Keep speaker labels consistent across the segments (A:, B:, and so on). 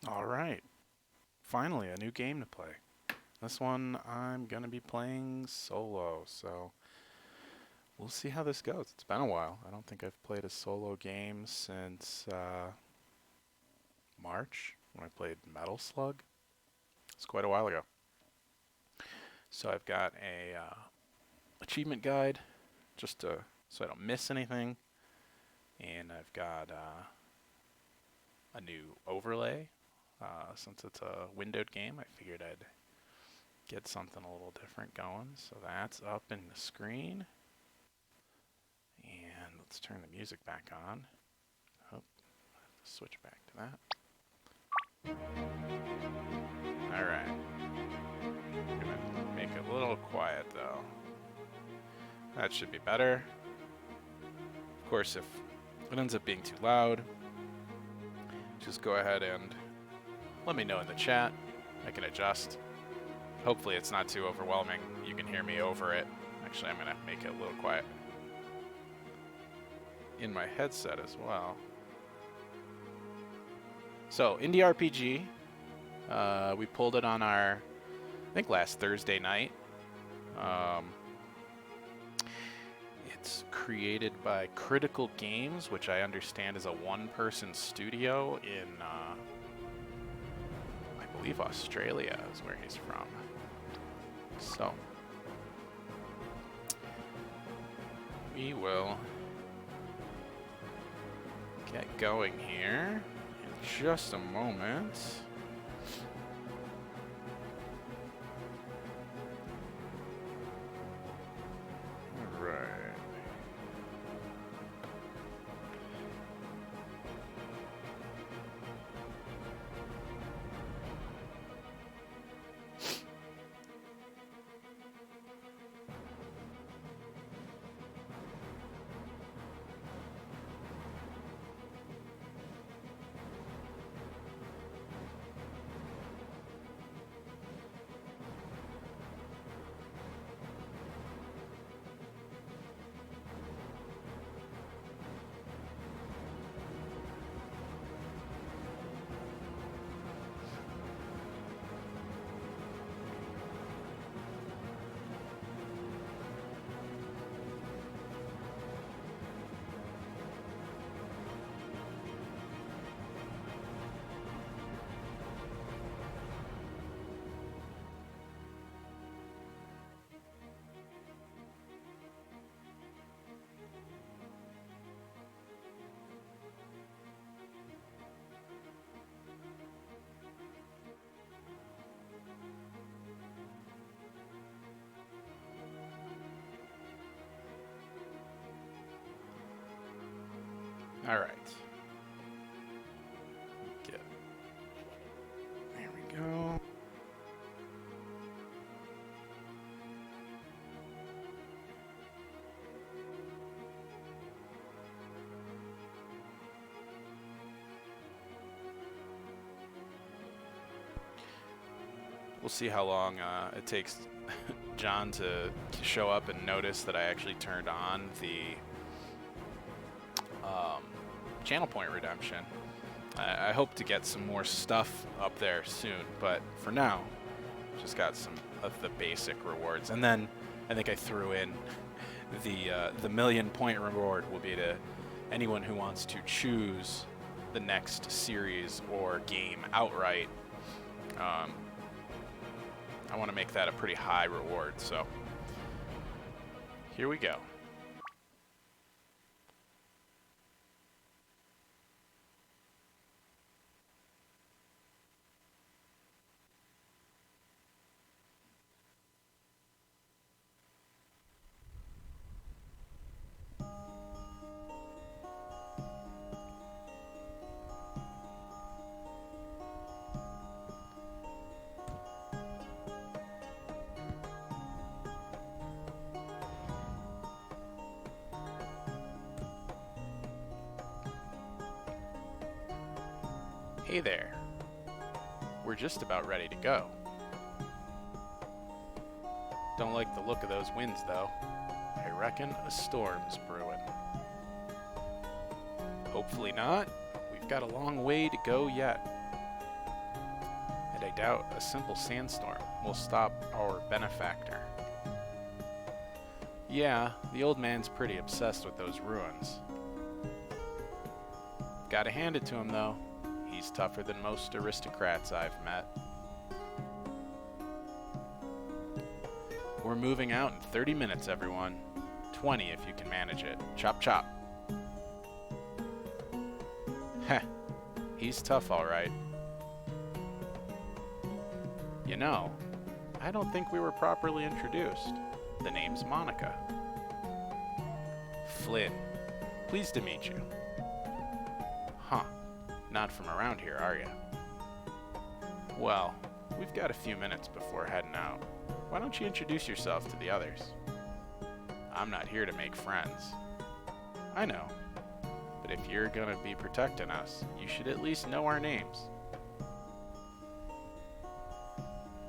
A: Alright, finally a new game to play. This one I'm going to be playing solo, so we'll see how this goes. It's been a while. I don't think I've played a solo game since March when I played Metal Slug. It's quite a while ago. So I've got a achievement guide just so I don't miss anything, and I've got a new overlay. Since it's a windowed game, I figured I'd get something a little different going. So that's up in the screen. And let's turn the music back on. Oh, I have to switch back to that. Alright. I'm gonna make it a little quiet though. That should be better. Of course, if it ends up being too loud, just go ahead and let me know in the chat. I can adjust. Hopefully it's not too overwhelming. You can hear me over it. Actually, I'm going to make it a little quiet in my headset as well. So, Indie RPG. We pulled it on our, I think, last Thursday night. It's created by Critical Games, which I understand is a one-person studio in, I believe Australia is where he's from. So, we will get going here in just a moment. All right. All right. Get. There we go. We'll see how long it takes John to show up and notice that I actually turned on the channel point redemption. I hope to get some more stuff up there soon, but for now, just got some of the basic rewards. And then I think I threw in the million-point reward will be to anyone who wants to choose the next series or game outright. I want to make that a pretty high reward, so here we go. Hey there. We're just about ready to go. Don't like the look of those winds, though. I reckon a storm's brewing. Hopefully not. We've got a long way to go yet. doubt a simple sandstorm will stop our benefactor. Yeah, the old man's pretty obsessed with those ruins. Gotta hand it to him, though. He's tougher than most aristocrats I've met. We're moving out in 30 minutes, everyone. 20 if you can manage it. Chop chop. Heh. He's tough, all right. You know, I don't think we were properly introduced. The name's Monica. Flynn. Pleased to meet you. Huh. Not from around here, are you? Well, we've got a few minutes before heading out. Why don't you introduce yourself to the others? I'm not here to make friends. I know. But if you're gonna be protecting us, you should at least know our names.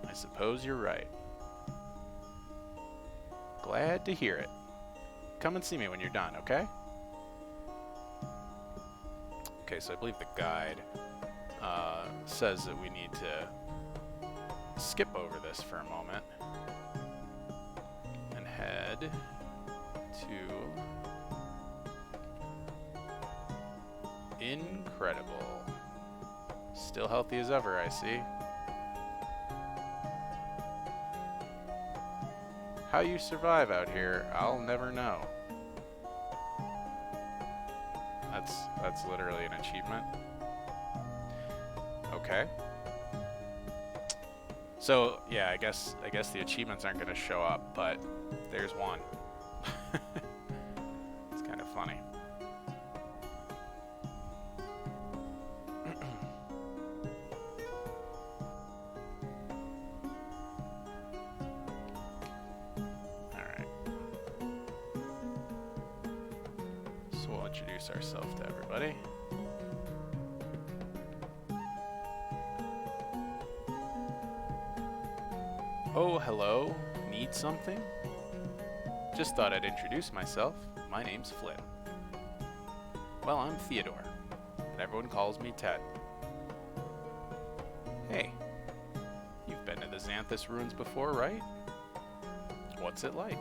A: I suppose you're right. Glad to hear it. Come and see me when you're done, okay? Okay, so I believe the guide says that we need to skip over this for a moment and head to Incredible. Still healthy as ever, I see. How you survive out here, I'll never know. That's literally an achievement. Okay. So yeah, I guess the achievements aren't going to show up, but there's one. It's kind of funny. Introduce ourselves to everybody. Oh, hello. Need something? Just thought I'd introduce myself. My name's Flynn. Well, I'm Theodore, but everyone calls me Ted. Hey, you've been to the Xanthus ruins before, right? What's it like?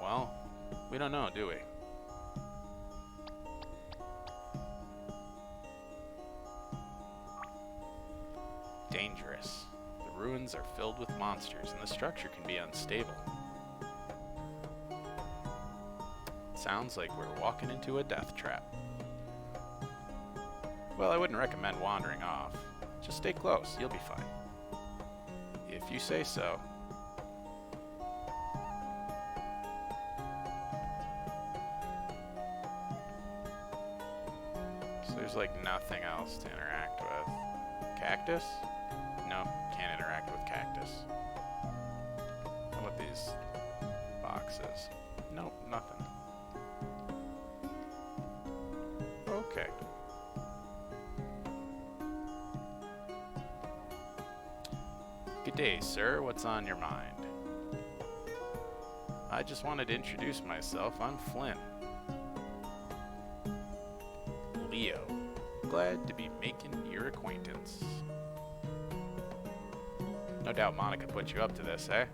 A: Well, we don't know, do we? Dangerous. The ruins are filled with monsters, and the structure can be unstable. Sounds like we're walking into a death trap. Well, I wouldn't recommend wandering off. Just stay close, you'll be fine. If you say so. There's like nothing else to interact with. Cactus? No, can't interact with cactus. How about these boxes? Nope, nothing. Okay. Good day, sir. What's on your mind? I just wanted to introduce myself. I'm Flynn. Leo. Glad to be making your acquaintance. No doubt Monica put you up to this, eh?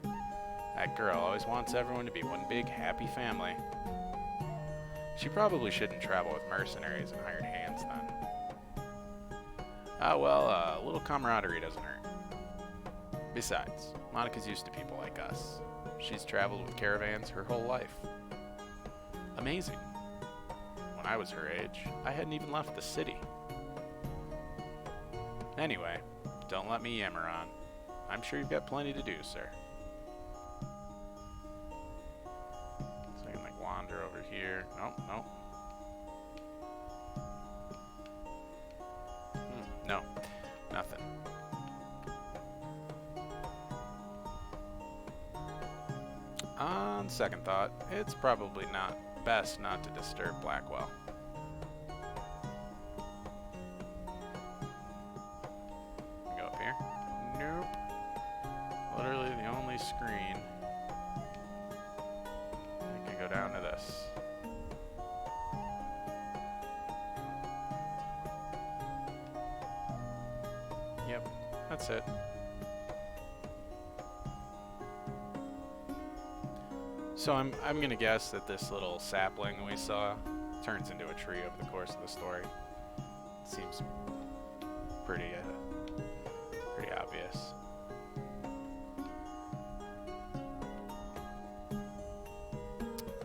A: That girl always wants everyone to be one big happy family. She probably shouldn't travel with mercenaries and hired hands then. Ah, well, a little camaraderie doesn't hurt. Besides, Monica's used to people like us. She's traveled with caravans her whole life. Amazing. When I was her age, I hadn't even left the city. Anyway, don't let me yammer on. I'm sure you've got plenty to do, sir. So I can like wander over here. Nope, nope. No, nothing. On second thought, it's probably not best not to disturb Blackwell. Go up here. Nope. Literally the only screen. I can go down to this. That's it. So I'm gonna guess that this little sapling we saw turns into a tree over the course of the story. Seems pretty obvious.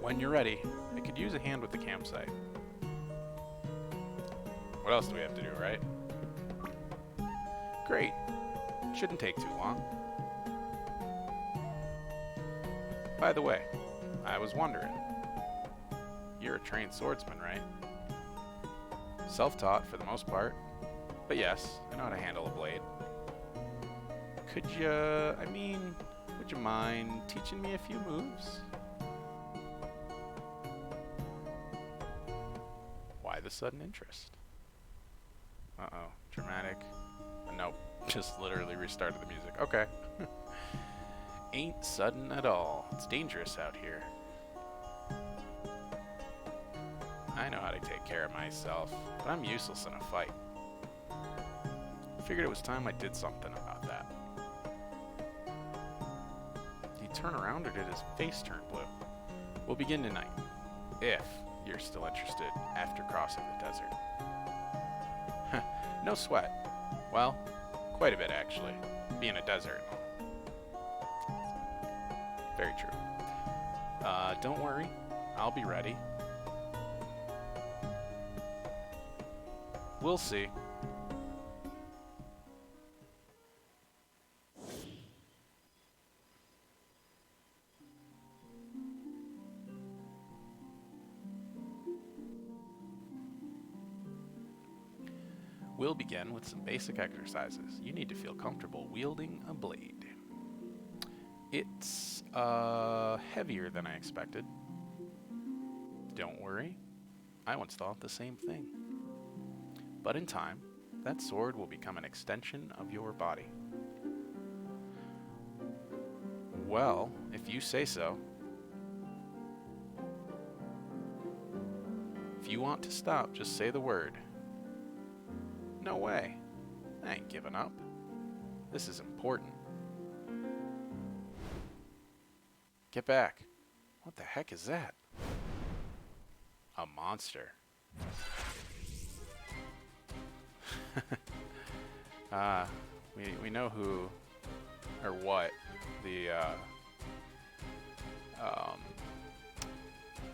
A: When you're ready, I could use a hand with the campsite. What else do we have to do, right? Great. Shouldn't take too long. By the way, I was wondering, you're a trained swordsman, right? Self-taught for the most part, but yes, I know how to handle a blade. Would you mind teaching me a few moves? Why the sudden interest? Uh-oh, dramatic. Nope, just literally restarted the music. Okay. Ain't sudden at all. It's dangerous out here. I know how to take care of myself, but I'm useless in a fight. I figured it was time I did something about that. Did he turn around or did his face turn blue? We'll begin tonight, if you're still interested after crossing the desert. No sweat. Well, quite a bit actually, being a desert. Very true. Don't worry, I'll be ready. We'll see. We'll begin with some basic exercises. You need to feel comfortable wielding a blade. It's heavier than I expected. Don't worry, I once thought the same thing. But in time, that sword will become an extension of your body. Well, if you say so. If you want to stop, just say the word. No way. I ain't giving up. This is important. Get back. What the heck is that? A monster. We know who or what the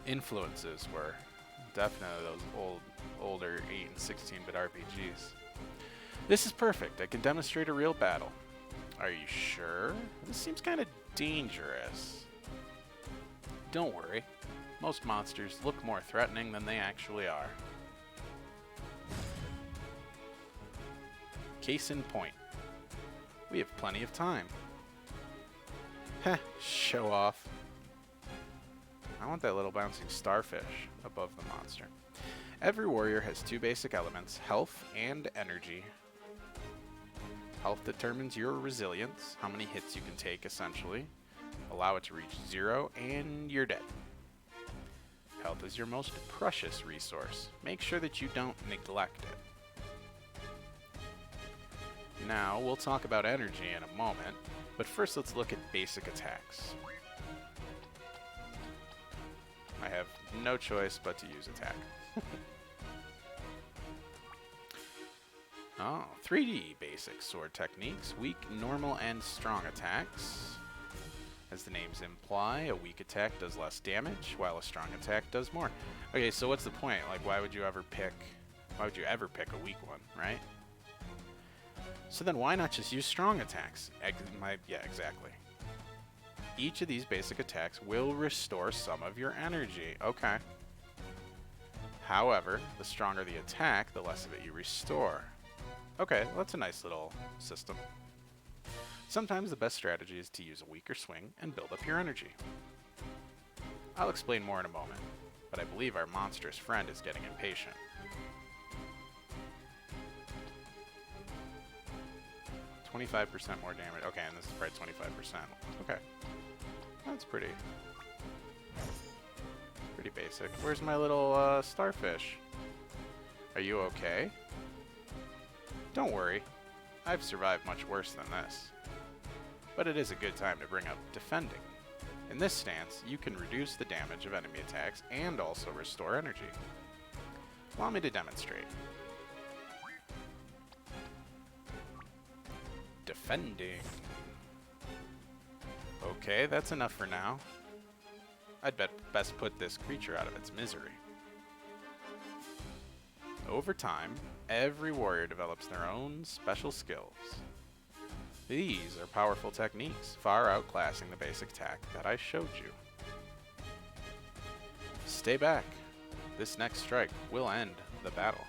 A: influences were. Definitely those older 8 and 16-bit RPGs. This is perfect. I can demonstrate a real battle. Are you sure? This seems kind of dangerous. Don't worry. Most monsters look more threatening than they actually are. Case in point. We have plenty of time. Heh, show off. I want that little bouncing starfish above the monster. Every warrior has 2 basic elements, health and energy. Health determines your resilience, how many hits you can take essentially. Allow it to reach 0 and you're dead. Health is your most precious resource. Make sure that you don't neglect it. Now, we'll talk about energy in a moment, but first let's look at basic attacks. I have no choice but to use attack. Oh, 3D basic sword techniques, weak, normal, and strong attacks. As the names imply, a weak attack does less damage, while a strong attack does more. Okay, so what's the point? Like, why would you ever pick a weak one, right? So then why not just use strong attacks? Yeah, exactly. Each of these basic attacks will restore some of your energy. Okay. However, the stronger the attack, the less of it you restore. Okay, well, that's a nice little system. Sometimes the best strategy is to use a weaker swing and build up your energy. I'll explain more in a moment, but I believe our monstrous friend is getting impatient. "25% more damage." Okay, and this is probably 25%. Okay. That's pretty basic. Where's my little starfish? Are you okay? Don't worry. I've survived much worse than this. But it is a good time to bring up defending. In this stance, you can reduce the damage of enemy attacks and also restore energy. Allow me to demonstrate. Defending. Okay, that's enough for now. I'd best put this creature out of its misery. Over time, every warrior develops their own special skills. These are powerful techniques, far outclassing the basic attack that I showed you. Stay back. This next strike will end the battle.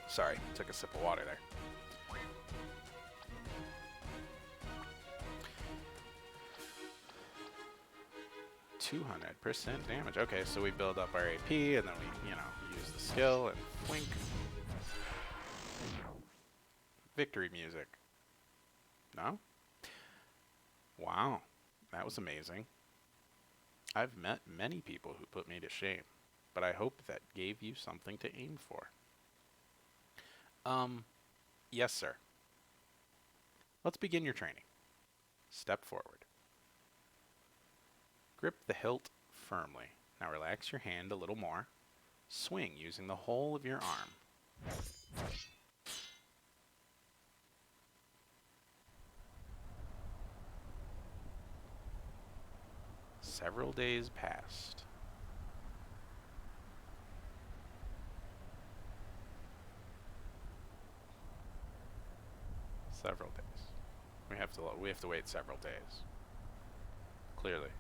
A: Sorry, took a sip of water there. %200% damage. Okay, so we build up our AP, and then we, use the skill and wink. Victory music. No? Wow, that was amazing. I've met many people who put me to shame, but I hope that gave you something to aim for. Yes, sir. Let's begin your training. Step forward. Grip the hilt firmly. Now relax your hand a little more. Swing using the whole of your arm. Several days passed. Several days. We have to wait several days. Clearly.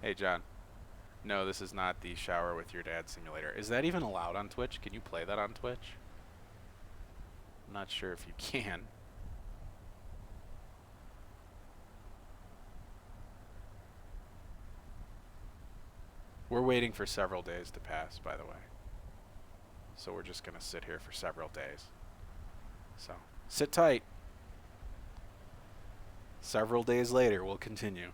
A: Hey, John. No, this is not the shower with your dad simulator. Is that even allowed on Twitch? Can you play that on Twitch? I'm not sure if you can. We're waiting for several days to pass, by the way. So we're just going to sit here for several days. So, sit tight. Several days later, we'll continue.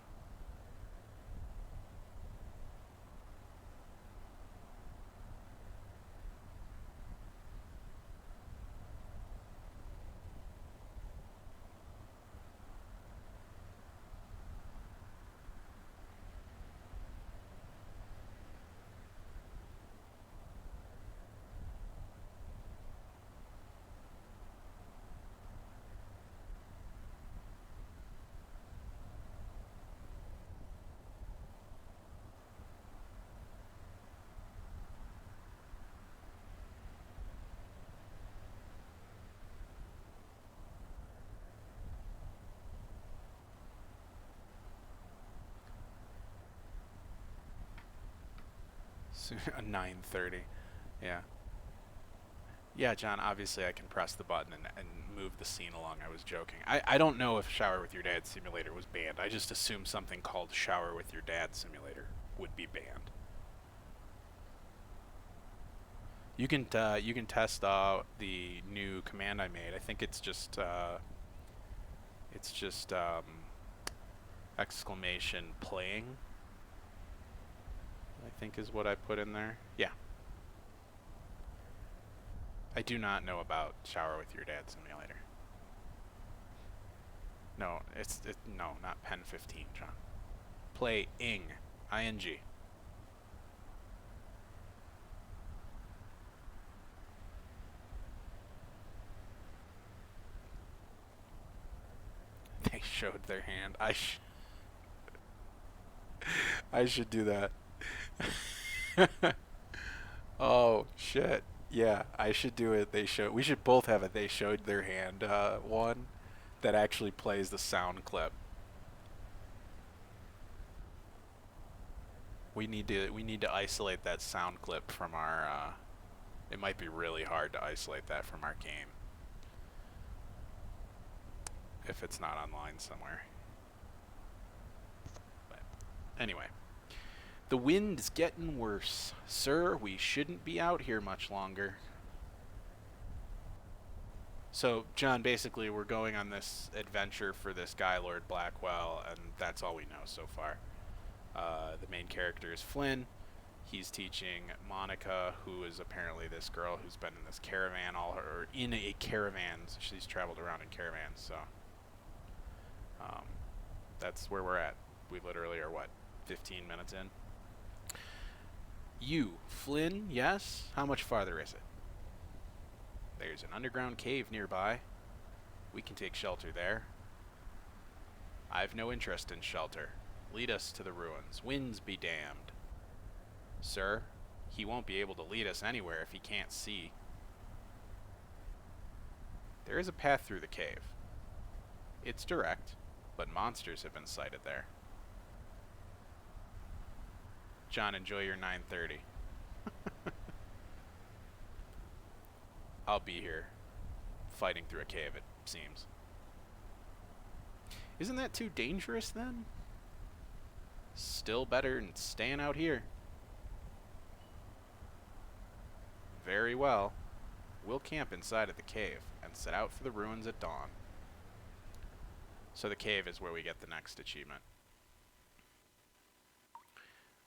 A: So, 9:30. Yeah. Yeah, John, obviously I can press the button and move the scene along. I was joking. I don't know if Shower with Your Dad Simulator was banned. I just assumed something called Shower with Your Dad Simulator would be banned. You can test out the new command I made. I think it's just exclamation playing, I think is what I put in there. Yeah. I do not know about Shower with Your Dad Simulator. No, no, not Pen 15, John. Play ing, ing. They showed their hand. I should do that. Oh shit. Yeah, I should do it. We should both have it. They showed their hand one that actually plays the sound clip. We need to isolate that sound clip from our it might be really hard to isolate that from our game if it's not online somewhere. But anyway, the wind's getting worse. Sir, we shouldn't be out here much longer. So, John, basically we're going on this adventure for this guy, Lord Blackwell, and that's all we know so far. The main character is Flynn. He's teaching Monica, who is apparently this girl who's been in this caravan or in a caravan. She's traveled around in caravans, so that's where we're at. We literally are, what, 15 minutes in? You, Flynn, yes? How much farther is it? There's an underground cave nearby. We can take shelter there. I've no interest in shelter. Lead us to the ruins. Winds be damned. Sir, he won't be able to lead us anywhere if he can't see. There is a path through the cave. It's direct, but monsters have been sighted there. John, enjoy your 9:30. I'll be here, fighting through a cave, it seems. Isn't that too dangerous, then? Still better than staying out here. Very well. We'll camp inside of the cave and set out for the ruins at dawn. So the cave is where we get the next achievement.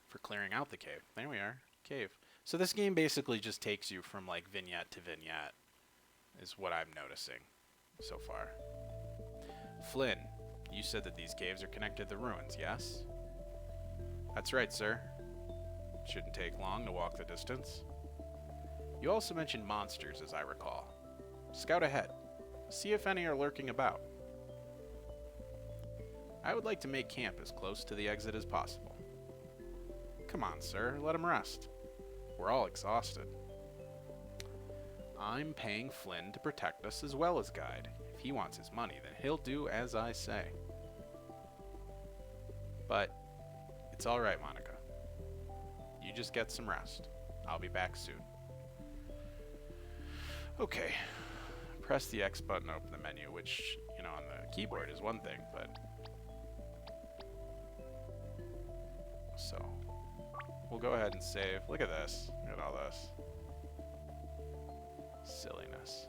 A: For clearing out the cave. There we are. Cave. So this game basically just takes you from like vignette to vignette, is what I'm noticing so far. Flynn, you said that these caves are connected to the ruins, yes? That's right, sir. Shouldn't take long to walk the distance. You also mentioned monsters, as I recall. Scout ahead. See if any are lurking about. I would like to make camp as close to the exit as possible. Come on, sir. Let him rest. We're all exhausted. I'm paying Flynn to protect us as well as guide. If he wants his money, then he'll do as I say. But it's all right, Monica. You just get some rest. I'll be back soon. Okay. Press the X button to open the menu, which, you know, on the keyboard is one thing, but... So, we'll go ahead and save. Look at this. Look at all this. Silliness.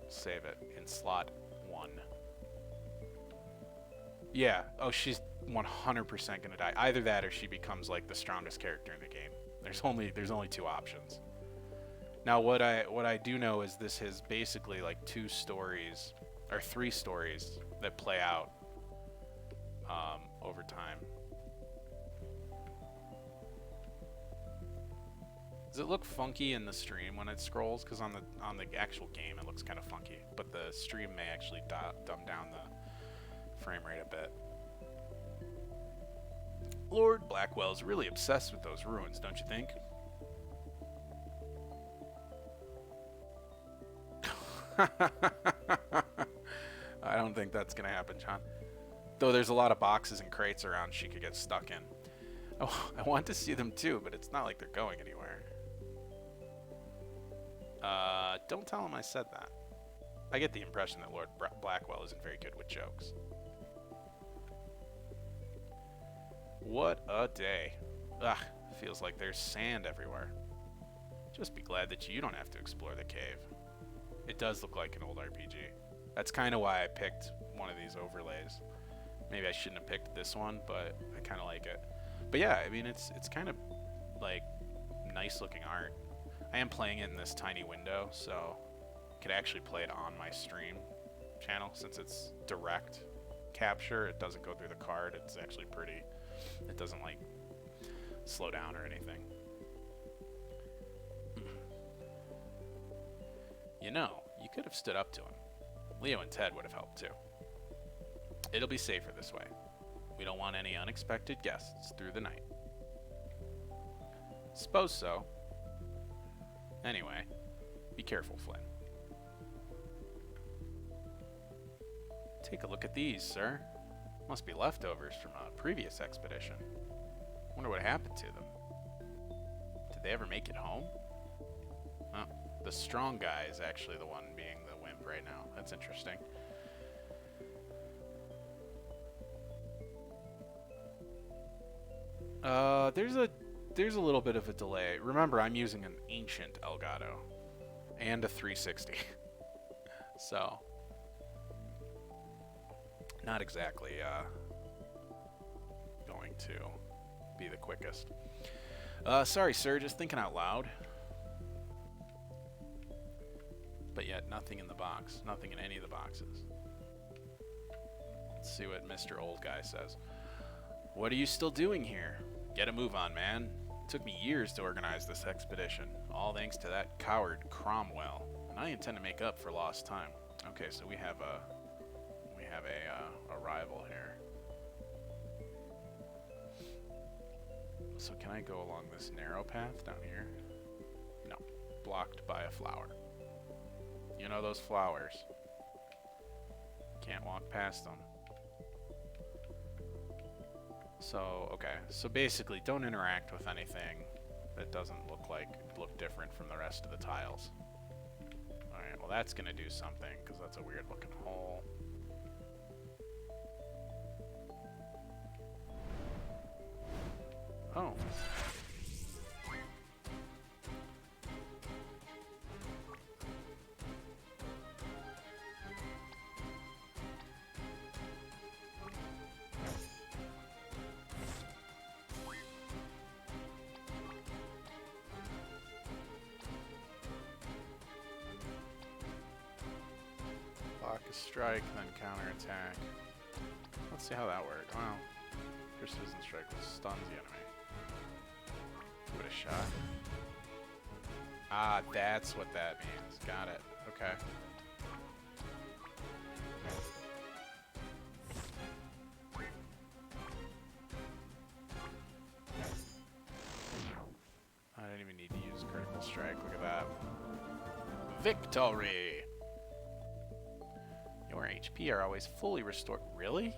A: Save it in slot 1. Yeah. Oh, she's 100% gonna die. Either that or she becomes like the strongest character in the game. There's only 2 options. Now what I do know is this has basically like 2 stories or 3 stories that play out over time. Does it look funky in the stream when it scrolls? Because on the actual game it looks kind of funky, but the stream may actually dumb down the frame rate a bit. Lord Blackwell's really obsessed with those ruins, don't you think? I don't think that's gonna happen, John. Though there's a lot of boxes and crates around she could get stuck in. Oh, I want to see them too, but it's not like they're going anywhere. Don't tell him I said that. I get the impression that Lord Blackwell isn't very good with jokes. What a day. Ugh, feels like there's sand everywhere. Just be glad that you don't have to explore the cave. It does look like an old RPG. That's kind of why I picked one of these overlays. Maybe I shouldn't have picked this one, but I kind of like it. But yeah, I mean, it's kind of like nice looking art. I am playing it in this tiny window, so I could actually play it on my stream channel since it's direct capture. It doesn't go through the card. It's actually pretty. It doesn't like slow down or anything. You know, you could have stood up to him. Leo and Ted would have helped too. It'll be safer this way. We don't want any unexpected guests through the night. Suppose so. Anyway, be careful, Flynn. Take a look at these, sir. Must be leftovers from a previous expedition. Wonder what happened to them. Did they ever make it home? Oh, the strong guy is actually the one being the wimp right now. That's interesting. There's a little bit of a delay. Remember, I'm using an ancient Elgato and a 360. So, not exactly going to be the quickest. Sorry, sir, just thinking out loud. But yet, nothing in the box. Nothing in any of the boxes. Let's see what Mr. Old Guy says. What are you still doing here? Get a move on, man. It took me years to organize this expedition, all thanks to that coward Cromwell, and I intend to make up for lost time. Okay, so we have a rival here. So can I go along this narrow path down here? No, blocked by a flower. You know those flowers. Can't walk past them. So, okay. So basically, don't interact with anything that doesn't look different from the rest of the tiles. Alright, well that's gonna do something, because that's a weird looking hole. Oh. Block a strike, then counterattack. Let's see how that worked. Wow. Precision strike stuns the enemy. Give it a shot. Ah, that's what that means. Got it. Okay. I didn't even need to use critical strike. Look at that. Victory! Your HP are always fully restored. Really?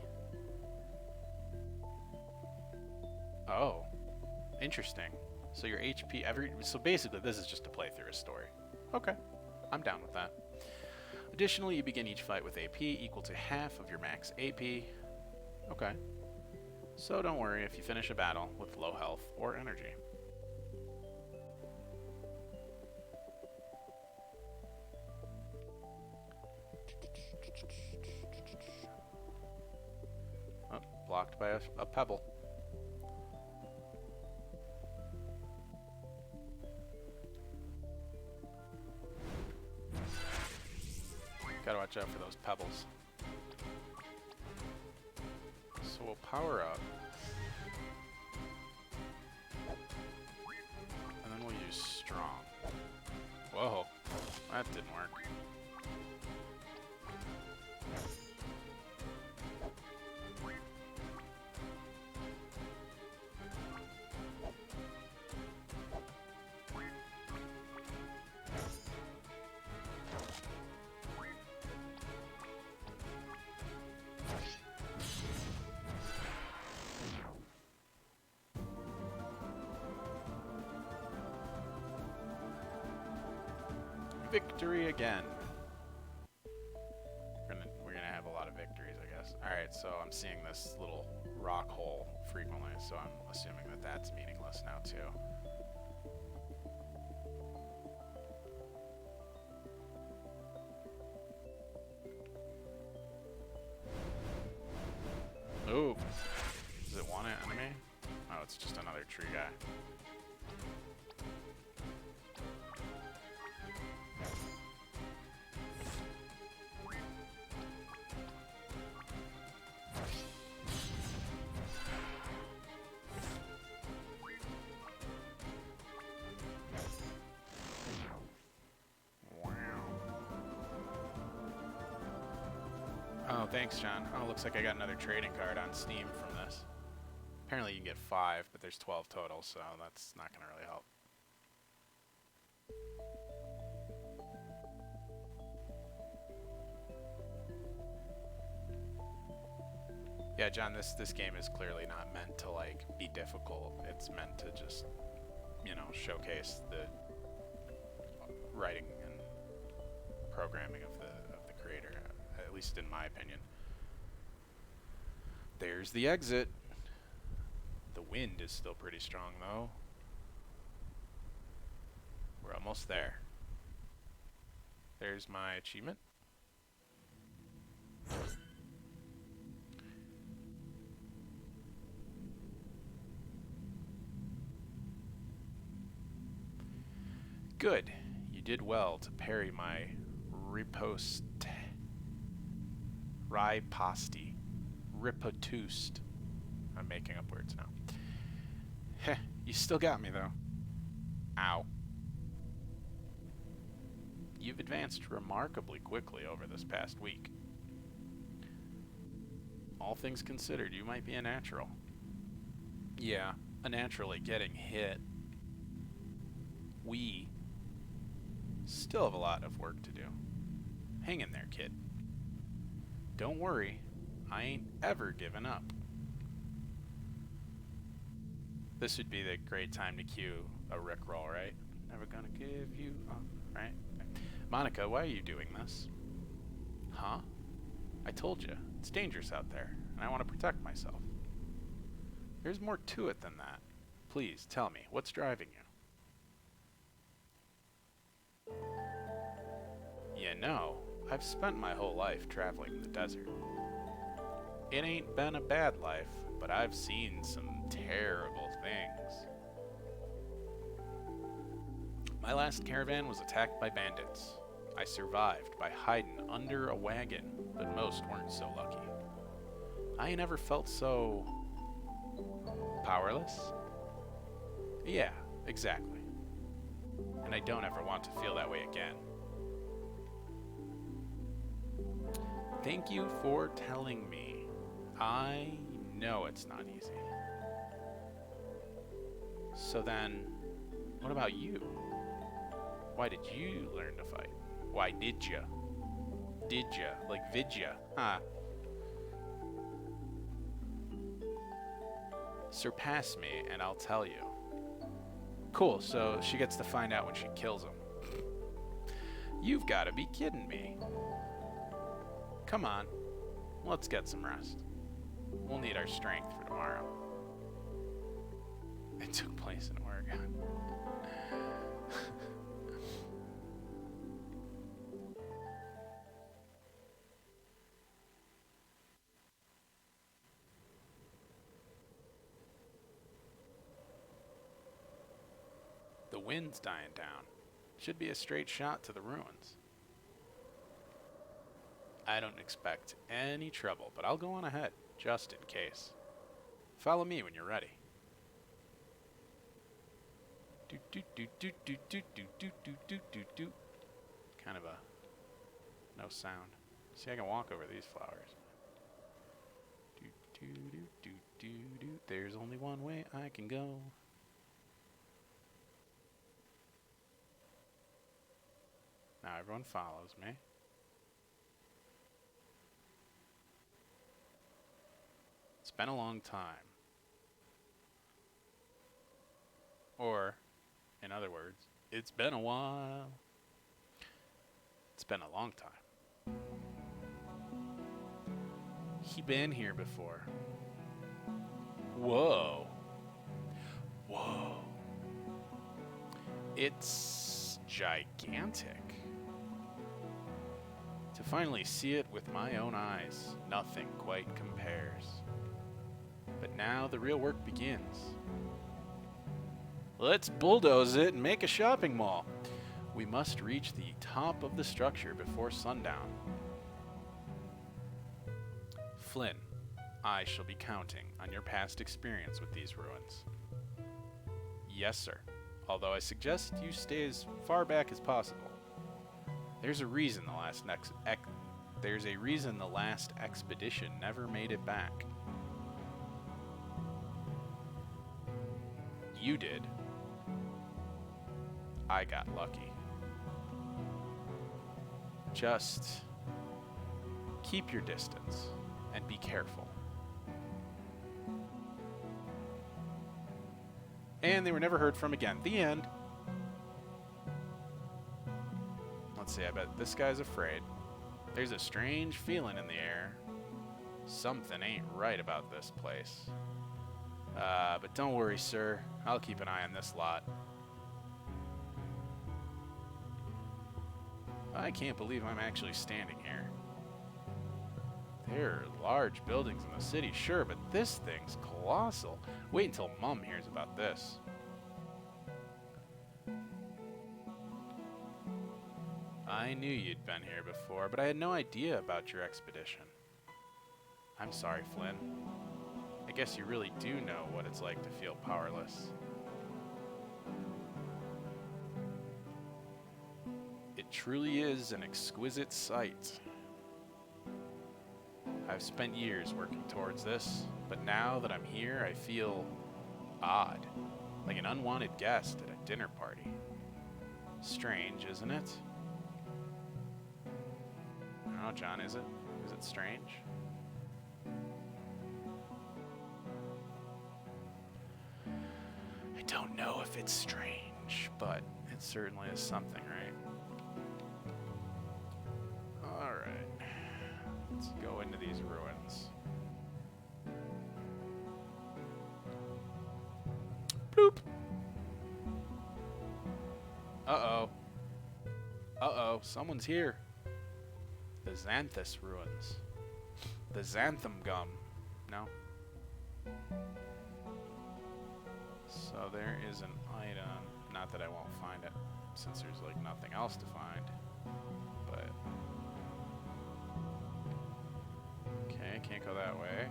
A: Oh. Interesting. So your HP so basically this is just to play through a story. Okay. I'm down with that. Additionally, you begin each fight with AP equal to half of your max AP. Okay. So don't worry if you finish a battle with low health or energy. Oh, blocked by a pebble. Gotta watch out for those pebbles. So we'll power up. And then we'll use strong. Whoa, that didn't work. Victory again. We're gonna have a lot of victories, I guess. All right, so I'm seeing this little rock hole frequently, so I'm assuming that that's meaningless now too. Ooh, does it want an enemy? Oh, it's just another tree guy. Oh, thanks, John. Oh, looks like I got another trading card on Steam from this. Apparently you can get 5, but there's 12 total, so that's not going to really help. Yeah, John, this game is clearly not meant to, like, be difficult. It's meant to just, you know, showcase the writing and programming of the creator, at least in my opinion. There's the exit. The wind is still pretty strong, though. We're almost there. There's my achievement. Good. You did well to parry my riposte. Riposte. Riposte. I'm making up words now. Heh, you still got me though. Ow. You've advanced remarkably quickly over this past week. All things considered, you might be a natural. Yeah, a natural at getting hit. We still have a lot of work to do. Hang in there, kid. Don't worry, I ain't ever given up. This would be the great time to cue a Rickroll, right? Never gonna give you up, right? Monica, why are you doing this? Huh? I told you, it's dangerous out there, and I want to protect myself. There's more to it than that. Please, tell me, what's driving you? You know, I've spent my whole life traveling in the desert. It ain't been a bad life, but I've seen some terrible things. My last caravan was attacked by bandits. I survived by hiding under a wagon, but most weren't so lucky. I ain't ever felt so powerless. Yeah, exactly. And I don't ever want to feel that way again. Thank you for telling me. I know it's not easy. So then, what about you? Why did you learn to fight? Why did ya? Did ya? Like vidya? Huh? Surpass me and I'll tell you. Cool, so she gets to find out when she kills him. You've got to be kidding me. Come on, let's get some rest. We'll need our strength for tomorrow. It took place in Oregon. The wind's dying down. Should be a straight shot to the ruins. I don't expect any trouble, but I'll go on ahead, just in case. Follow me when you're ready. Do do do do do do do do do do do do. Kind of a no sound. See, I can walk over these flowers. Do do do do do do. There's only one way I can go. Now everyone follows me. It's been a long time. Or, in other words, it's been a while. It's been a long time. He been here before. Whoa. Whoa. It's gigantic. To finally see it with my own eyes, nothing quite compares. But now the real work begins. Let's bulldoze it and make a shopping mall. We must reach the top of the structure before sundown. Flynn, I shall be counting on your past experience with these ruins. Yes, sir. Although I suggest you stay as far back as possible. There's a reason the last expedition never made it back. You did. I got lucky. Just keep your distance and be careful. And they were never heard from again. The end. Let's see, I bet this guy's afraid. There's a strange feeling in the air. Something ain't right about this place. But don't worry, sir. I'll keep an eye on this lot. I can't believe I'm actually standing here. There are large buildings in the city, sure, but this thing's colossal. Wait until Mom hears about this. I knew you'd been here before, but I had no idea about your expedition. I'm sorry, Flynn. I guess you really do know what it's like to feel powerless. It truly is an exquisite sight. I've spent years working towards this, but now that I'm here, I feel odd, like an unwanted guest at a dinner party. Strange, isn't it? I don't know, John, is it? Is it strange? I don't know if it's strange, but it certainly is something, right? Alright. Let's go into these ruins. Bloop! Uh-oh. Uh-oh, someone's here. The Xanthus ruins. The Xanthum gum. No? So there is an item. Not that I won't find it, since there's like nothing else to find. But... okay, can't go that way.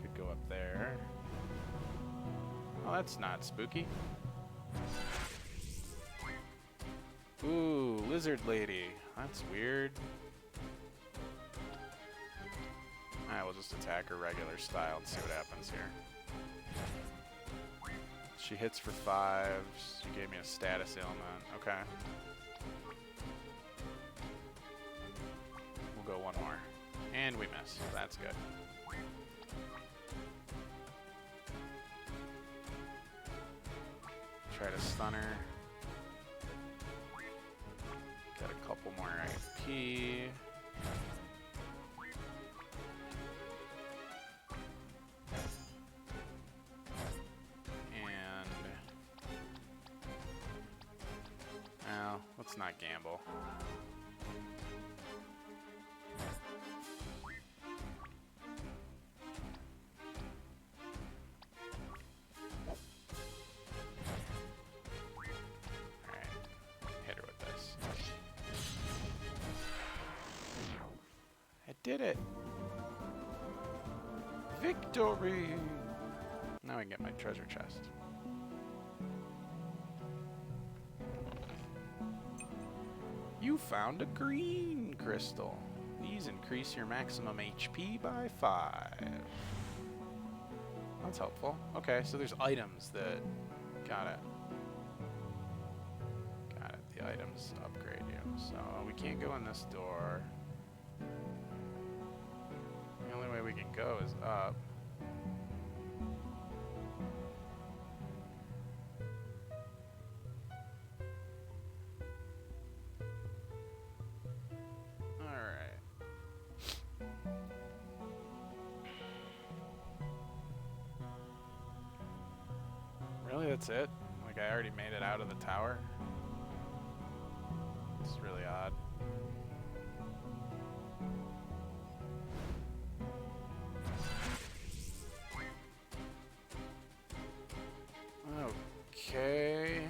A: Could go up there. Oh, that's not spooky. Ooh, lizard lady. That's weird. Alright, we'll just attack her regular style and see what happens here. She hits for 5. She gave me a status ailment. Okay. We'll go one more. And we miss. That's good. Try to stun her. Got a couple more IP. Let's not gamble. Alright, hit her with this. I did it! Victory! Now I can get my treasure chest. You found a green crystal. These increase your maximum HP by 5. That's helpful. Okay, so there's items that... got it. Got it. The items upgrade you. So we can't go in this door. The only way we can go is up. Really, that's it? Like, I already made it out of the tower? It's really odd. Okay.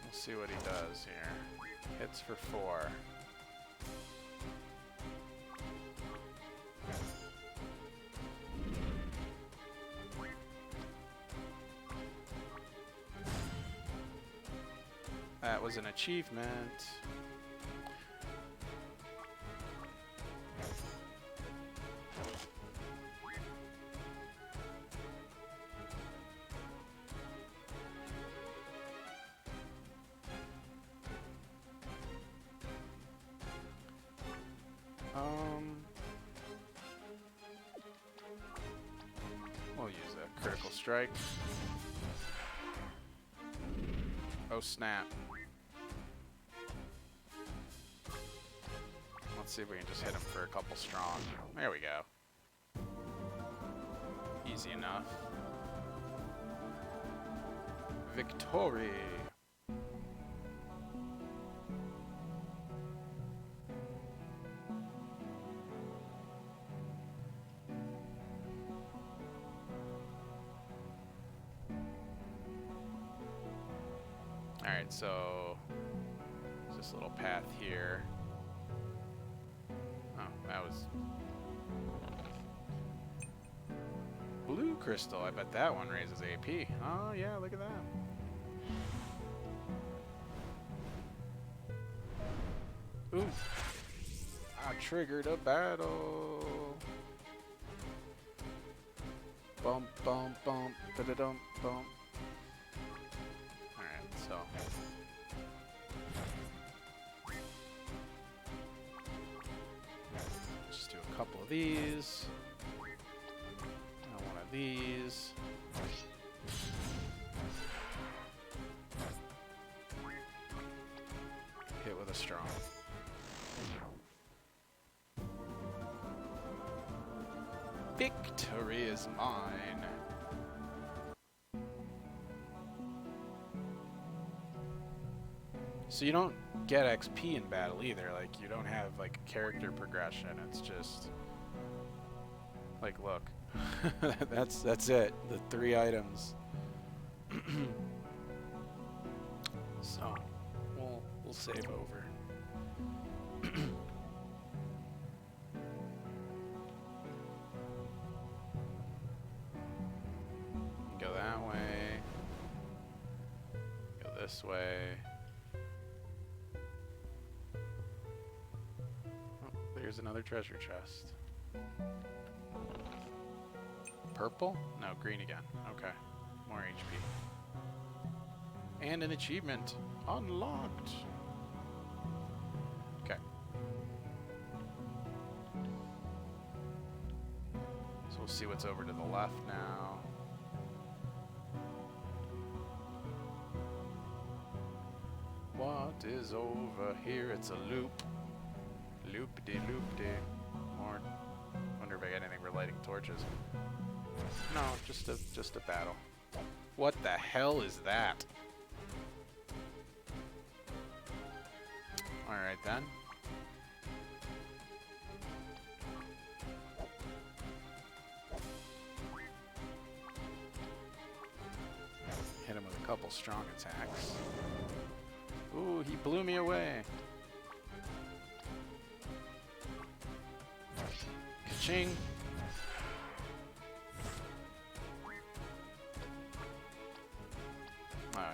A: We'll see what he does here. Hits for 4. That was an achievement. We'll use a critical strike. Oh snap. Let's see if we can just hit him for a couple strong. There we go. Easy enough. Victory! Alright, so there's this little path here. Oh, that was blue crystal. I bet that one raises AP. Oh yeah, look at that. Ooh. I triggered a battle. Bump, bump, bump, da-da-dum, bump. Alright, so. Just do a couple of these. And one of these. Hit with a strong. Victory is mine. So you don't get XP in battle either. Like, you don't have like character progression. It's just like, look, that's it. The 3 items. So we'll save over. Go that way. Go this way. Oh, there's another treasure chest. Purple? No, green again. Okay. More HP. And an achievement. Unlocked. Okay. So we'll see what's over to the left now. What is over here? It's a loop. Loop-de-loop-de. More. Wonder if I got anything for lighting torches. No, just a battle. What the hell is that? Alright then. Hit him with a couple strong attacks. Ooh, he blew me away. Ka-ching. Oh yeah.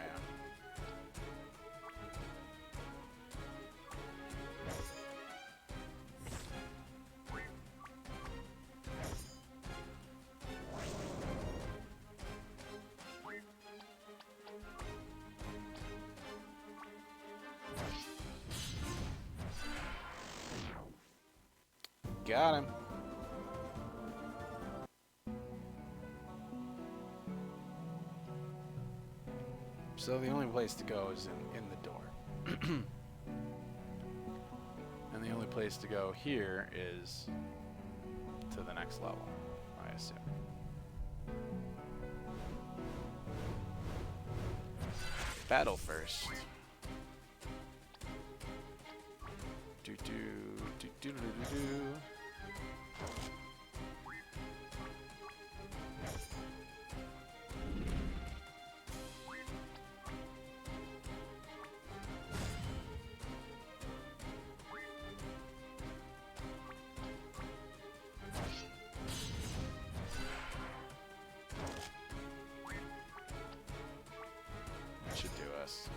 A: Got him. So the only place to go is in the door. And the only place to go here is to the next level, I assume. Battle first. Do do do do do do do. Should do us.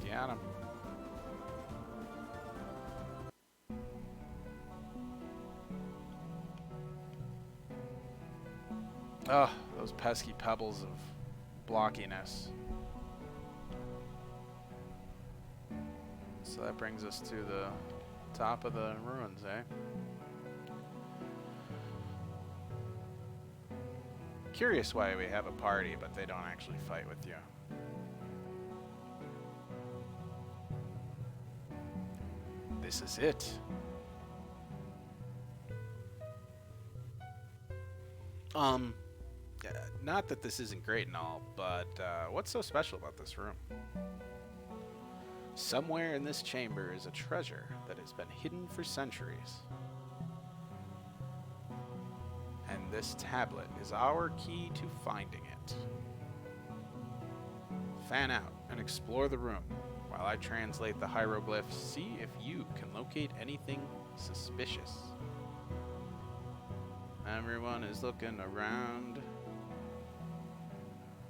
A: Got him. Oh, those pesky pebbles of blockiness. So that brings us to the top of the ruins, eh? Curious why we have a party, but they don't actually fight with you. This is it. Not that this isn't great and all, but what's so special about this room? Somewhere in this chamber is a treasure that has been hidden for centuries. And this tablet is our key to finding it. Fan out and explore the room while I translate the hieroglyphs. See if you can locate anything suspicious. Everyone is looking around.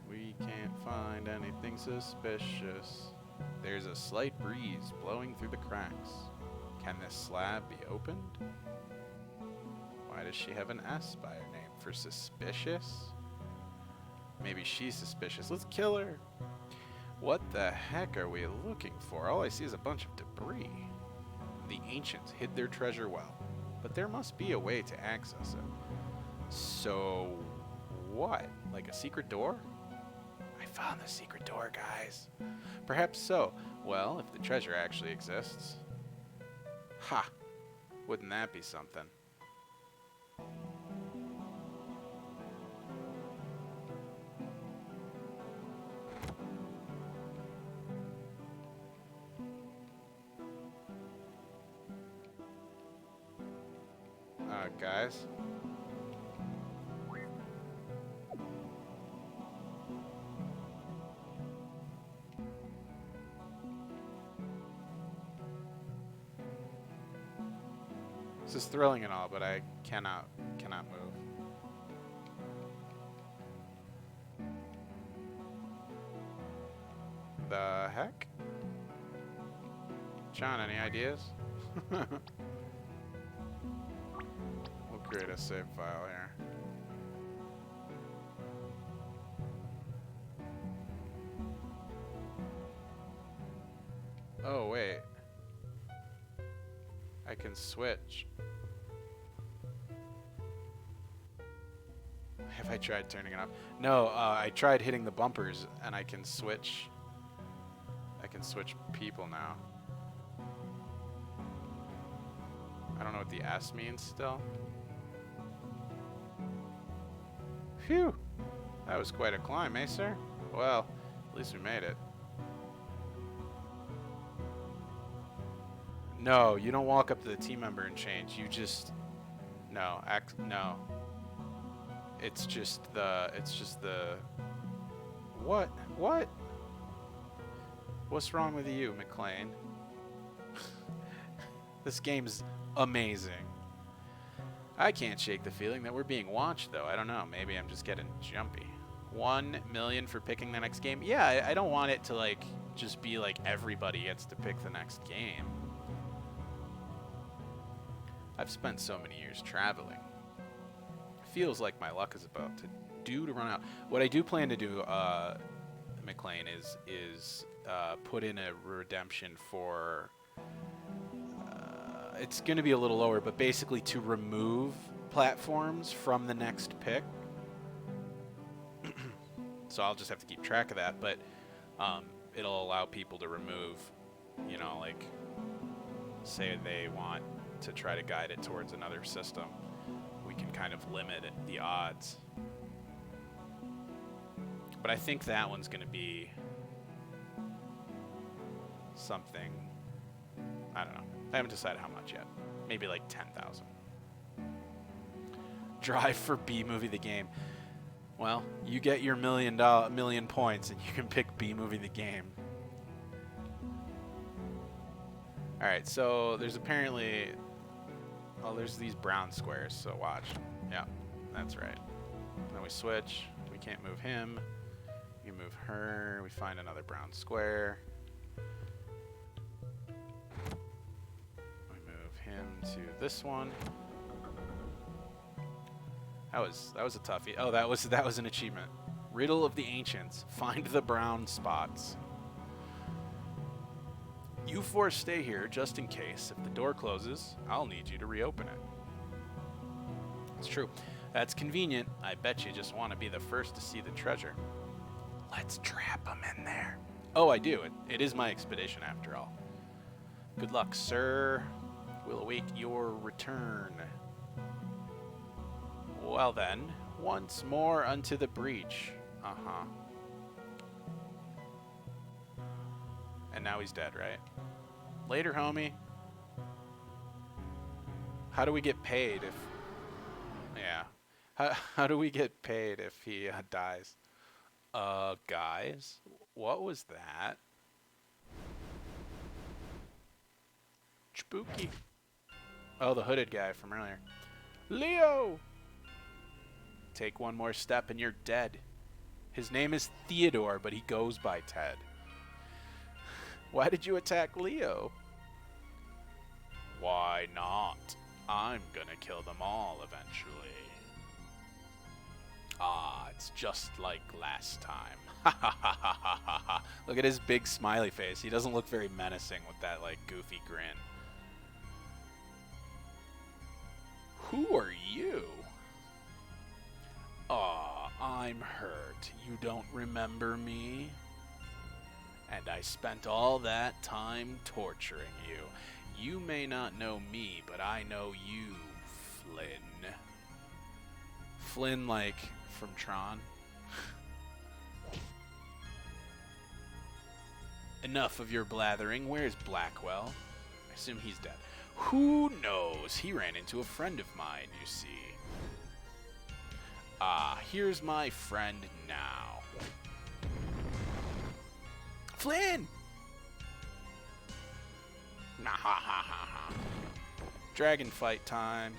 A: We can't find anything suspicious. There's a slight breeze blowing through the cracks. Can this slab be opened? Why does she have an S by her name? For suspicious? Maybe she's suspicious. Let's kill her. What the heck are we looking for? All I see is a bunch of debris. The ancients hid their treasure well, but there must be a way to access it. So, what? Like a secret door? I found the secret door, guys. Perhaps so. Well, if the treasure actually exists. Ha! Wouldn't that be something? Guys. This is thrilling and all, but I cannot move. The heck? John, any ideas? We'll create a save file here. Oh, wait. I can switch. Have I tried turning it off? No, I tried hitting the bumpers and I can switch. I can switch people now. I don't know what the S means still. Phew! That was quite a climb, eh, sir? Well, at least we made it. No, you don't walk up to the team member and change. You just... No, no. It's just the... What? What? What's wrong with you, McLean? This game's amazing. I can't shake the feeling that we're being watched, though. I don't know. Maybe I'm just getting jumpy. 1 million for picking the next game? Yeah, I don't want it to, like, just be like everybody gets to pick the next game. I've spent so many years traveling. Feels like my luck is about to run out. What I do plan to do, McLean, is put in a redemption for... it's going to be a little lower, but basically to remove platforms from the next pick. So I'll just have to keep track of that, but it'll allow people to remove, you know, like, say they want to try to guide it towards another system. We can kind of limit the odds. But I think that one's going to be something, I don't know. I haven't decided how much yet. Maybe like 10,000. Drive for B Movie the game. Well, you get your million points and you can pick B Movie the game. Alright, so there's apparently... Oh, there's these brown squares, so watch. Yeah, that's right. Then we switch. We can't move him. We can move her. We find another brown square. Him to this one. That was a toughie. Oh, that was an achievement. Riddle of the Ancients. Find the brown spots. You four stay here just in case. If the door closes, I'll need you to reopen it. It's true. That's convenient. I bet you just want to be the first to see the treasure. Let's trap him in there. Oh, I do. It is my expedition after all. Good luck, sir. We'll await your return. Well then, once more unto the breach. And now he's dead, right? Later, homie. How do we get paid if... Yeah. How do we get paid if he dies? Guys? What was that? Spooky. Oh, the hooded guy from earlier. Leo! Take one more step and you're dead. His name is Theodore, but he goes by Ted. Why did you attack Leo? Why not? I'm gonna kill them all eventually. Ah, it's just like last time. Ha ha ha ha ha ha ha. Look at his big smiley face. He doesn't look very menacing with that, like, goofy grin. Who are you? Aw, I'm hurt. You don't remember me? And I spent all that time torturing you. You may not know me, but I know you, Flynn. Flynn, like, from Tron? Enough of your blathering. Where's Blackwell? I assume he's dead. Who knows? He ran into a friend of mine, you see. Ah, here's my friend now. Flynn! Nah, ha ha ha ha. Dragon fight time.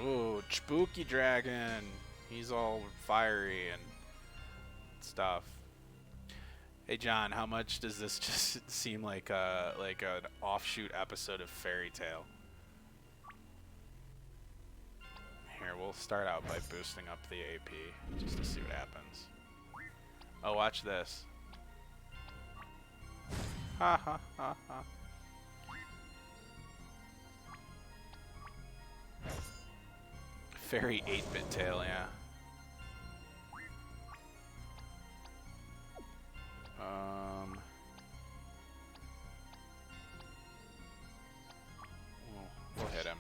A: Ooh, spooky dragon. He's all fiery and stuff. Hey John, how much does this just seem like an offshoot episode of Fairy Tale? Here, we'll start out by boosting up the AP just to see what happens. Oh, watch this. Ha ha ha ha. Fairy 8-bit tale, yeah. We'll hit him.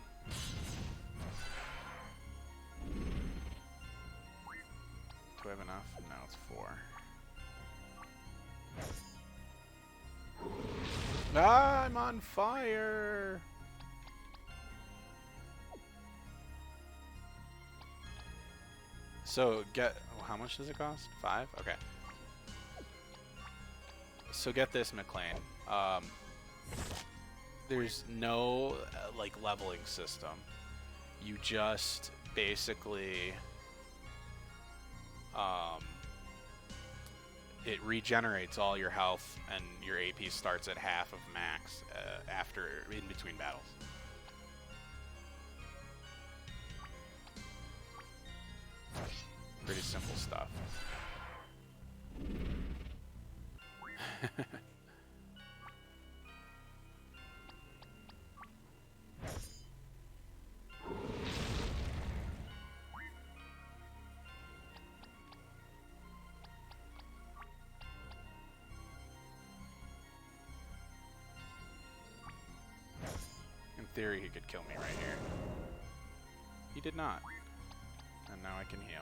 A: Do I have enough? No, it's 4. Ah, I'm on fire! So, how much does it cost? 5? Okay. So get this, McLean. There's no, like, leveling system. You just basically... it regenerates all your health, and your AP starts at half of max in between battles. Pretty simple stuff. In theory, he could kill me right here. He did not. And now I can heal.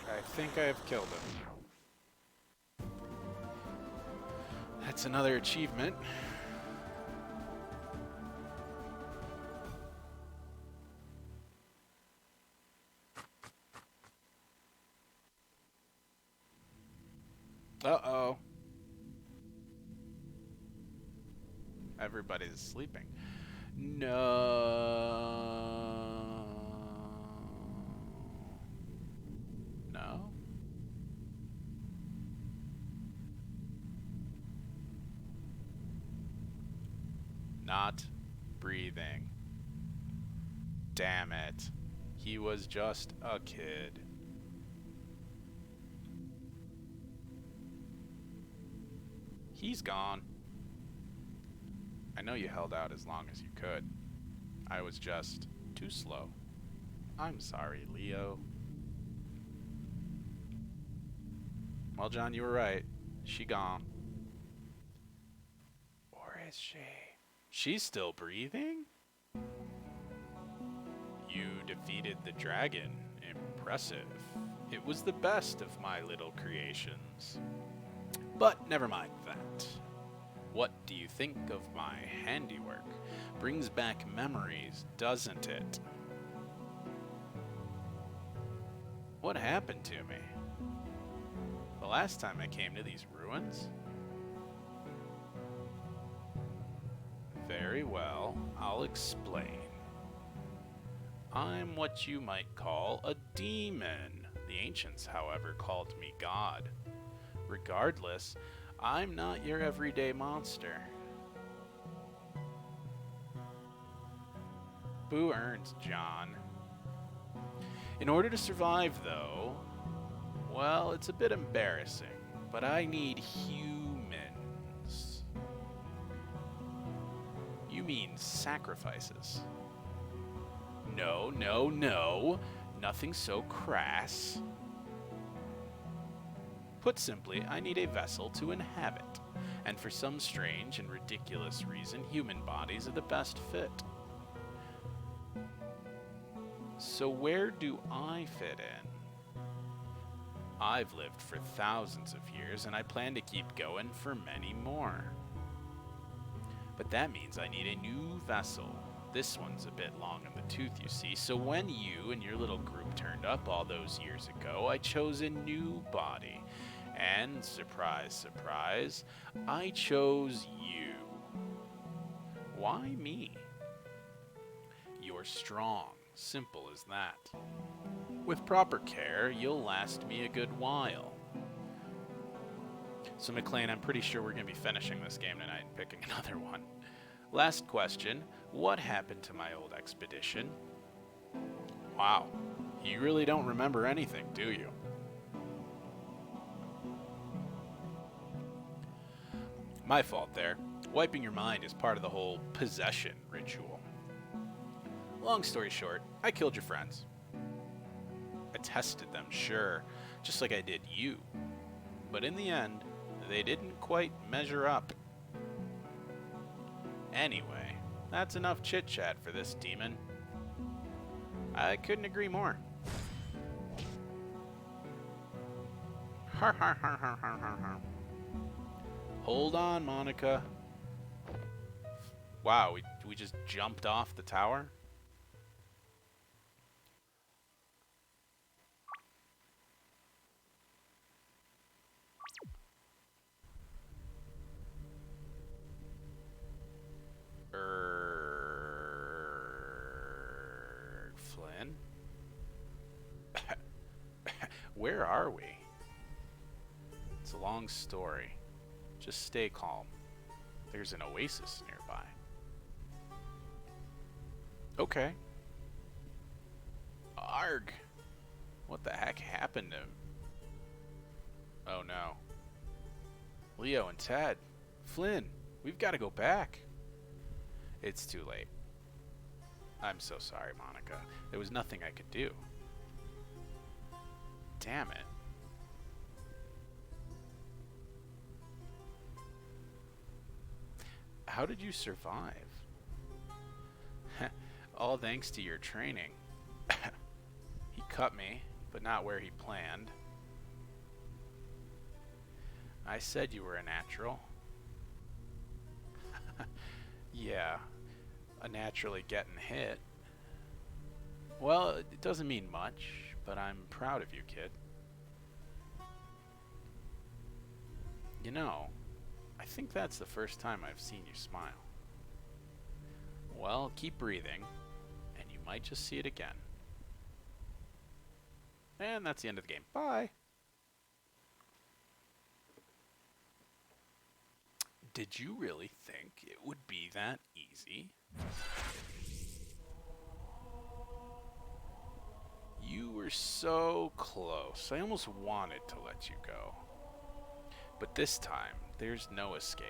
A: I think I have killed him. That's another achievement. Uh-oh. Everybody's sleeping. No. No? Not breathing. Damn it. He was just a kid. He's gone. I know you held out as long as you could. I was just too slow. I'm sorry, Leo. Well, John, you were right. She gone. Or is she? She's still breathing? You defeated the dragon. Impressive. It was the best of my little creations. But never mind that. What do you think of my handiwork? Brings back memories, doesn't it? What happened to me? The last time I came to these ruins? Very well, I'll explain. I'm what you might call a demon. The ancients, however, called me God. Regardless, I'm not your everyday monster. Boo earns, John. In order to survive, though, well, it's a bit embarrassing, but I need humans. You mean sacrifices? No, no, no. Nothing so crass. Put simply, I need a vessel to inhabit, and for some strange and ridiculous reason, human bodies are the best fit. So where do I fit in? I've lived for thousands of years, and I plan to keep going for many more. But that means I need a new vessel. This one's a bit long in the tooth, you see, so when you and your little group turned up all those years ago, I chose a new body. And, surprise, surprise, I chose you. Why me? You're strong. Simple as that. With proper care, you'll last me a good while. So, McLean, I'm pretty sure we're going to be finishing this game tonight and picking another one. Last question. What happened to my old expedition? Wow. You really don't remember anything, do you? My fault there. Wiping your mind is part of the whole possession ritual. Long story short, I killed your friends. I tested them, sure, just like I did you. But in the end, they didn't quite measure up. Anyway, that's enough chit-chat for this demon. I couldn't agree more. Har har har har har har har. Hold on, Monica. Wow, we just jumped off the tower? Flynn? Where are we? It's a long story. Just stay calm. There's an oasis nearby. Okay. Arg! What the heck happened to him? Oh no. Leo and Ted. Flynn, we've got to go back. It's too late. I'm so sorry, Monica. There was nothing I could do. Damn it. How did you survive? All thanks to your training. He cut me, but not where he planned. I said you were a natural. Yeah, a naturally getting hit. Well, it doesn't mean much, but I'm proud of you, kid. You know, I think that's the first time I've seen you smile. Well, keep breathing, and you might just see it again. And that's the end of the game. Bye! Did you really think it would be that easy? You were so close. I almost wanted to let you go. But this time, there's no escape.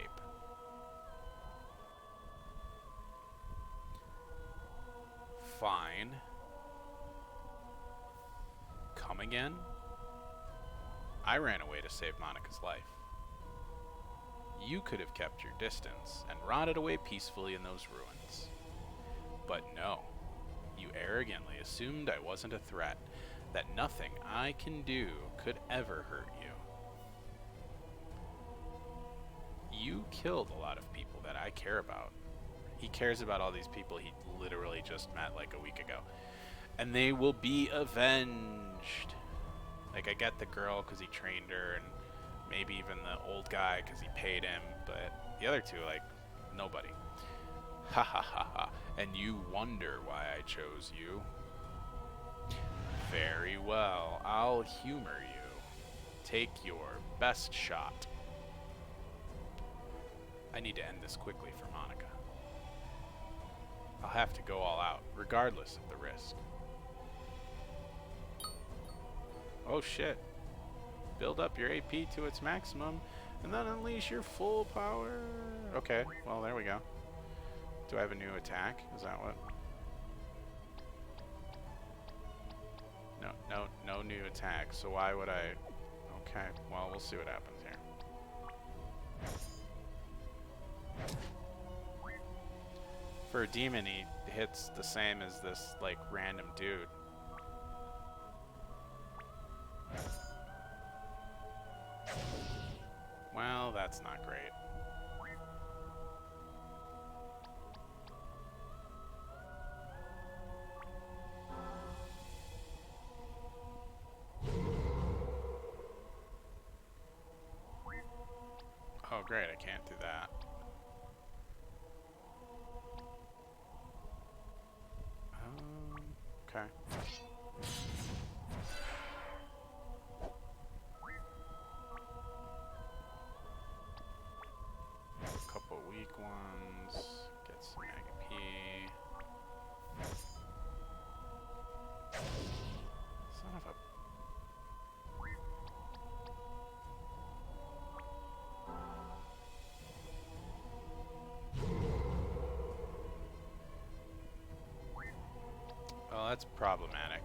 A: Fine. Come again? I ran away to save Monica's life. You could have kept your distance and rotted away peacefully in those ruins. But no, you arrogantly assumed I wasn't a threat, that nothing I can do could ever hurt you. You killed a lot of people that I care about. He cares about all these people he literally just met like a week ago. And they will be avenged. Like, I get the girl because he trained her, and maybe even the old guy because he paid him, but the other two, like, nobody. Ha ha ha ha. And you wonder why I chose you? Very well, I'll humor you. Take your best shot. I need to end this quickly for Monica. I'll have to go all out, regardless of the risk. Oh shit. Build up your AP to its maximum, and then unleash your full power. Okay, well there we go. Do I have a new attack? Is that what? No new attack. So why would I? Okay, well we'll see what happens here. For a demon, he hits the same as this like random dude. Well, that's not great. Oh great, I can't do that. Okay. A couple weak ones. Get some AP. Son of a... Well, that's problematic.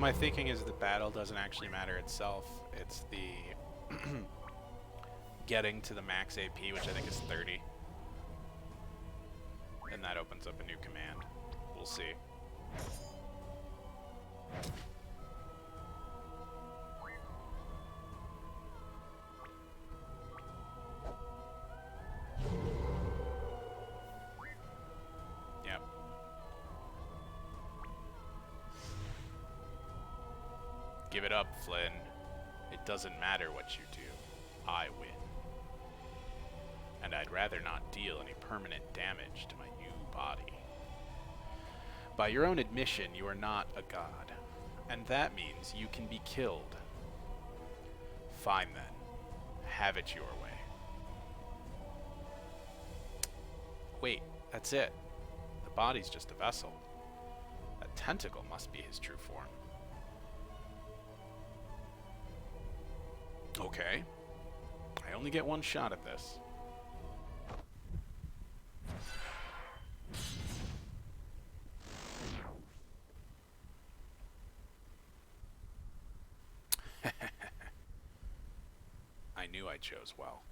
A: my thinking is the battle doesn't actually matter itself. It's the getting to the max AP, which I think is 30. And that opens up a new command. We'll see. Yep. Give it up, Flynn. It doesn't matter what you do. I win. And I'd rather not deal any permanent damage to my new body. By your own admission, you are not a god. And that means you can be killed. Fine then. Have it your way. Wait, that's it. The body's just a vessel. A tentacle must be his true form. Okay. I only get one shot at this. I knew I chose well.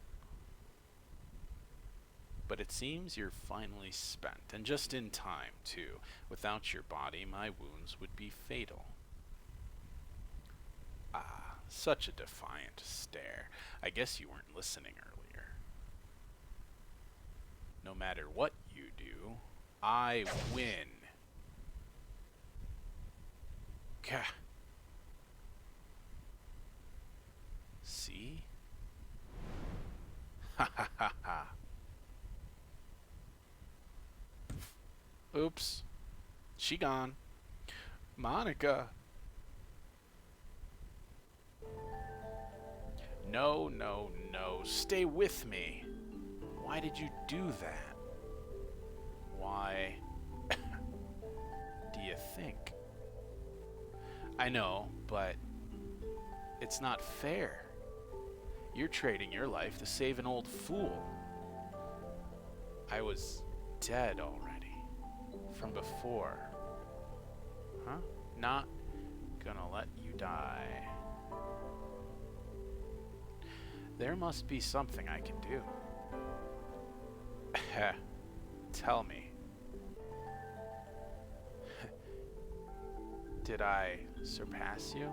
A: But it seems you're finally spent, and just in time, too. Without your body, my wounds would be fatal. Ah, such a defiant stare. I guess you weren't listening earlier. No matter what you do, I win. Gah. See? Ha ha ha ha. Oops. She gone. Monica. No, no, no. Stay with me. Why did you do that? Why do you think? I know, but it's not fair. You're trading your life to save an old fool. I was dead already. From before. Huh? Not gonna let you die. There must be something I can do. Tell me. Did I surpass you?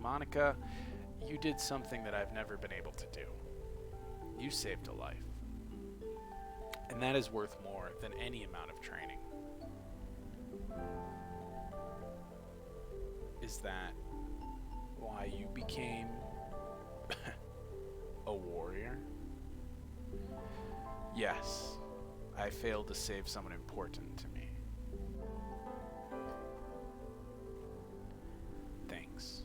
A: Monica, you did something that I've never been able to do. You saved a life. And that is worth more than any amount of training. Is that why you became a warrior? Yes, I failed to save someone important to me. Thanks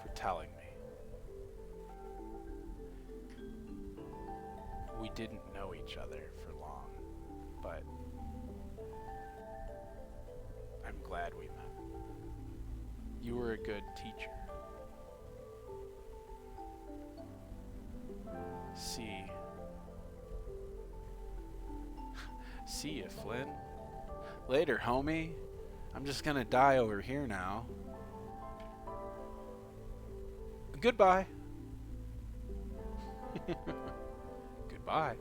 A: for telling me. We didn't know each other for long, but I'm glad we met. You were a good teacher. See ya, Flynn. Later, homie. I'm just gonna die over here now. Goodbye. Goodbye.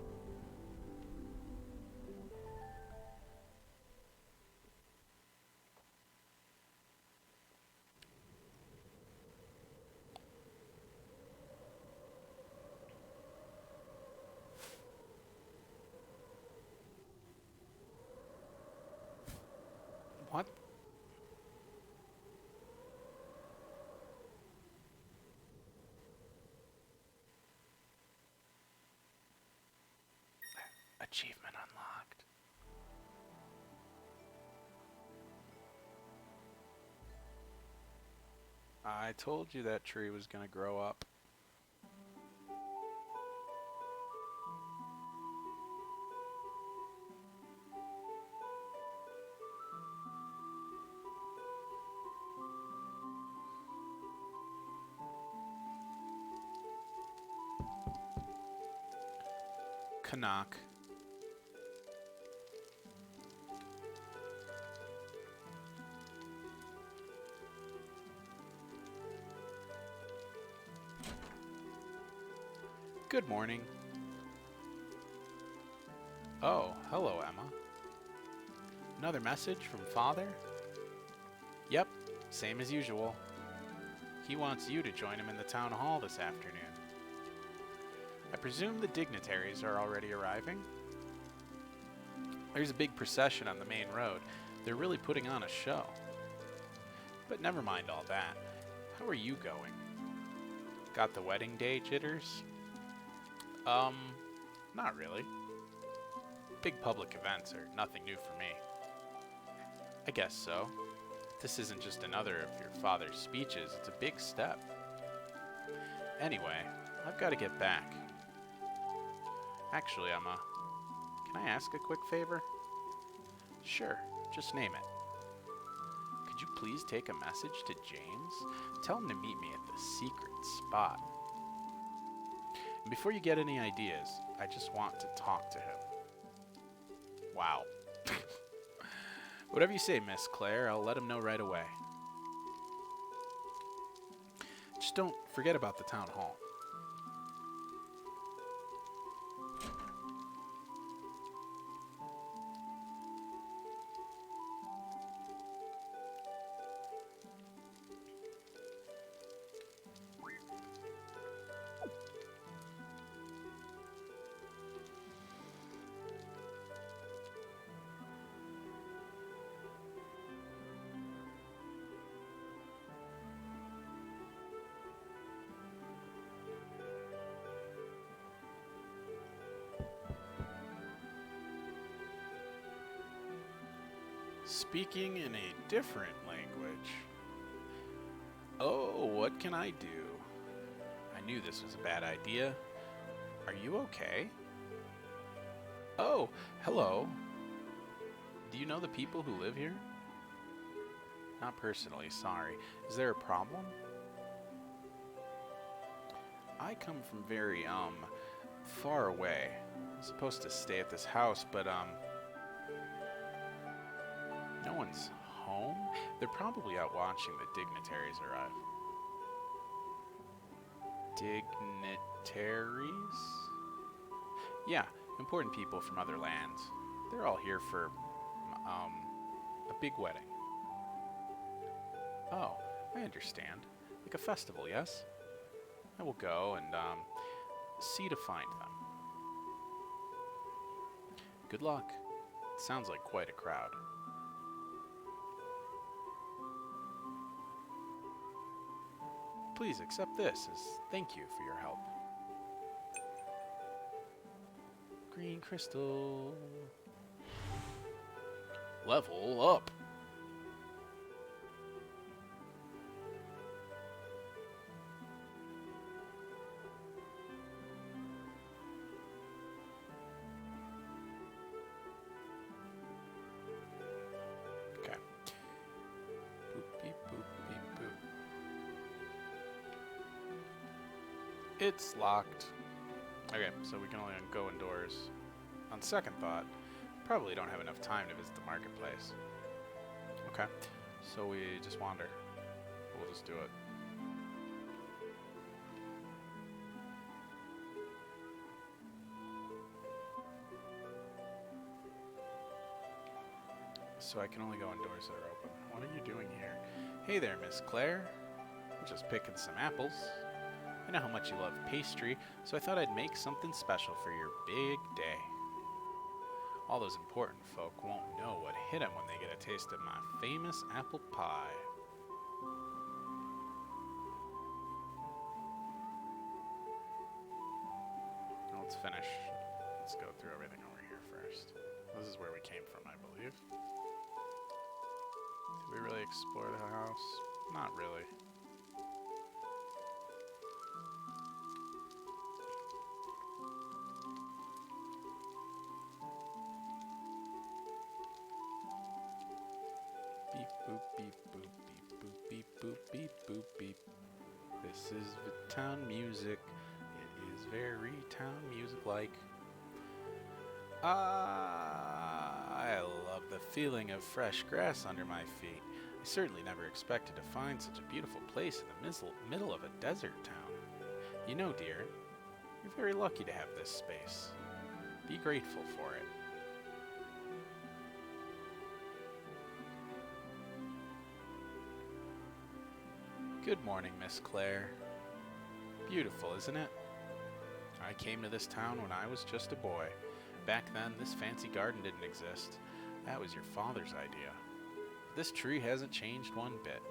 A: What? Achievement unlocked. I told you that tree was gonna grow up. Canuck. Good morning. Oh, hello, Emma. Another message from Father? Yep, same as usual. He wants you to join him in the town hall this afternoon. I presume the dignitaries are already arriving? There's a big procession on the main road. They're really putting on a show. But never mind all that. How are you going? Got the wedding day jitters? Not really. Big public events are nothing new for me. I guess so. This isn't just another of your father's speeches, it's a big step. Anyway, I've got to get back. Actually, Emma, can I ask a quick favor? Sure, just name it. Could you please take a message to James? Tell him to meet me at the secret spot. And before you get any ideas, I just want to talk to him. Wow. Whatever you say, Miss Claire, I'll let him know right away. Just don't forget about the town hall. Speaking in a different language. Oh, what can I do? I knew this was a bad idea. Are you okay? Oh, hello. Do you know the people who live here? Not personally, sorry. Is there a problem? I come from very, far away. I'm supposed to stay at this house, but, no one's home? They're probably out watching the dignitaries arrive. Dignitaries? Yeah, important people from other lands. They're all here for, a big wedding. Oh, I understand. Like a festival, yes? I will go and, see to find them. Good luck. It sounds like quite a crowd. Please accept this as thank you for your help. Green crystal. Level up. Okay. Boop, beep, boop, beep, boop. It's locked. Okay, so we can only go indoors. On second thought, probably don't have enough time to visit the marketplace. Okay, so we just wander. We'll just do it. So I can only go indoors that are open. What are you doing here? Hey there, Miss Claire. I'm just picking some apples. I know how much you love pastry, so I thought I'd make something special for your big day. All those important folk won't know what hit them when they get a taste of my famous apple pie. Now let's finish. Let's go through everything over here first. This is where we came from, I believe. Did we really explore the house? Not really. Beep boop beep boop beep boop beep boop beep boop beep. This is the town music. It is very town music-like. I love the feeling of fresh grass under my feet. I certainly never expected to find such a beautiful place in the middle of a desert town. You know, dear, You're very lucky to have this space. Be grateful for it. Good morning, Miss Claire. Beautiful, isn't it? I came to this town when I was just a boy. Back then, this fancy garden didn't exist. That was your father's idea. This tree hasn't changed one bit.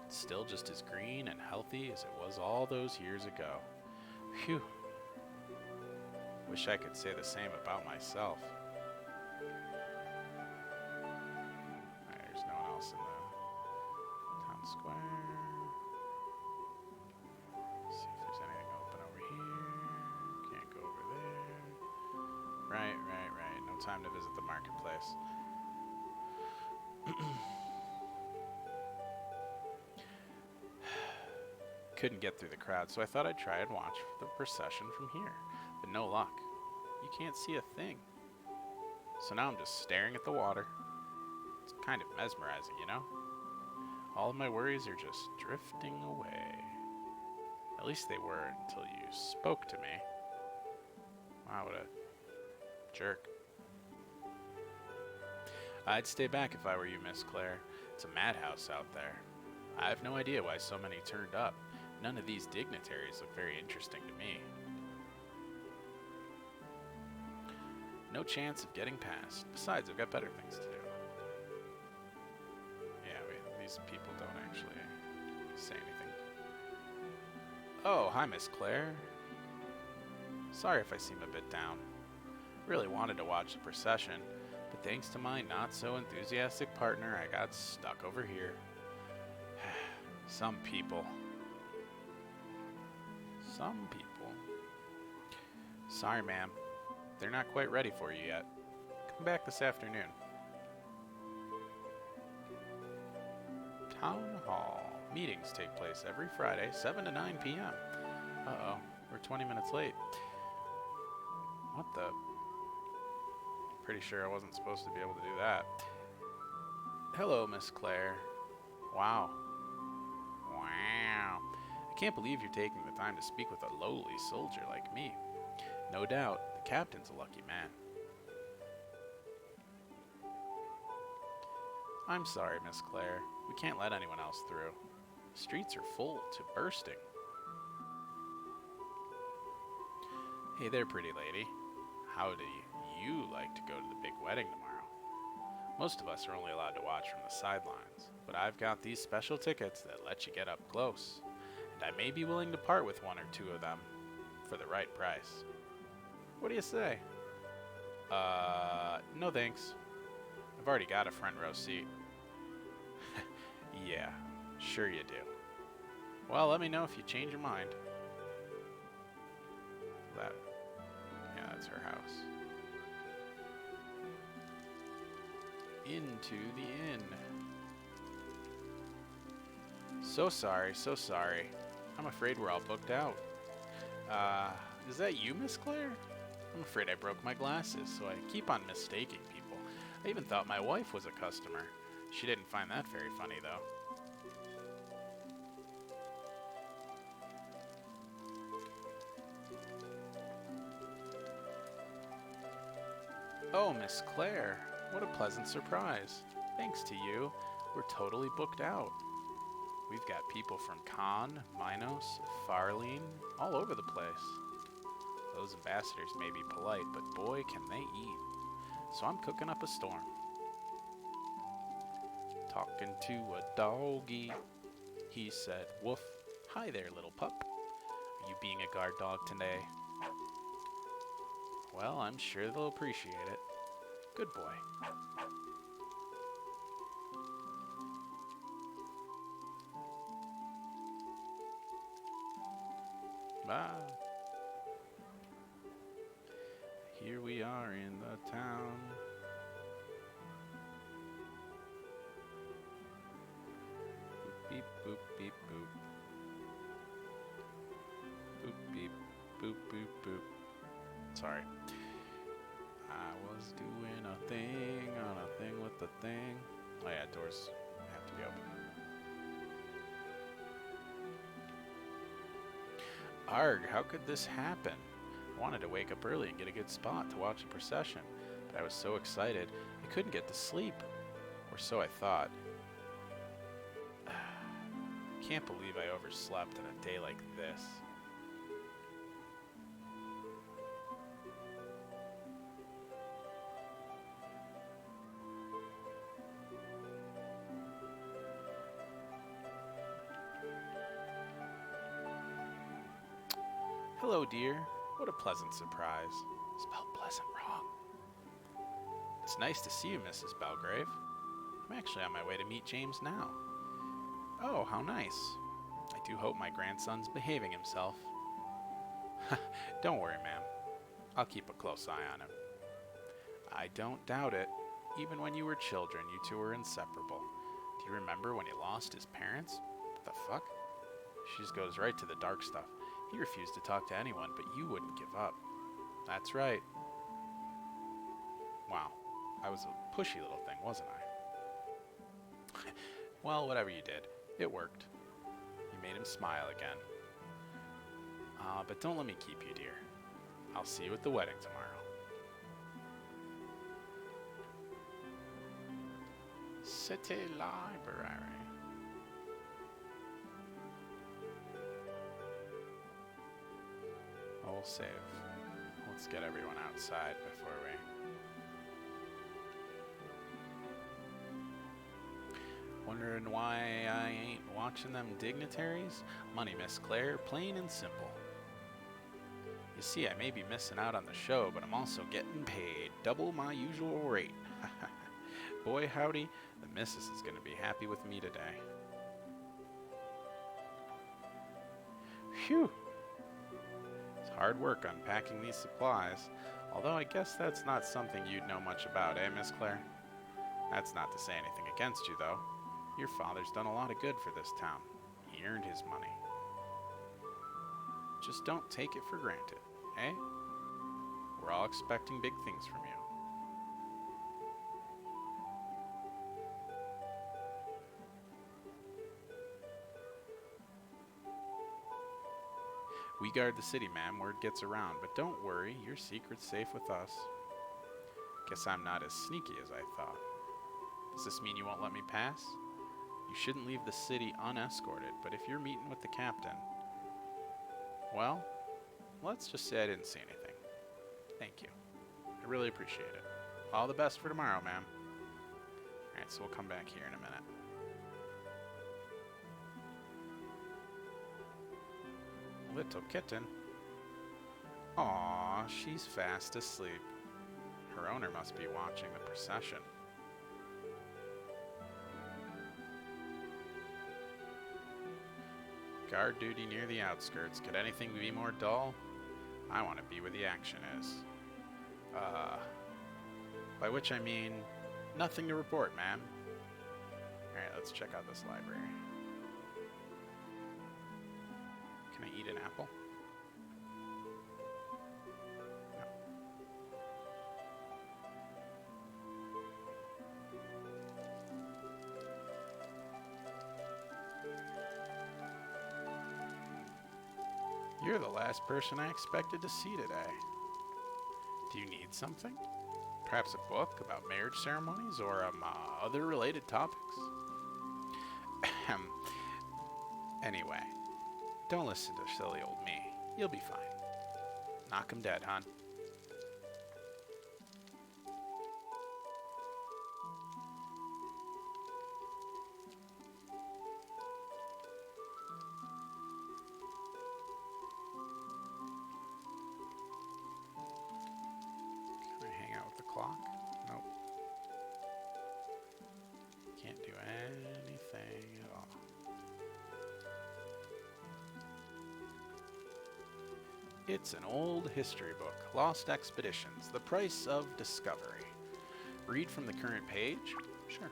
A: It's still just as green and healthy as it was all those years ago. Phew. Wish I could say the same about myself. Alright, there's no one else in the town square. See if there's anything open over here. Can't go over there. Right. No time to visit the marketplace. Couldn't get through the crowd, so I thought I'd try and watch the procession from here. But no luck. You can't see a thing. So now I'm just staring at the water. It's kind of mesmerizing, you know? All of my worries are just drifting away. At least they were until you spoke to me. Wow, what a jerk. I'd stay back if I were you, Miss Claire. It's a madhouse out there. I have no idea why so many turned up. None of these dignitaries look very interesting to me. No chance of getting past. Besides, I've got better things to do. Yeah, these people don't actually say anything. Oh, hi, Miss Claire. Sorry if I seem a bit down. Really wanted to watch the procession, but thanks to my not-so-enthusiastic partner, I got stuck over here. Some people. Sorry, ma'am. They're not quite ready for you yet. Come back this afternoon. Town Hall. Meetings take place every Friday, 7 to 9 p.m. Uh-oh, we're 20 minutes late. What the? Pretty sure I wasn't supposed to be able to do that. Hello, Miss Claire. Wow. I can't believe you're taking the time to speak with a lowly soldier like me. No doubt, the captain's a lucky man. I'm sorry, Miss Claire. We can't let anyone else through. The streets are full to bursting. Hey there, pretty lady. How do you like to go to the big wedding tomorrow? Most of us are only allowed to watch from the sidelines, but I've got these special tickets that let you get up close, and I may be willing to part with one or two of them for the right price. What do you say? No thanks. I've already got a front row seat. Yeah, sure you do. Well, let me know if you change your mind. Yeah, that's her house. Into the inn. So sorry. I'm afraid we're all booked out. Is that you, Miss Claire? I'm afraid I broke my glasses, so I keep on mistaking people. I even thought my wife was a customer. She didn't find that very funny, though. Oh, Miss Claire, what a pleasant surprise. Thanks to you, we're totally booked out. We've got people from Cannes, Minos, Farlene, all over the place. Those ambassadors may be polite, but boy, can they eat. So I'm cooking up a storm. Talking to a doggy, he said, woof. Hi there, little pup. Are you being a guard dog today? Well, I'm sure they'll appreciate it. Good boy. Bye. Here we are in the town. Boop, beep, boop, beep, boop. Boop, beep, boop, boop, boop. Sorry. I was doing a thing on a thing with the thing. Oh yeah, doors have to be open. Arg, how could this happen? I wanted to wake up early and get a good spot to watch the procession, but I was so excited I couldn't get to sleep. Or so I thought. Can't believe I overslept on a day like this. Hello, dear. What a pleasant surprise. Spelled pleasant wrong. It's nice to see you, Mrs. Belgrave. I'm actually on my way to meet James now. Oh, how nice. I do hope my grandson's behaving himself. Don't worry, ma'am. I'll keep a close eye on him. I don't doubt it. Even when you were children, you two were inseparable. Do you remember when he lost his parents? What the fuck? She just goes right to the dark stuff. He refused to talk to anyone, but you wouldn't give up. That's right. Wow. I was a pushy little thing, wasn't I? Well, whatever you did, it worked. You made him smile again. But don't let me keep you, dear. I'll see you at the wedding tomorrow. City Library. We'll save. Let's get everyone outside before we... Wondering why I ain't watching them dignitaries? Money, Miss Claire, plain and simple. You see, I may be missing out on the show, but I'm also getting paid double my usual rate. Boy, howdy, the missus is going to be happy with me today. Phew! It's hard work unpacking these supplies, although I guess that's not something you'd know much about, eh, Miss Claire? That's not to say anything against you, though. Your father's done a lot of good for this town. He earned his money. Just don't take it for granted, eh? We're all expecting big things from you. We guard the city, ma'am, word gets around, but don't worry, your secret's safe with us. Guess I'm not as sneaky as I thought. Does this mean you won't let me pass? You shouldn't leave the city unescorted, but if you're meeting with the captain, well, let's just say I didn't see anything. Thank you. I really appreciate it. All the best for tomorrow, ma'am. Alright, so we'll come back here in a minute. Little kitten. Aw, she's fast asleep. Her owner must be watching the procession. Guard duty near the outskirts. Could anything be more dull? I want to be where the action is. By which I mean, nothing to report, ma'am. Alright, let's check out this library. Can I eat an apple? No. You're the last person I expected to see today. Do you need something? Perhaps a book about marriage ceremonies or other related topics? Anyway, don't listen to silly old me. You'll be fine. Knock 'em dead, hon. Can I hang out with the clock? Nope. Can't do anything at all. It's an old history book, Lost Expeditions, The Price of Discovery. Read from the current page? Sure.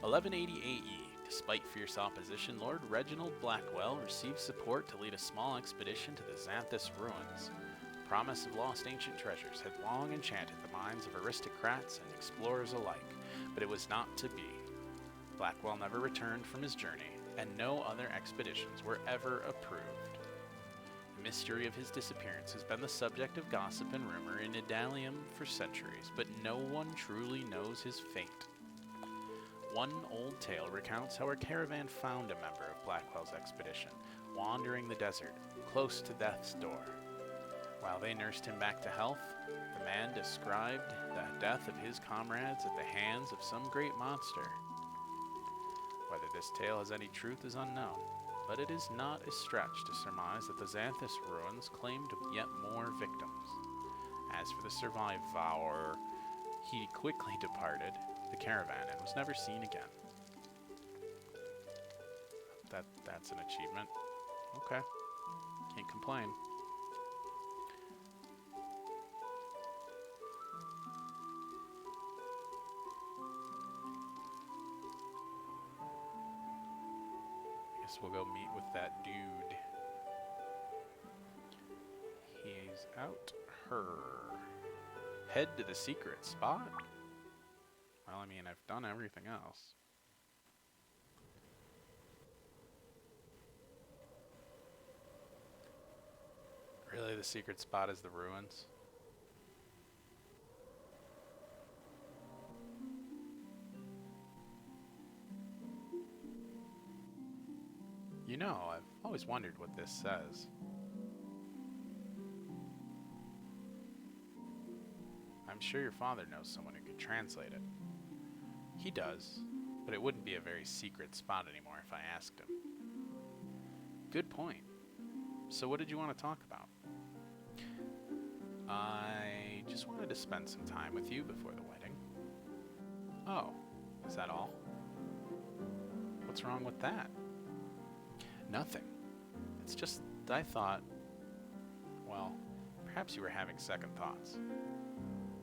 A: 1180 AE. Despite fierce opposition, Lord Reginald Blackwell received support to lead a small expedition to the Xanthus ruins. The promise of lost ancient treasures had long enchanted the minds of aristocrats and explorers alike, but it was not to be. Blackwell never returned from his journey, and no other expeditions were ever approved.
B: mystery of his disappearance has been the subject of gossip and rumor in Idalium for centuries, but no one truly knows his fate. One old tale recounts how a caravan found a member of Blackwell's expedition, wandering the desert, close to death's door. While they nursed him back to health, the man described the death of his comrades at the hands of some great monster. Whether this tale has any truth is unknown, but it is not a stretch to surmise that the Xanthus ruins claimed yet more victims. As for the survivor, he quickly departed the caravan and was never seen again. That's an achievement. Okay. Can't complain. Guess we'll go meet with that dude. He's out her. Head to the secret spot? Well, I mean, I've done everything else. Really, the secret spot is the ruins? You know, I've always wondered what this says. I'm sure your father knows someone who could translate it. He does, but it wouldn't be a very secret spot anymore if I asked him. Good point. So what did you want to talk about? I just wanted to spend some time with you before the wedding. Oh, is that all? What's wrong with that? Nothing. It's just, I thought, well, perhaps you were having second thoughts.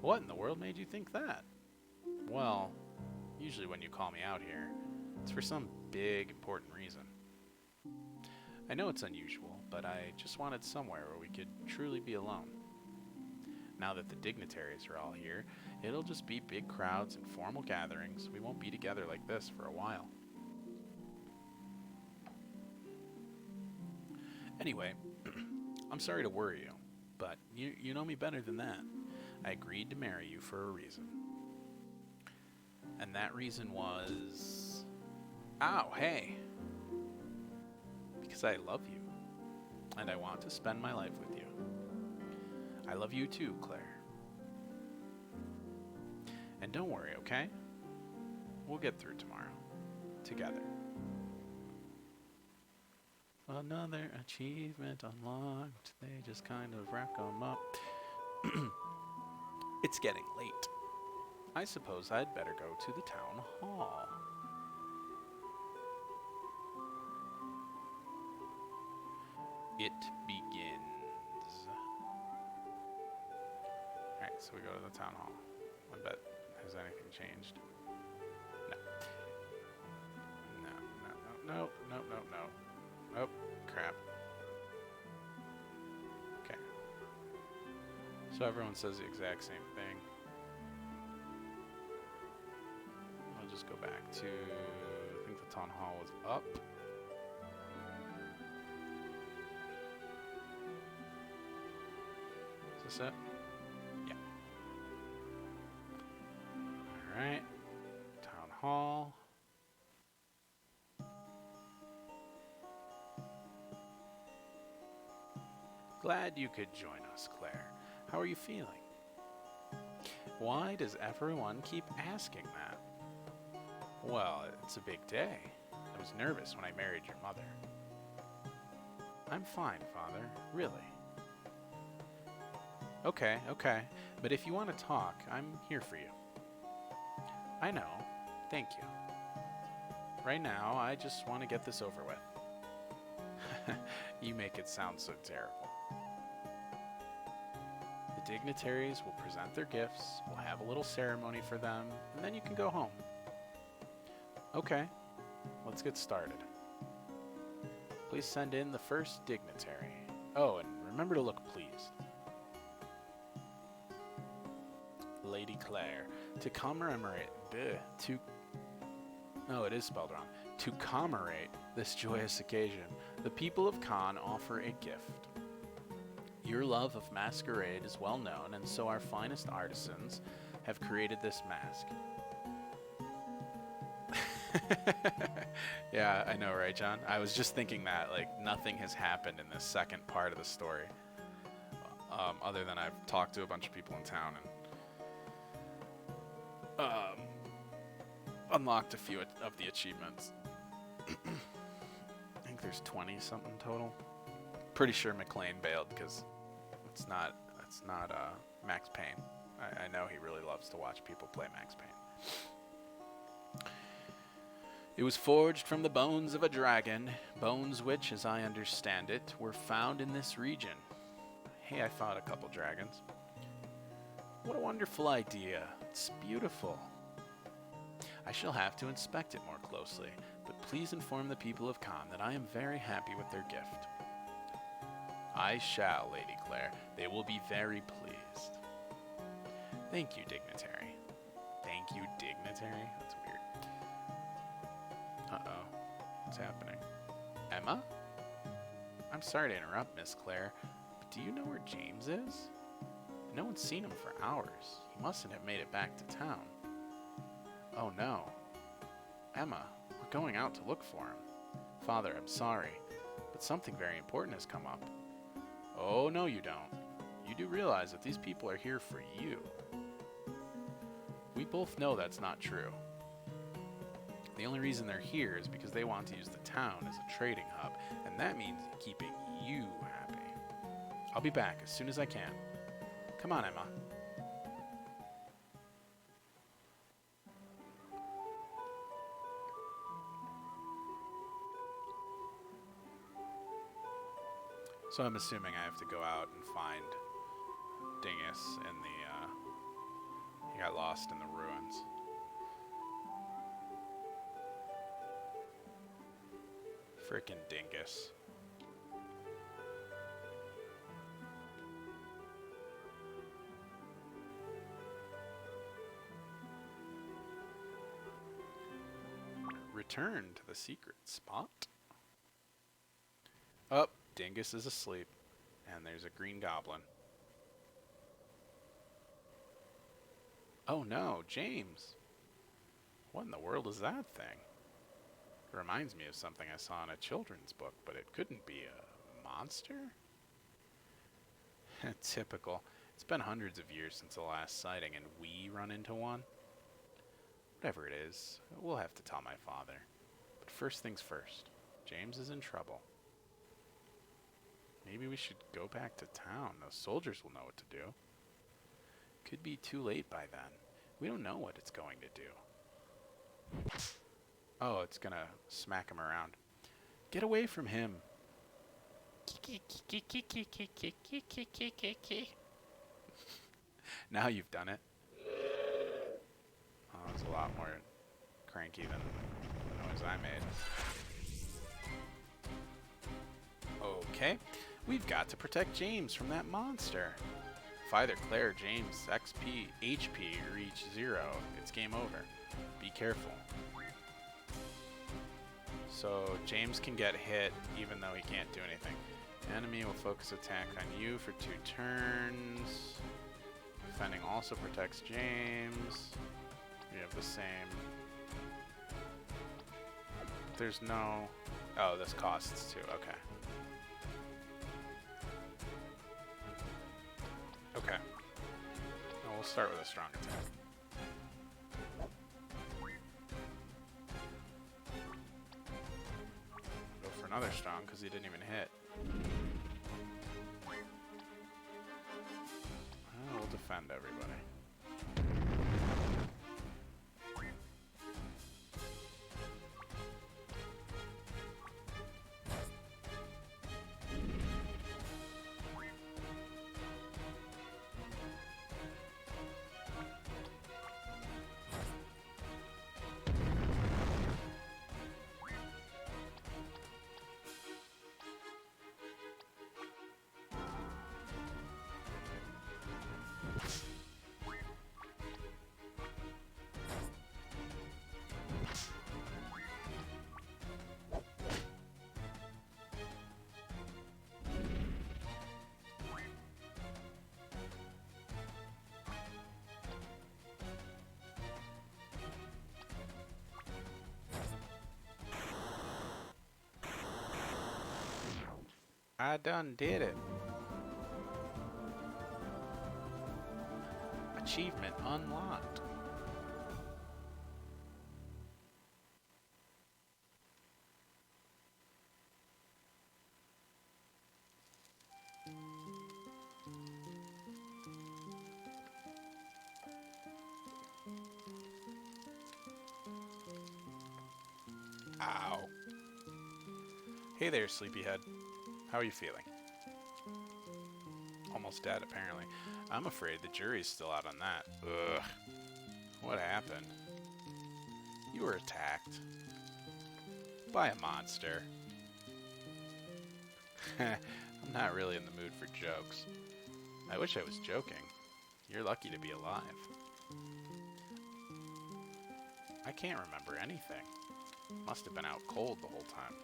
B: What in the world made you think that? Well, usually when you call me out here, it's for some big, important reason. I know it's unusual, but I just wanted somewhere where we could truly be alone. Now that the dignitaries are all here, it'll just be big crowds and formal gatherings. We won't be together like this for a while. Anyway, I'm sorry to worry you, but you know me better than that. I agreed to marry you for a reason. And that reason was... Ow, hey! Because I love you, and I want to spend my life with you. I love you too, Claire. And don't worry, okay? We'll get through tomorrow. Together. Another achievement unlocked. They just kind of rack 'em up. It's getting late. I suppose I'd better go to the town hall. It begins. Alright, so we go to the town hall. I bet, has anything changed? No. No. Oh, crap. Okay. So everyone says the exact same thing. I'll just go back to, I think the town hall was up. Is this it? Yeah. Alright. Town hall. Glad you could join us, Claire. How are you feeling? Why does everyone keep asking that? Well, it's a big day. I was nervous when I married your mother. I'm fine, Father. Really. Okay. But if you want to talk, I'm here for you. I know. Thank you. Right now, I just want to get this over with. You make it sound so terrible. The dignitaries will present their gifts, we'll have a little ceremony for them, and then you can go home. Okay, let's get started. Please send in the first dignitary. Oh, and remember to look pleased. Lady Claire, to commemorate, it is spelled wrong. To commemorate this joyous occasion, the people of Khan offer a gift. Your love of masquerade is well known, and so our finest artisans have created this mask.
A: Yeah, I know, right, John? I was just thinking that, like, nothing has happened in this second part of the story. Other than I've talked to a bunch of people in town and unlocked a few of the achievements. I think there's 20-something total. Pretty sure McLean bailed because it's not Max Payne. I know he really loves to watch people play Max Payne. It was forged from the bones of a dragon, bones which, as I understand it, were found in this region. Hey, I fought a couple dragons. What a wonderful idea. It's beautiful. I shall have to inspect it more closely, but please inform the people of Khan that I am very happy with their gift. I shall, Lady Claire. They will be very pleased. Thank you, Dignitary. Thank you, Dignitary? That's weird. Uh-oh. What's happening? Emma? I'm sorry to interrupt, Miss Claire, but do you know where James is? No one's seen him for hours. He mustn't have made it back to town. Oh no. Emma, we're going out to look for him. Father, I'm sorry, but something very important has come up. Oh, no you don't. You do realize that these people are here for you. We both know that's not true. The only reason they're here is because they want to use the town as a trading hub, and that means keeping you happy. I'll be back as soon as I can. Come on, Emma. So I'm assuming I have to go out and find Dingus in the, he got lost in the ruins. Frickin' Dingus. Return to the secret spot. Oh, Dingus is asleep. And there's a green goblin. Oh no, James. What in the world is that thing? It reminds me of something I saw in a children's book, but it couldn't be a monster? Typical. It's been hundreds of years since the last sighting, and we run into one. Whatever it is, we'll have to tell my father. But first things first, James is in trouble. Maybe we should go back to town. Those soldiers will know what to do. Could be too late by then. We don't know what it's going to do. Oh, it's gonna smack him around. Get away from him. Now you've done it. Oh, it was a lot more cranky than the noise I made. Okay, we've got to protect James from that monster. If either Claire or James' XP, HP reach 0, it's game over. Be careful. So James can get hit even though he can't do anything. Enemy will focus attack on you for 2 turns. Defending also protects James. We have the same. There's no... Oh, this costs 2. Okay. Okay. Well, we'll start with a strong attack. Go for another strong because he didn't even hit. We'll defend everybody.
B: I done did it. Achievement unlocked.
A: Ow.
B: Hey there, sleepyhead. How are you feeling? Almost dead, apparently. I'm afraid the jury's still out on that. Ugh. What happened? You were attacked. By a monster. I'm not really in the mood for jokes. I wish I was joking. You're lucky to be alive. I can't remember anything. Must have been out cold the whole time.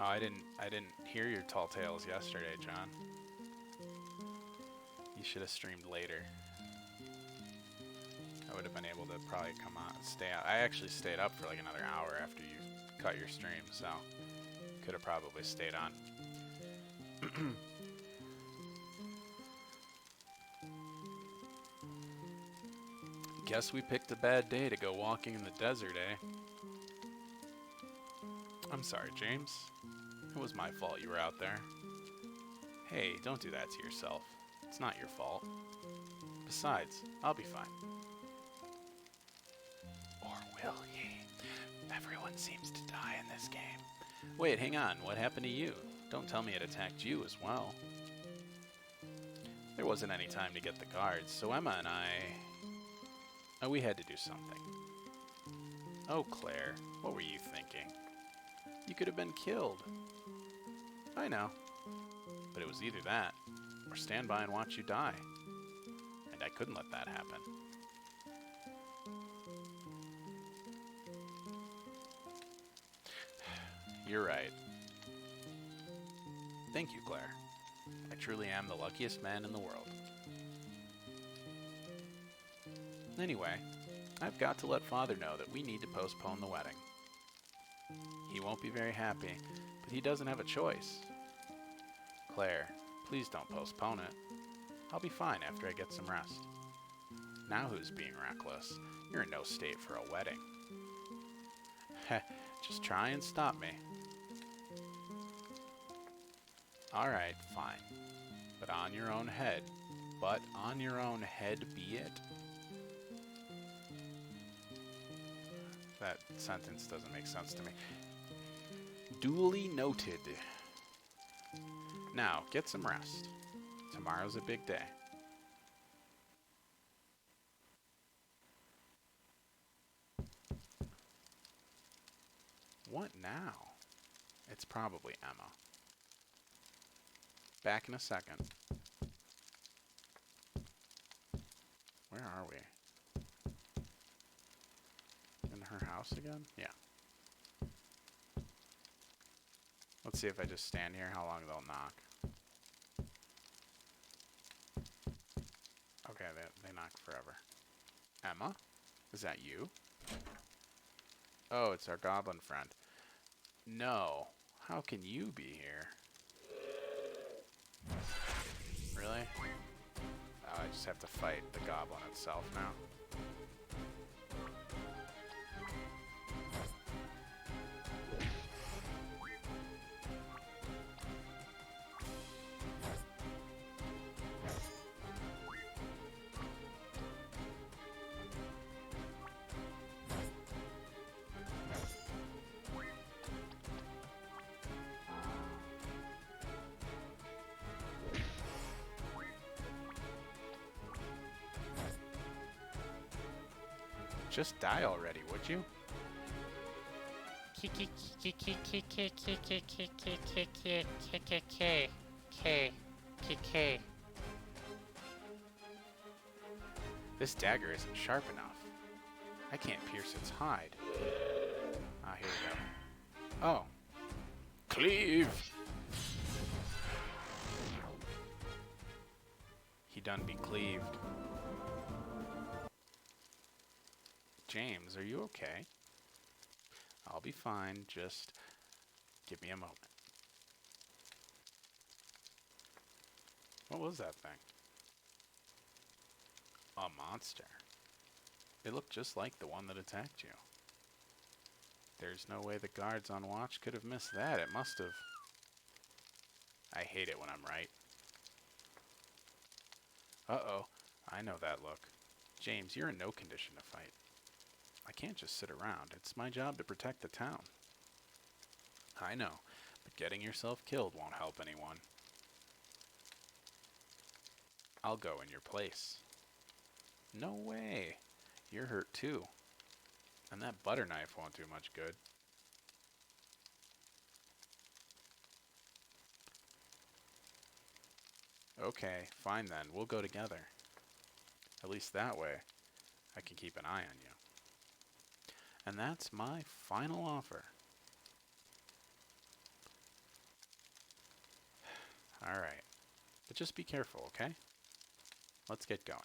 B: Oh, I didn't hear your tall tales yesterday, John. You should have streamed later. I would have been able to probably come on and stay out. I actually stayed up for like another hour after you cut your stream, so could have probably stayed on. Guess we picked a bad day to go walking in the desert, eh? I'm sorry, James. It was my fault you were out there. Hey, don't do that to yourself. It's not your fault. Besides, I'll be fine. Or will he? Everyone seems to die in this game. Wait, hang on. What happened to you? Don't tell me it attacked you as well. There wasn't any time to get the guards, so Emma and I... Oh, we had to do something. Oh, Claire, what were you thinking? You could have been killed. I know. But it was either that, or stand by and watch you die. And I couldn't let that happen. You're right. Thank you, Claire. I truly am the luckiest man in the world. Anyway, I've got to let Father know that we need to postpone the wedding. He won't be very happy, but he doesn't have a choice. Claire, please don't postpone it. I'll be fine after I get some rest. Now who's being reckless? You're in no state for a wedding. Heh, just try and stop me. Alright, fine. But on your own head. But on your own head be it. That sentence doesn't make sense to me. Duly noted. Now, get some rest. Tomorrow's a big day. What now? It's probably Emma. Back in a second. Where are we? In her house again? Yeah. Let's see if I just stand here, how long they'll knock. Okay, they knock forever. Emma? Is that you? Oh, it's our goblin friend. No. How can you be here? Really? Oh, I just have to fight the goblin itself now. Just die already, would you? This dagger isn't sharp enough. I can't pierce its hide. Ah, here we go. Oh. Cleave! He done be cleaved. James, are you okay? I'll be fine. Just give me a moment. What was that thing? A monster. It looked just like the one that attacked you. There's no way the guards on watch could have missed that. It must have. I hate it when I'm right. Uh-oh. I know that look. James, you're in no condition to fight. I can't just sit around. It's my job to protect the town. I know, but getting yourself killed won't help anyone. I'll go in your place. No way. You're hurt too. And that butter knife won't do much good. Okay, fine then. We'll go together. At least that way, I can keep an eye on you. And that's my final offer. Alright. But just be careful, okay? Let's get going.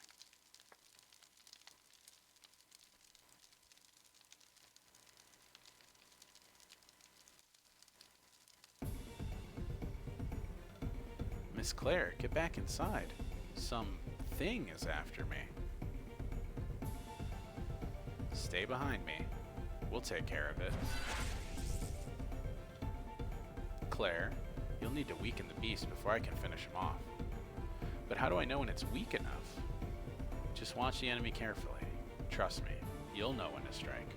B: Miss Claire, get back inside. Some thing is after me. Stay behind me. We'll take care of it. Claire, you'll need to weaken the beast before I can finish him off. But how do I know when it's weak enough? Just watch the enemy carefully. Trust me, you'll know when to strike.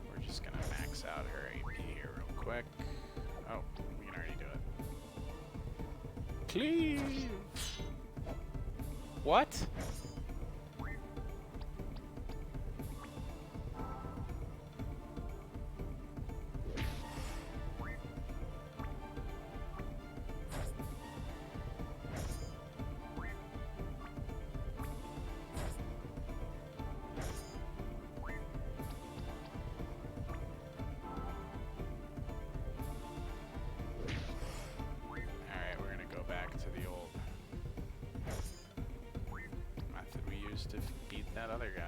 B: We're just gonna max out her AP here real quick. Oh, we can already do it. Cleave! What? Alright, we're gonna go back to the old method we used to beat that other guy.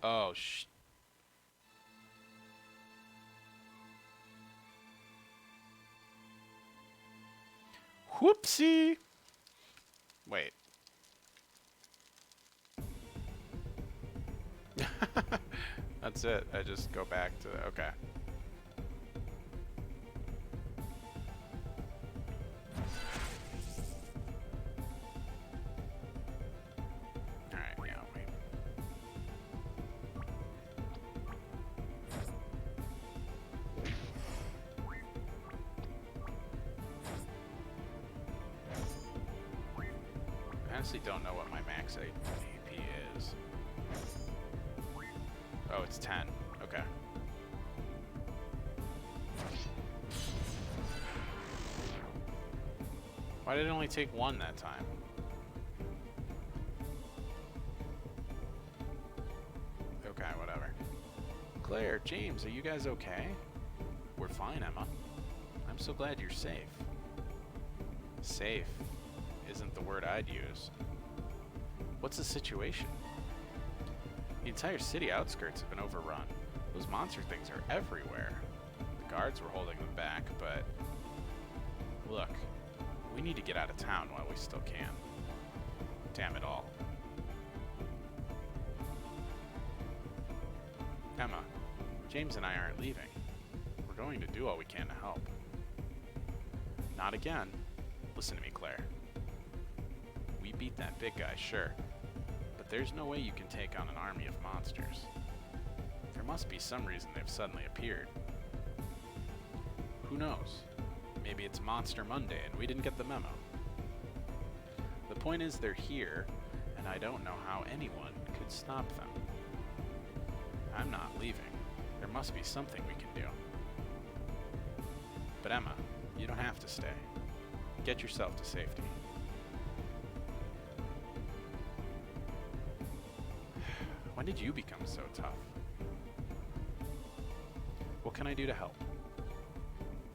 A: Oh, whoopsie! Wait. That's it. I just go back to the... Okay. Alright, yeah, wait. I honestly don't know what my max AP is. Oh, it's 10. Okay. Why did it only take one that time? Okay, whatever. Claire, James, are you guys okay? We're fine, Emma. I'm so glad you're safe. Safe isn't the word I'd use. What's the situation? The entire city outskirts have been overrun. Those monster things are everywhere. The guards were holding them back, but... Look, we need to get out of town while we still can. Damn it all. Emma, James and I aren't leaving. We're going to do all we can to help. Not again. Listen to me, Claire. We beat that big guy, sure. But there's no way you can take on an army of monsters. There must be some reason they've suddenly appeared. Who knows? Maybe it's Monster Monday and we didn't get the memo. The point is they're here, and I don't know how anyone could stop them. I'm not leaving. There must be something we can do. But Emma, you don't have to stay. Get yourself to safety. When did you become so tough? What can I do to help?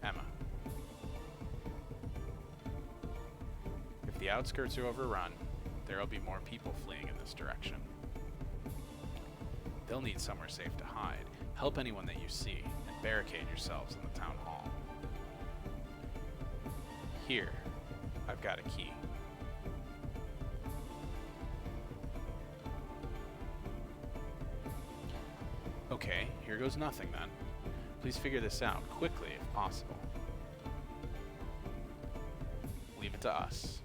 A: Emma. If the outskirts are overrun, there'll be more people fleeing in this direction. They'll need somewhere safe to hide. Help anyone that you see, and barricade yourselves in the town hall. Here, I've got a key. Okay, here goes nothing then. Please figure this out, quickly if possible. Leave it to us.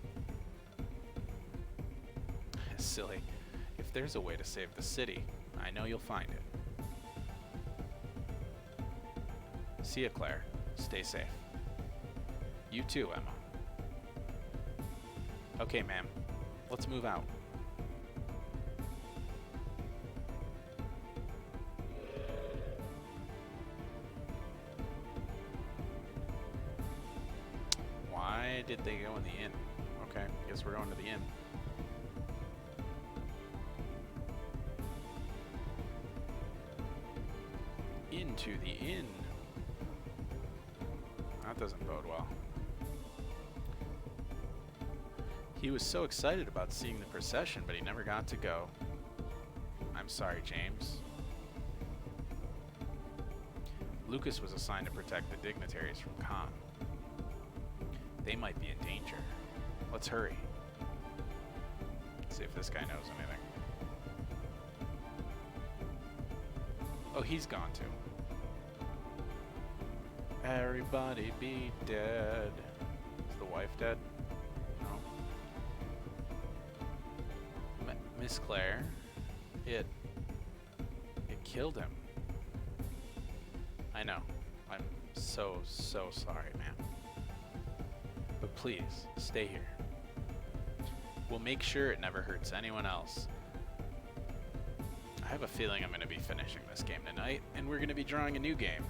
A: Silly. If there's a way to save the city, I know you'll find it. See ya, Claire. Stay safe. You too, Emma. Okay, ma'am. Let's move out. Why did they go in the inn? Okay, guess we're going to the inn. Into the inn. That doesn't bode well. He was so excited about seeing the procession, but he never got to go. I'm sorry, James. Lucas was assigned to protect the dignitaries from Khan. They might be in danger. Let's hurry. See if this guy knows anything. Oh, he's gone too. Everybody be dead. Is the wife dead? No. Miss Claire, it killed him. I know. I'm so sorry, ma'am. But please, stay here. We'll make sure it never hurts anyone else. I have a feeling I'm going to be finishing this game tonight, and we're going to be drawing a new game.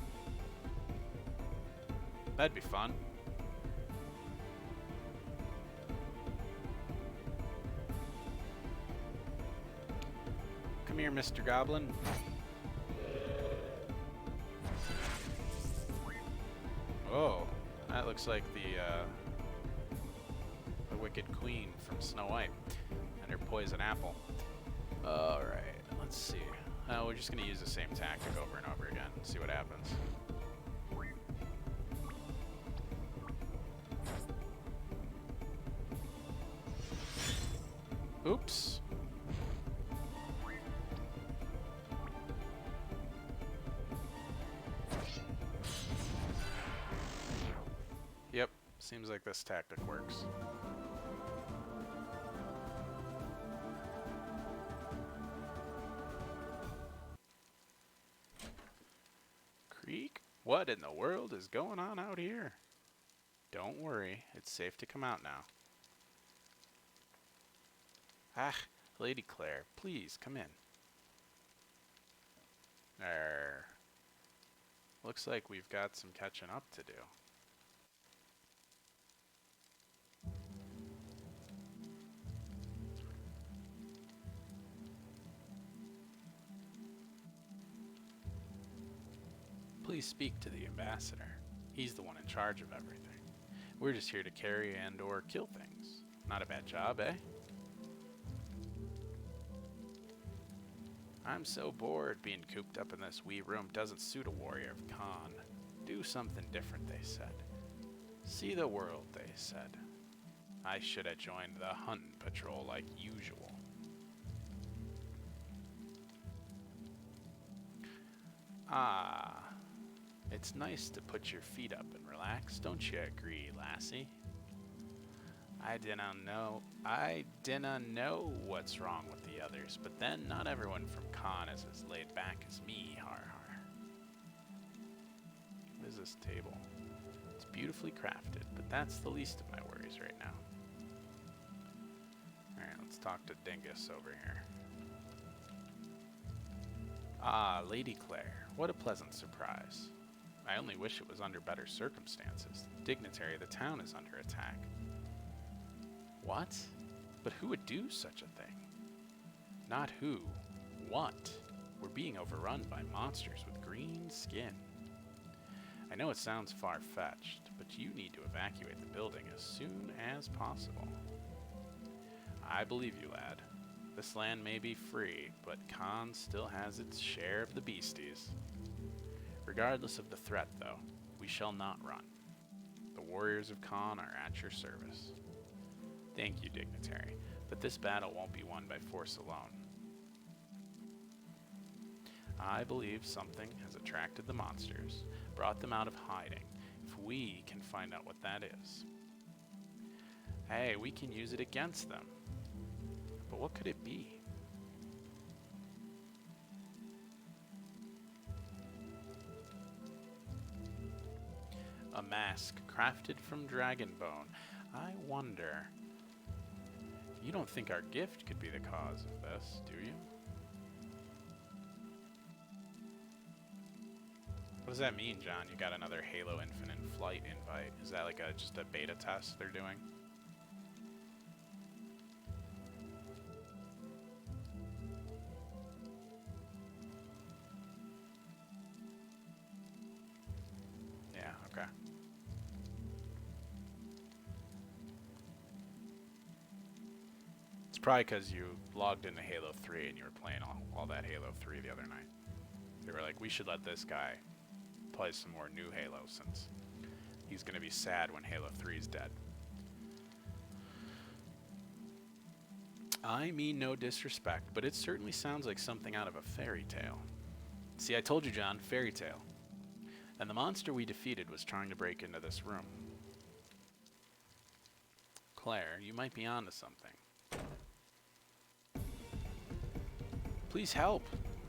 A: That'd be fun. Come here, Mr. Goblin. Oh, that looks like the Wicked Queen from Snow White and her poison apple. Alright, let's see.
B: We're just going to use the same tactic over and over again and see what happens. Oops. Yep, seems like this tactic works. Creek? What in the world is going on out here? Don't worry, it's safe to come out now. Ah, Lady Claire, please come in. Looks like we've got some catching up to do. Please speak to the ambassador. He's the one in charge of everything. We're just here to carry and or kill things. Not a bad job, eh? I'm so bored. Being cooped up in this wee room doesn't suit a warrior of Khan. Do something different, they said. See the world, they said. I should have joined the hunting patrol like usual. Ah, it's nice to put your feet up and relax, don't you agree, lassie? I dinna know what's wrong with the others, but then not everyone from Khan is as laid back as me, har har. What is this table? It's beautifully crafted, but that's the least of my worries right now. Alright, let's talk to Dingus over here. Ah, Lady Claire, what a pleasant surprise. I only wish it was under better circumstances. The dignitary of the town is under attack. What? But who would do such a thing? Not who, what? We're being overrun by monsters with green skin. I know it sounds far-fetched, but you need to evacuate the building as soon as possible. I believe you, lad. This land may be free, but Khan still has its share of the beasties. Regardless of the threat, though, we shall not run. The warriors of Khan are at your service. Thank you, dignitary, but this battle won't be won by force alone. I believe something has attracted the monsters, brought them out of hiding, if we can find out what that is. Hey, we can use it against them. But what could it be? A mask crafted from dragon bone. I wonder... You don't think our gift could be the cause of this, do you? What does that mean, John? You got another Halo Infinite flight invite. Is that like just a beta test they're doing? Yeah, okay. It's probably because you logged into Halo 3 and you were playing all that Halo 3 the other night. They were like, we should let this guy play some more new Halo since he's going to be sad when Halo 3 is dead. I mean no disrespect, but it certainly sounds like something out of a fairy tale. See, I told you, John, fairy tale. And the monster we defeated was trying to break into this room. Claire, you might be onto something. Please help!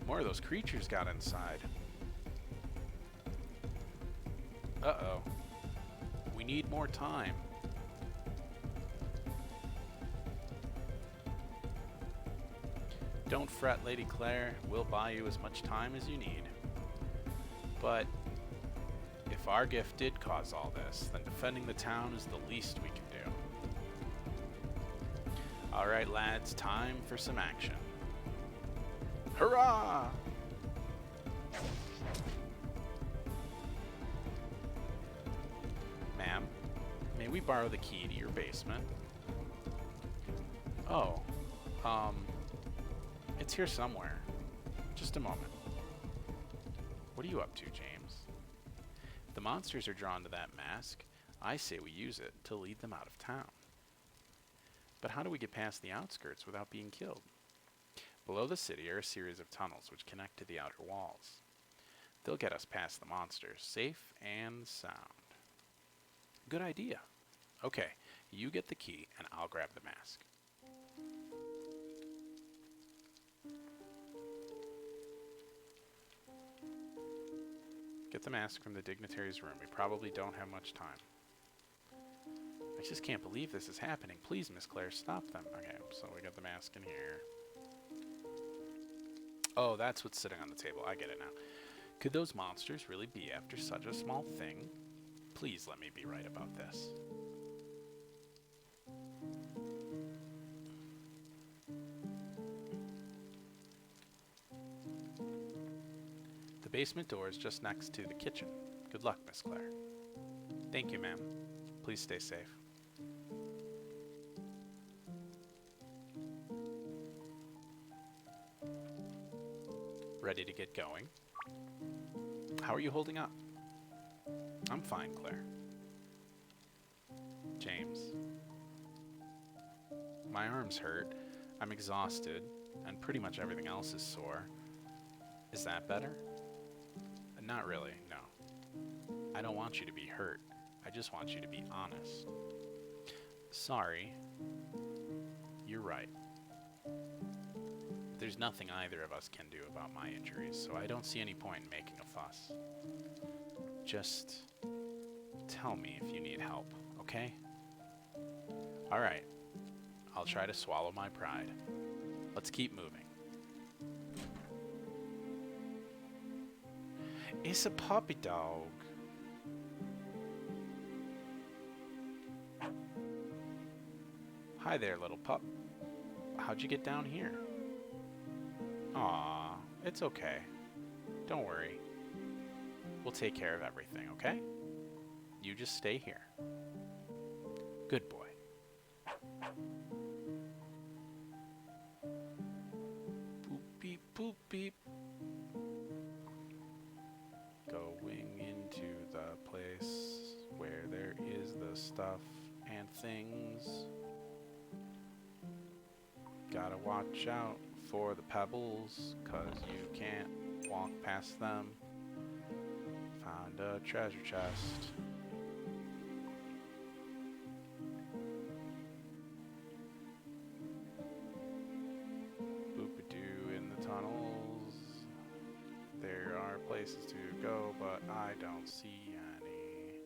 B: More of those creatures got inside. Uh-oh. We need more time. Don't fret, Lady Claire. We'll buy you as much time as you need. But if our gift did cause all this, then defending the town is the least we can do. Alright, lads, time for some action. Hurrah! Ma'am, may we borrow the key to your basement? Oh, it's here somewhere. Just a moment. What are you up to, James? If the monsters are drawn to that mask, I say we use it to lead them out of town. But how do we get past the outskirts without being killed? Below the city are a series of tunnels which connect to the outer walls. They'll get us past the monsters, safe and sound. Good idea. Okay, you get the key and I'll grab the mask. Get the mask from the dignitary's room. We probably don't have much time. I just can't believe this is happening. Please, Miss Claire, stop them. Okay, so we got the mask in here. Oh, that's what's sitting on the table. I get it now. Could those monsters really be after such a small thing? Please let me be right about this. The basement door is just next to the kitchen. Good luck, Miss Claire. Thank you, ma'am. Please stay safe. Ready to get going? How are you holding up? I'm fine, Claire. James. My arms hurt, I'm exhausted, and pretty much everything else is sore. Is that better? Not really, no. I don't want you to be hurt. I just want you to be honest. Sorry. You're right. There's nothing either of us can do about my injuries, so I don't see any point in making a fuss. Just tell me if you need help, okay? Alright. I'll try to swallow my pride. Let's keep moving. It's a puppy dog. Hi there, little pup. How'd you get down here? Aw, it's okay. Don't worry. We'll take care of everything, okay? You just stay here. Good boy. Boop beep, boop beep. Going into the place where there is the stuff and things. Gotta watch out for the pebbles, 'cause you can't walk past them. Found a treasure chest. Boop-a-doo in the tunnels. There are places to go, but I don't see any.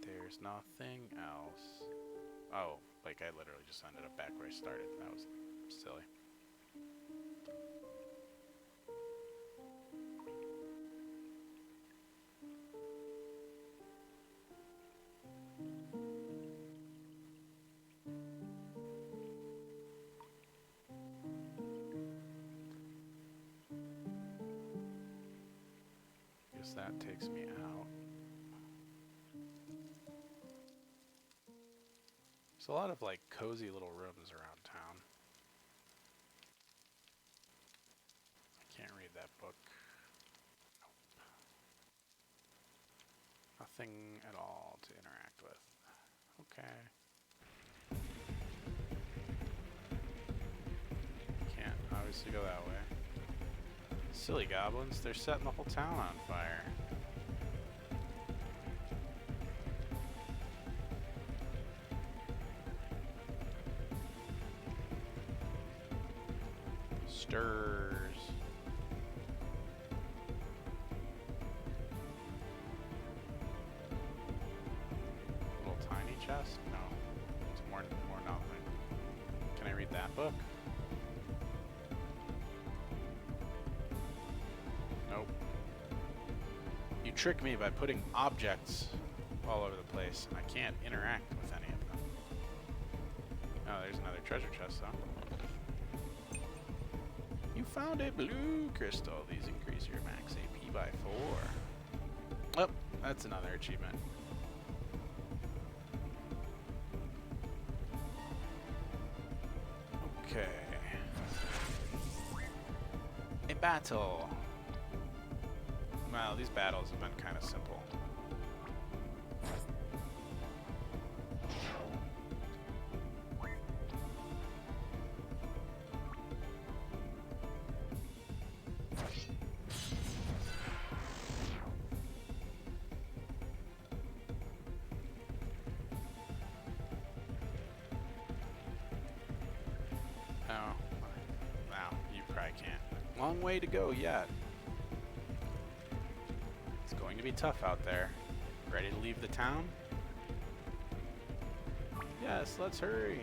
B: There's nothing else. Oh, like I literally just ended up back where I started. That was silly. Guess that takes me out. There's a lot of like cozy little rooms around town. I can't read that book. Nope. Nothing at all to interact with. Okay. Can't obviously go that way. Silly goblins, they're setting the whole town on fire. Stirs. Little tiny chest? No. It's more nothing. Can I read that book? Nope. You trick me by putting objects all over the place, and I can't interact with any of them. Oh, there's another treasure chest, though. You found a blue crystal. These increase your max AP by 4. Oh, that's another achievement.
A: Okay. A battle. Well, these battles have been kind of simple. Oh, wow, you probably can't. Long way to go yet. It's going to be tough out there. Ready to leave the town? Yes, let's hurry.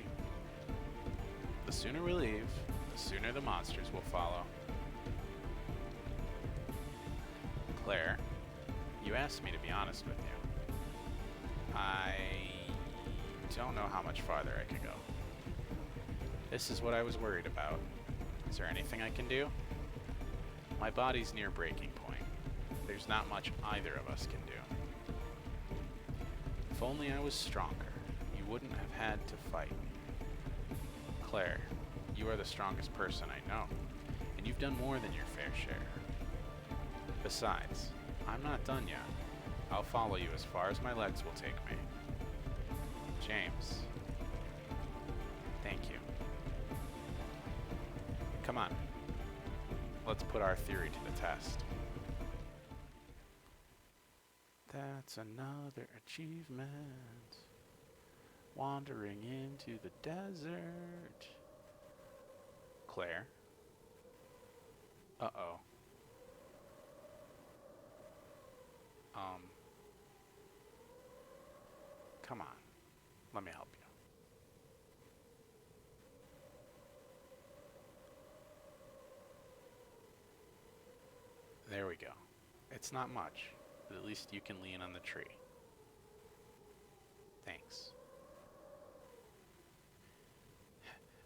A: The sooner we leave, the sooner the monsters will follow. Claire, you asked me to be honest with you. I don't know how much farther I can go. This is what I was worried about. Is there anything I can do? My body's near breaking point. There's not much either of us can do. If only I was stronger, you wouldn't have had to fight me. Claire, you are the strongest person I know, and you've done more than your fair share. Besides, I'm not done yet. I'll follow you as far as my legs will take me. James, thank you. Come on. Let's put our theory to the test. That's another achievement. Wandering into the desert. Claire? Uh-oh. Come on. Let me help you. There we go. It's not much, but at least you can lean on the tree. Thanks.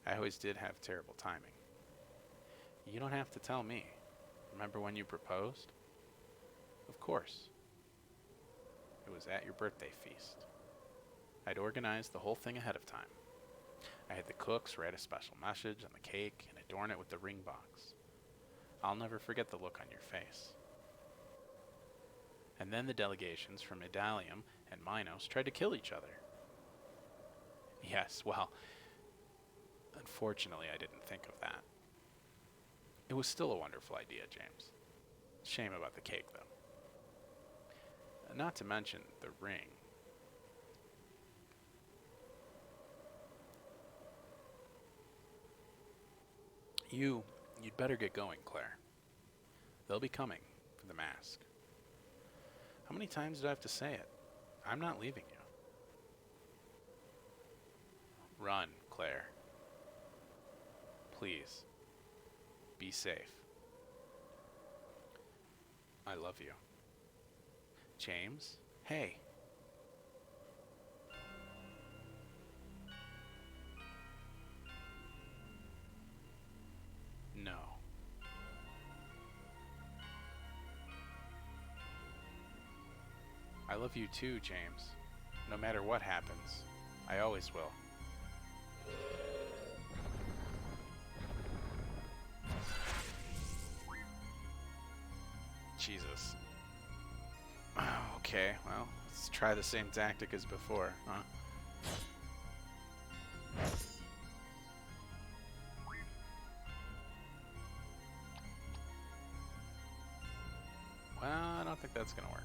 A: I always did have terrible timing. You don't have to tell me. Remember when you proposed? Of course. It was at your birthday feast. I'd organized the whole thing ahead of time. I had the cooks write a special message on the cake and adorn it with the ring box. I'll never forget the look on your face. And then the delegations from Idalium and Minos tried to kill each other. Yes, well, unfortunately I didn't think of that. It was still a wonderful idea, James. Shame about the cake, though. Not to mention the ring. You'd better get going, Claire. They'll be coming for the mask. How many times do I have to say it? I'm not leaving you. Run, Claire. Please. Be safe. I love you. James? Hey. No. I love you too, James. No matter what happens, I always will. Jesus. Okay, well, let's try the same tactic as before, huh? Well, I don't think that's gonna work.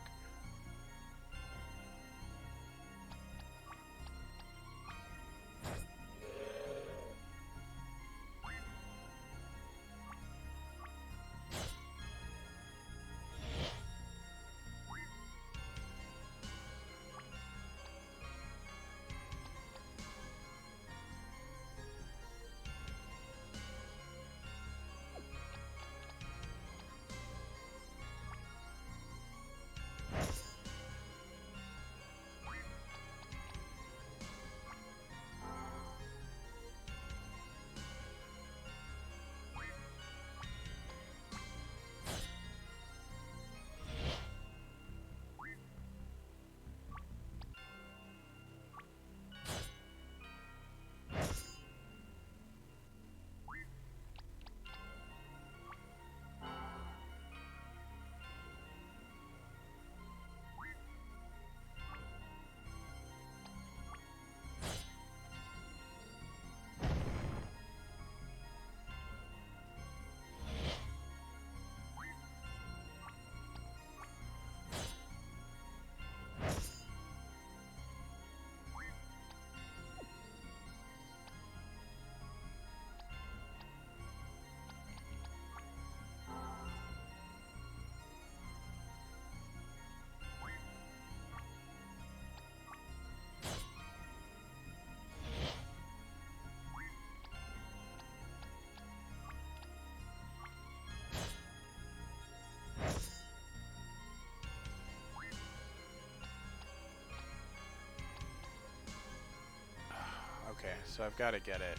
B: Okay, so I've got to get it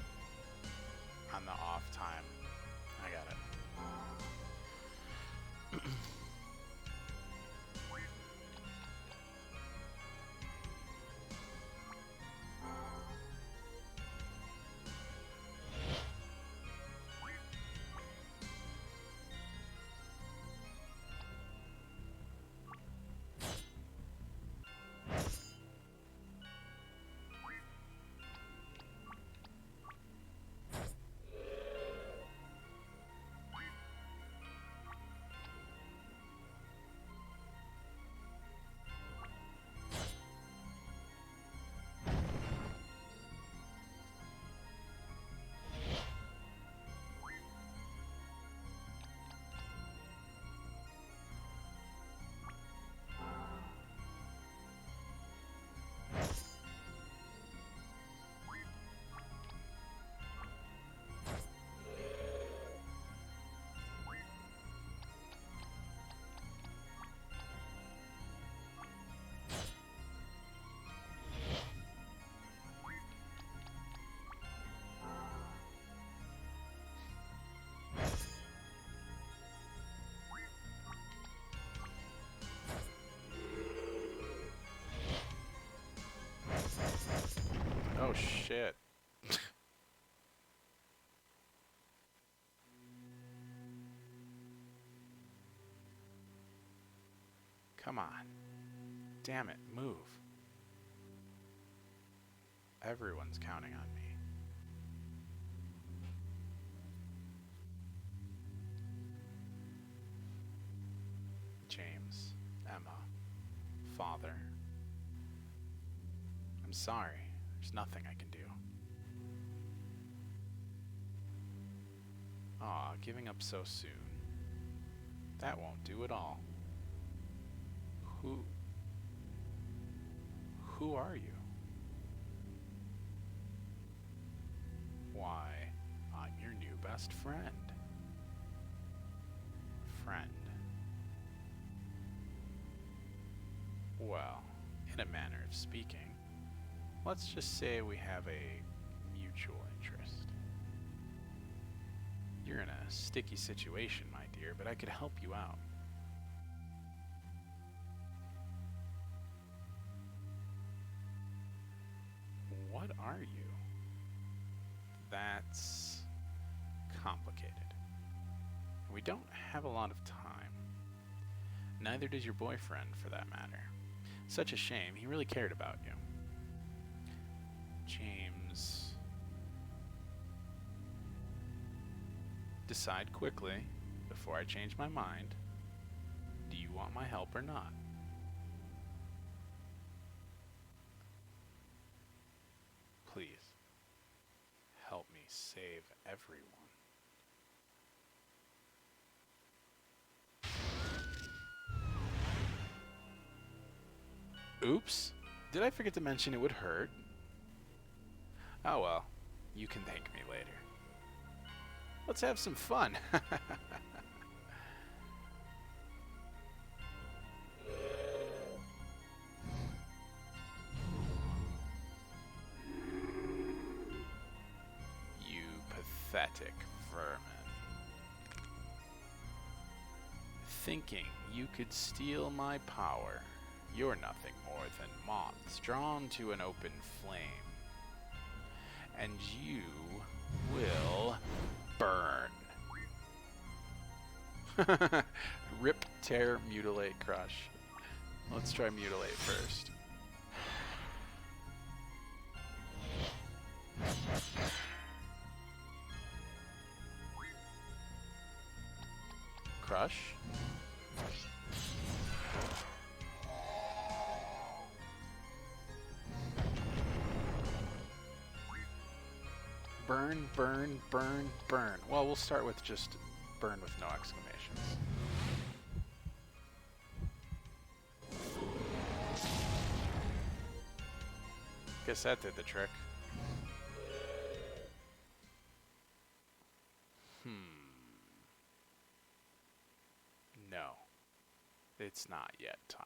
B: on the off time. I got it. Oh shit. Come on. Damn it, move. Everyone's counting on me. James, Emma, Father. I'm sorry. There's nothing I can do. Aw, giving up so soon. That won't do at all. Who are you? Why, I'm your new best friend. Friend. Well, in a manner of speaking, let's just say we have a mutual interest. You're in a sticky situation, my dear, but I could help you out. What are you? That's complicated. We don't have a lot of time. Neither does your boyfriend, for that matter. Such a shame. He really cared about you. James. Decide quickly, before I change my mind. Do you want my help or not? Please, help me save everyone. Oops, did I forget to mention it would hurt? Oh well, you can thank me later. Let's have some fun. You pathetic vermin. Thinking you could steal my power. You're nothing more than moths drawn to an open flame. And you will burn. Rip, tear, mutilate, crush. Let's try mutilate first. Crush. Burn, burn, burn, burn. Well, we'll start with just burn with no exclamations. Guess that did the trick. No. It's not yet time.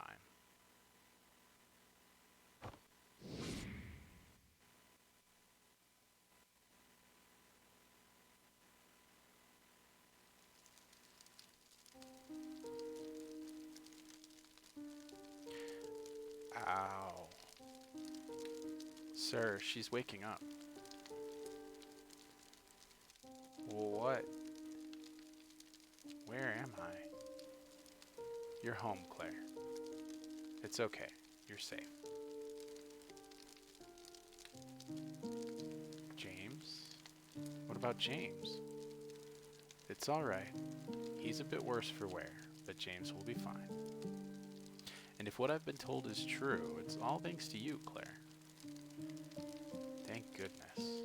B: Sir, she's waking up. What? Where am I? You're home, Claire. It's okay. You're safe. James? What about James? It's alright. He's a bit worse for wear, but James will be fine. And if what I've been told is true, it's all thanks to you, Claire. Thank goodness.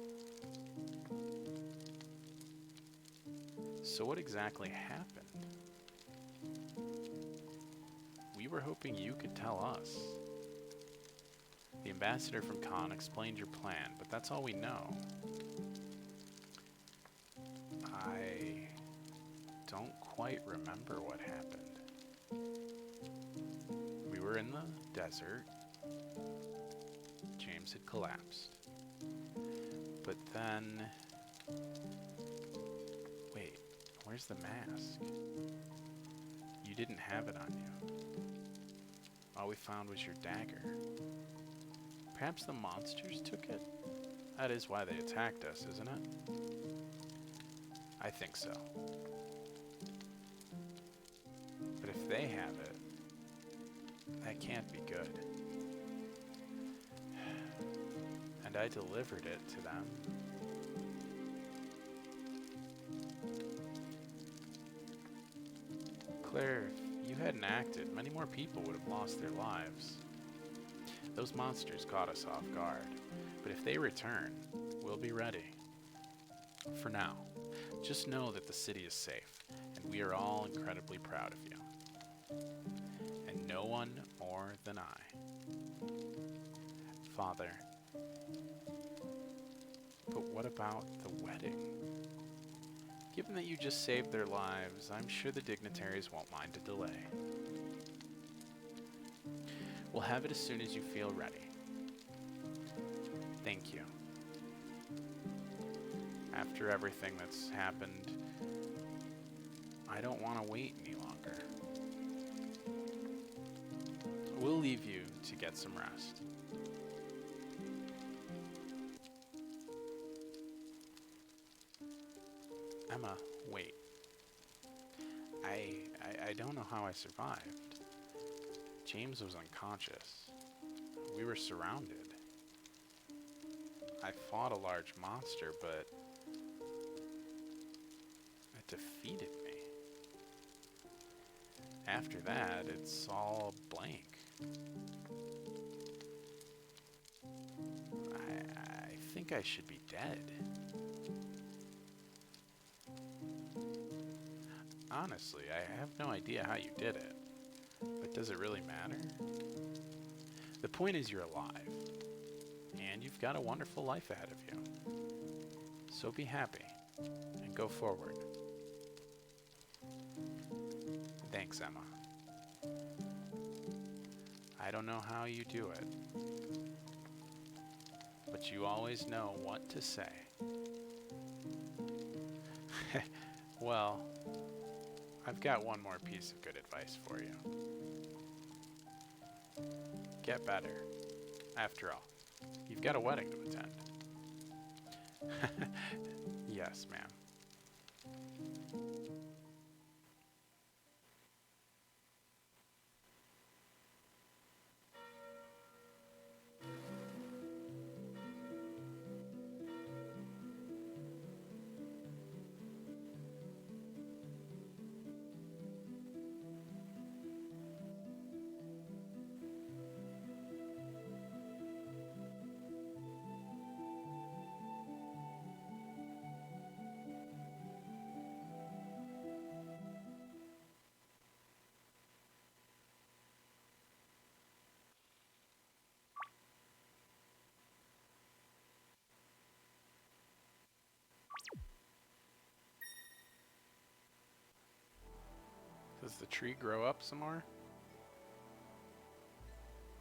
B: So what exactly happened? We were hoping you could tell us. The ambassador from Khan explained your plan, but that's all we know. I don't quite remember what happened. We were in the desert. James had collapsed. But then... Wait, where's the mask? You didn't have it on you. All we found was your dagger. Perhaps the monsters took it? That is why they attacked us, isn't it? I think so. But if they have it, that can't be good. And I delivered it to them. Claire, if you hadn't acted, many more people would have lost their lives. Those monsters caught us off guard, but if they return, we'll be ready. For now, just know that the city is safe, and we are all incredibly proud of you. And no one more than I. Father. But what about the wedding? Given that you just saved their lives, I'm sure the dignitaries won't mind a delay. We'll have it as soon as you feel ready. Thank you. After everything that's happened, I don't want to wait any longer. We'll leave you to get some rest. Emma, wait. I don't know how I survived. James was unconscious. We were surrounded. I fought a large monster, but it defeated me. After that, it's all blank. I think I should be dead. Honestly, I have no idea how you did it. But does it really matter? The point is you're alive. And you've got a wonderful life ahead of you. So be happy and go forward. Thanks, Emma. I don't know how you do it, but you always know what to say. Well, I've got one more piece of good advice for you. Get better. After all, you've got a wedding to attend. Yes, ma'am. Does the tree grow up some more?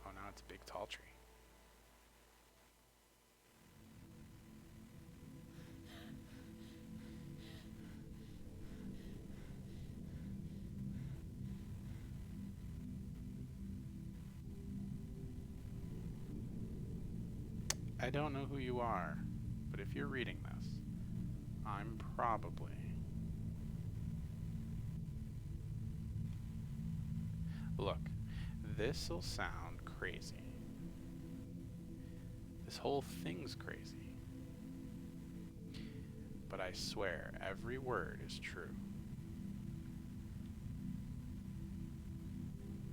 B: Oh, now it's a big tall tree. I don't know who you are, but if you're reading this, I'm probably... Look, this'll sound crazy. This whole thing's crazy. But I swear, every word is true.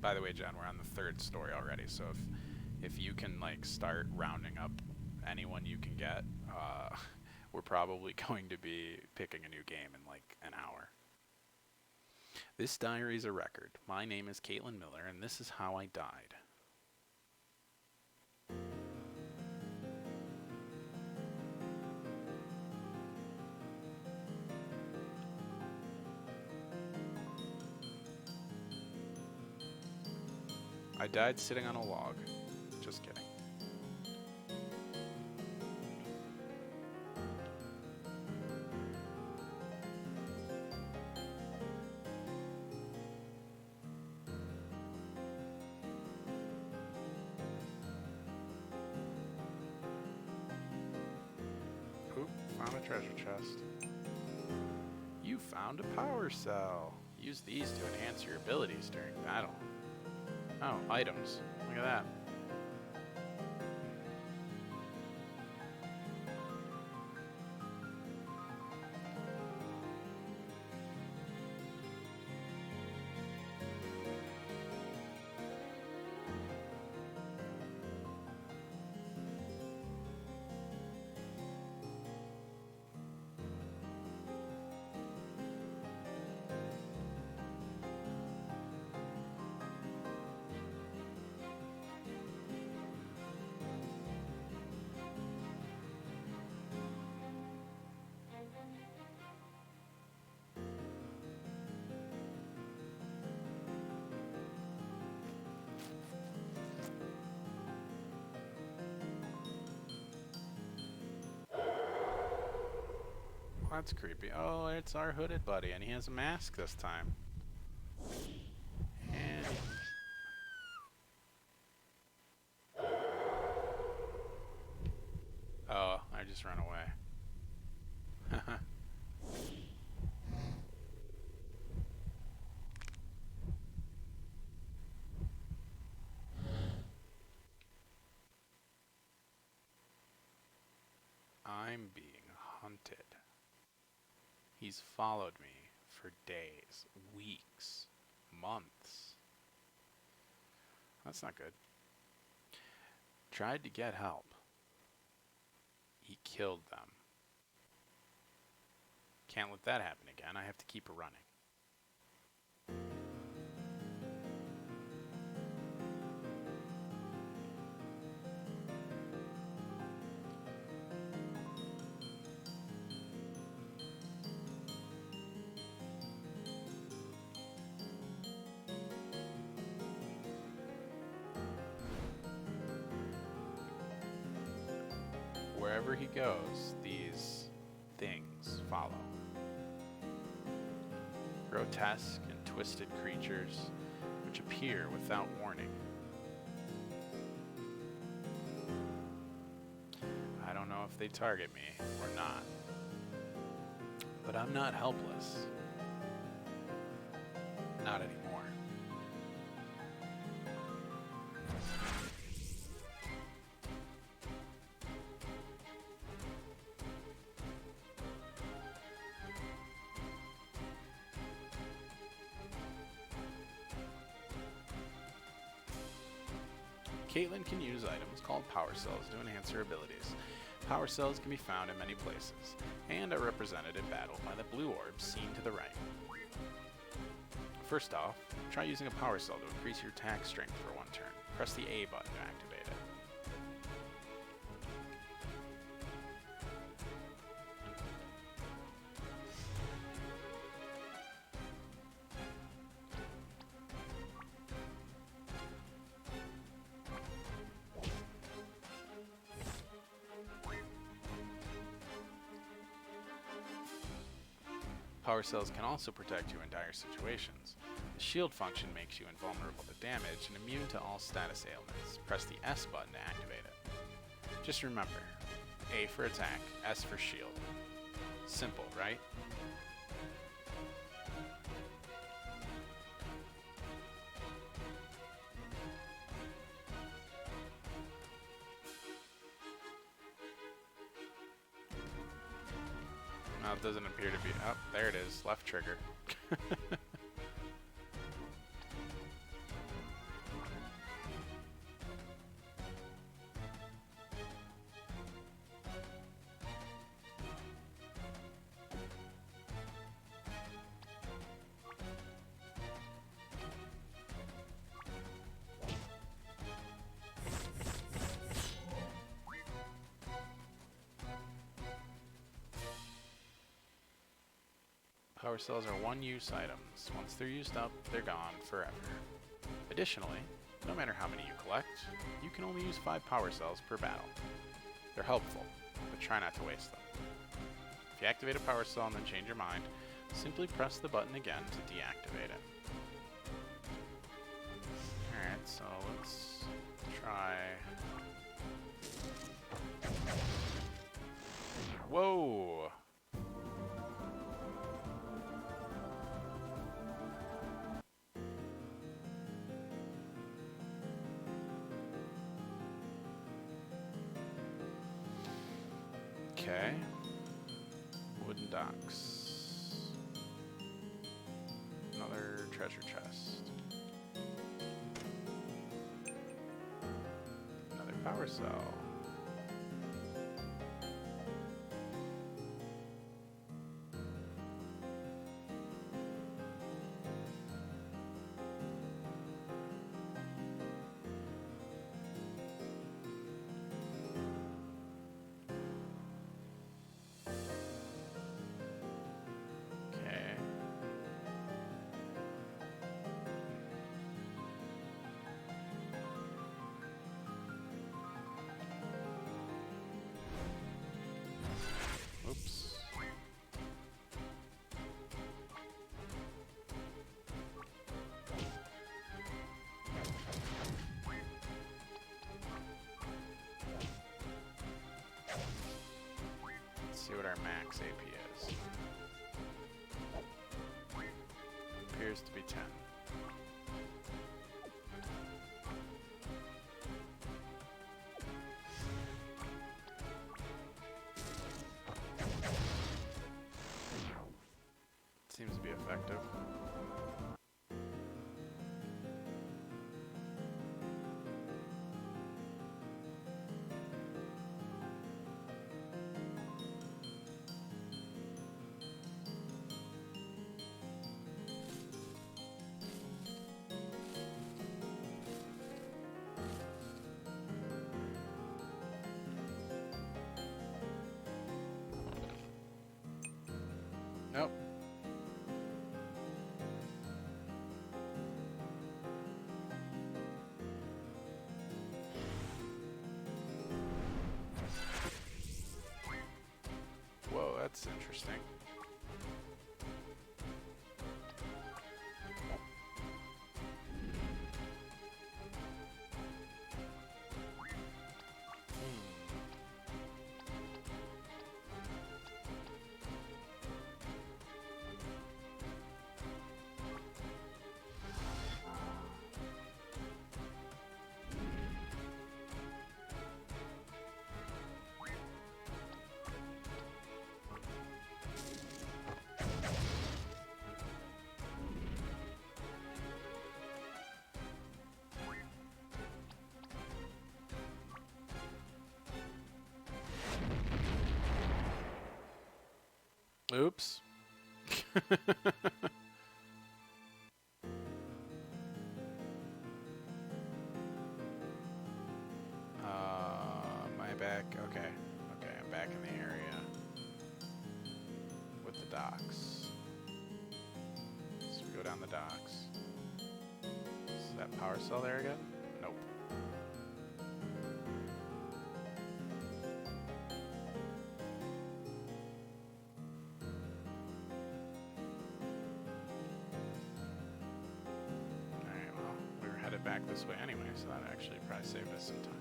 B: By the way, Jen, we're on the third story already, so if you can, like, start rounding up anyone you can get, we're probably going to be picking a new game in, like, an hour. This diary's a record. My name is Caitlin Miller, and this is how I died. I died sitting on a log. Just kidding. Oop, found a treasure chest. You found a power cell. Use these to enhance your abilities during battle. Oh, items. Look at that. That's creepy. Oh, it's our hooded buddy, and he has a mask this time. And... oh, I just ran away. I'm being hunted. He's followed me for days, weeks, months. That's not good. Tried to get help. He killed them. Can't let that happen again. I have to keep running. Wherever he goes, these things follow. Grotesque and twisted creatures which appear without warning. I don't know if they target me or not, but I'm not helpless. Not anymore. Caitlin can use items called power cells to enhance her abilities. Power cells can be found in many places, and are represented in battle by the blue orbs seen to the right. First off, try using a power cell to increase your attack strength for one turn. Press the A button to activate it. Power cells can also protect you in dire situations. The shield function makes you invulnerable to damage and immune to all status ailments. Press the S button to activate it. Just remember, A for attack, S for shield. Simple, right? No, it doesn't appear to be. Oh, there it is. Left trigger. Power cells are one-use items. Once they're used up, they're gone forever. Additionally, no matter how many you collect, you can only use 5 power cells per battle. They're helpful, but try not to waste them. If you activate a power cell and then change your mind, simply press the button again to deactivate it. Alright, so let's try... Whoa! Okay. Wooden docks. Another treasure chest. Another power cell. Okay. Oops. Let's see what our max AP is. Appears to be 10. Seems to be effective. Nope. Whoa, that's interesting. Oops. Am I back? Okay. Okay, I'm back in the area with the docks. So we go down the docks. Is that power cell there again? Nope. Back this way anyway, so that actually probably saved us some time.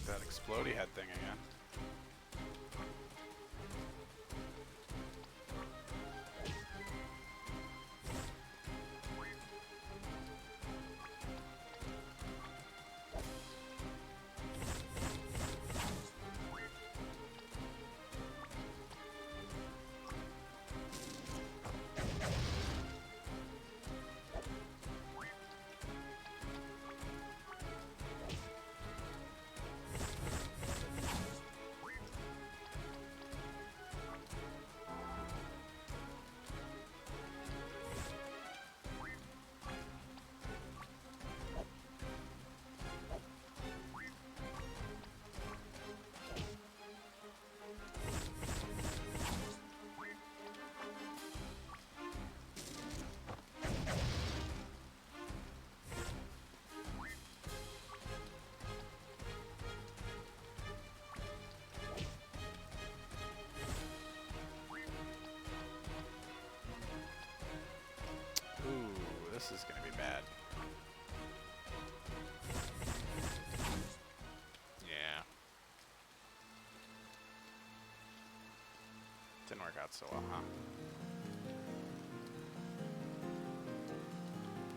A: get that explodey head thing again. This is gonna be bad. Yeah. Didn't work out so well, huh?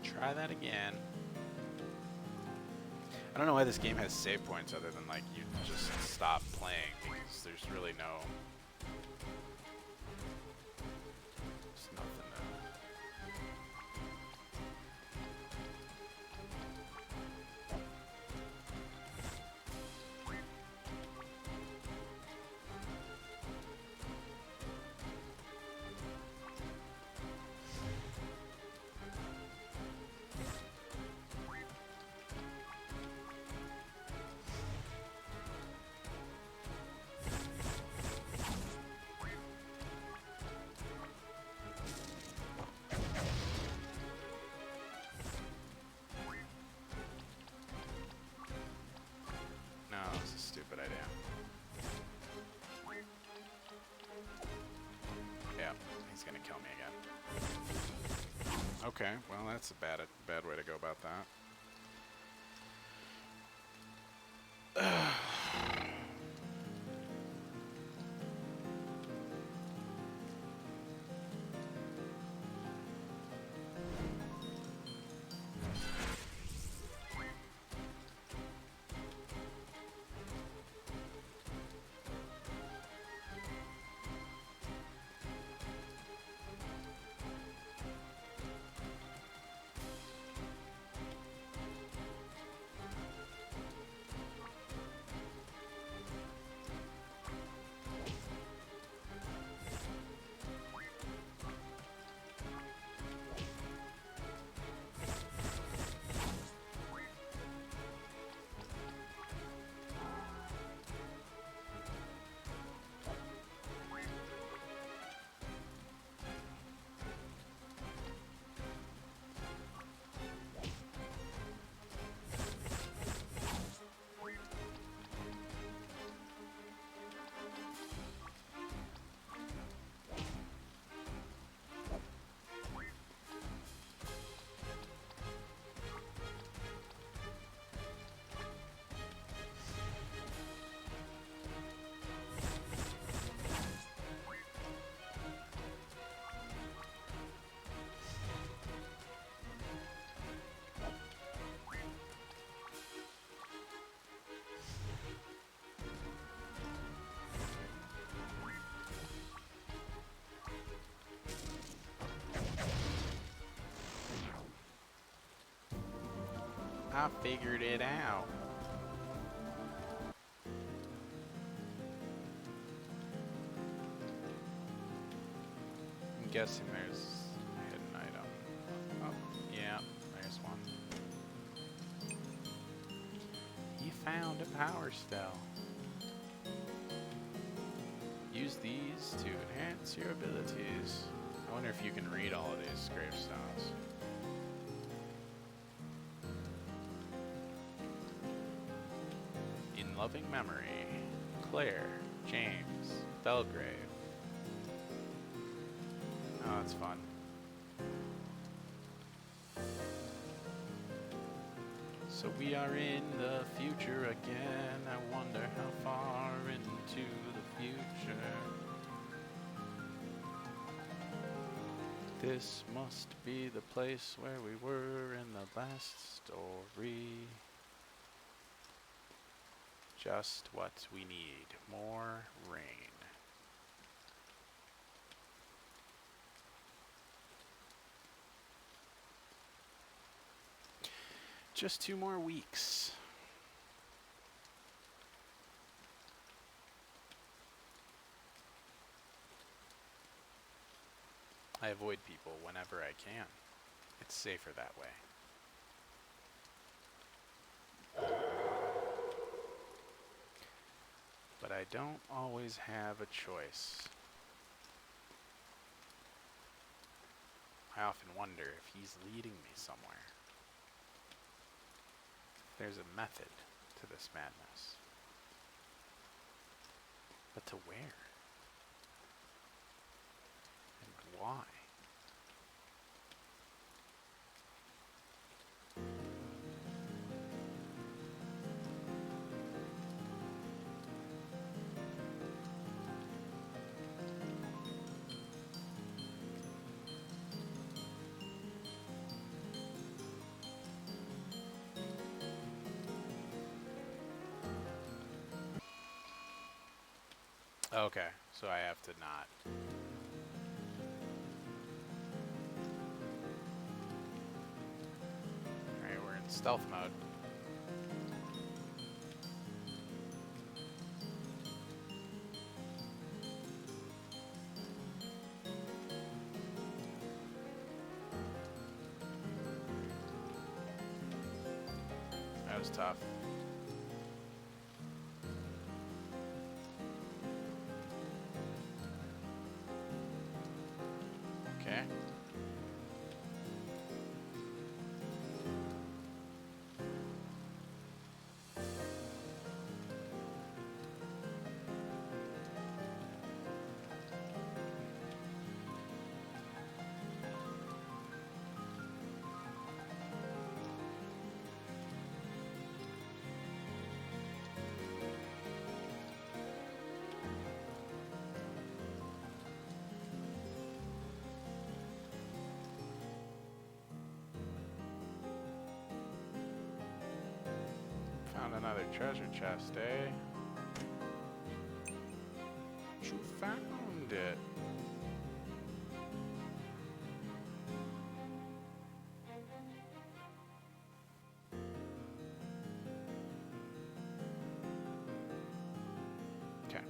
A: Try that again. I don't know why this game has save points other than like you just stop playing because there's really no... There's nothing to... No, it's a stupid idea. Yeah, he's gonna kill me again. Okay, well that's a bad way to go about that. I figured it out. I'm guessing there's a hidden item. Oh, yeah, there's one. You found a power spell. Use these to enhance your abilities. I wonder if you can read all of these gravestones. In loving memory, Claire, James, Belgrave. Oh, that's fun.
B: So we are in the future again. I wonder how far into the future. This must be the place where we were in the last story. Just what we need. More rain. Just 2 more weeks. I avoid people whenever I can. It's safer that way. But I don't always have a choice. I often wonder if he's leading me somewhere. There's a method to this madness. But to where? And why? Okay, so I have to not. Alright, we're in stealth mode. That was tough. Okay. Found another treasure chest, eh? You found it. Okay.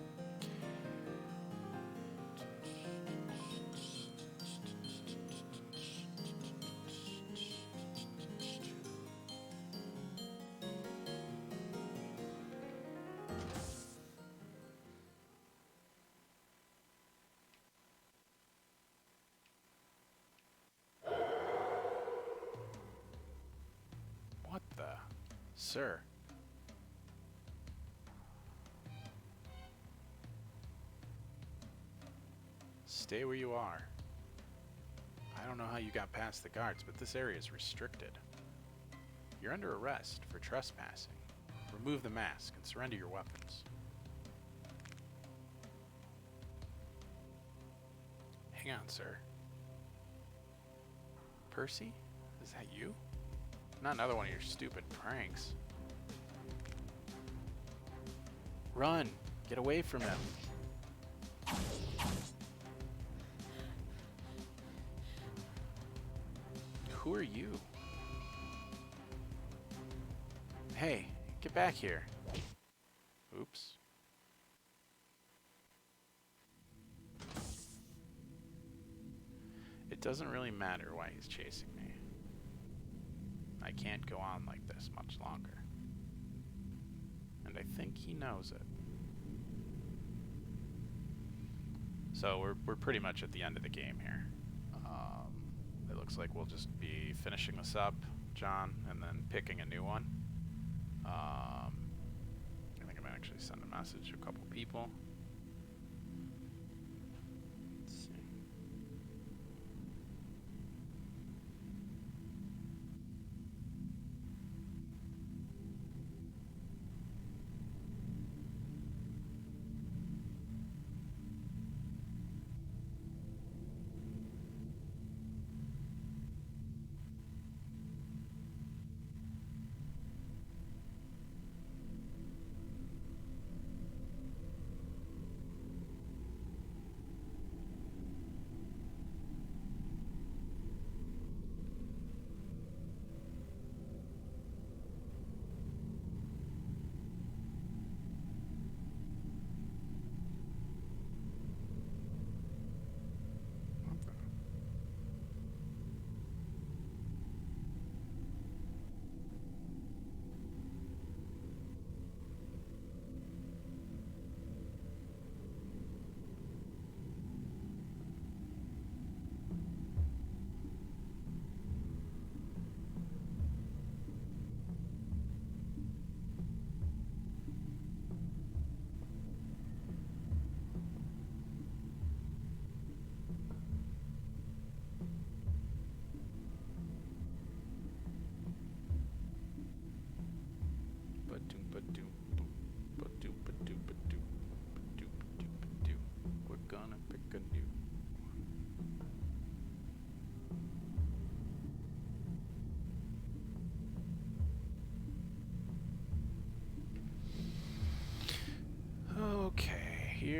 B: What the? Sir. Stay where you are. I don't know how you got past the guards, but this area is restricted. You're under arrest for trespassing. Remove the mask and surrender your weapons. Hang on, sir. Percy? Is that you? Not another one of your stupid pranks. Run! Get away from him! Who are you? Hey, get back here. Oops. It doesn't really matter why he's chasing me. I can't go on like this much longer. And I think he knows it. So we're pretty much at the end of the game here. It looks like we'll just be finishing this up, John, and then picking a new one. I think I'm gonna actually send a message to a couple people. Let's see.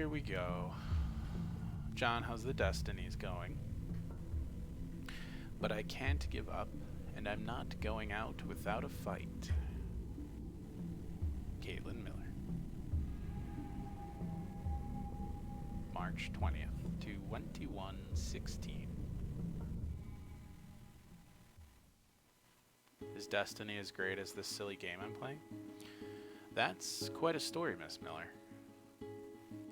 B: here we go. John, how's the destinies going? But I can't give up, and I'm not going out without a fight. Caitlin Miller. March 20th to 2116. Is destiny as great as this silly game I'm playing? That's quite a story, Miss Miller.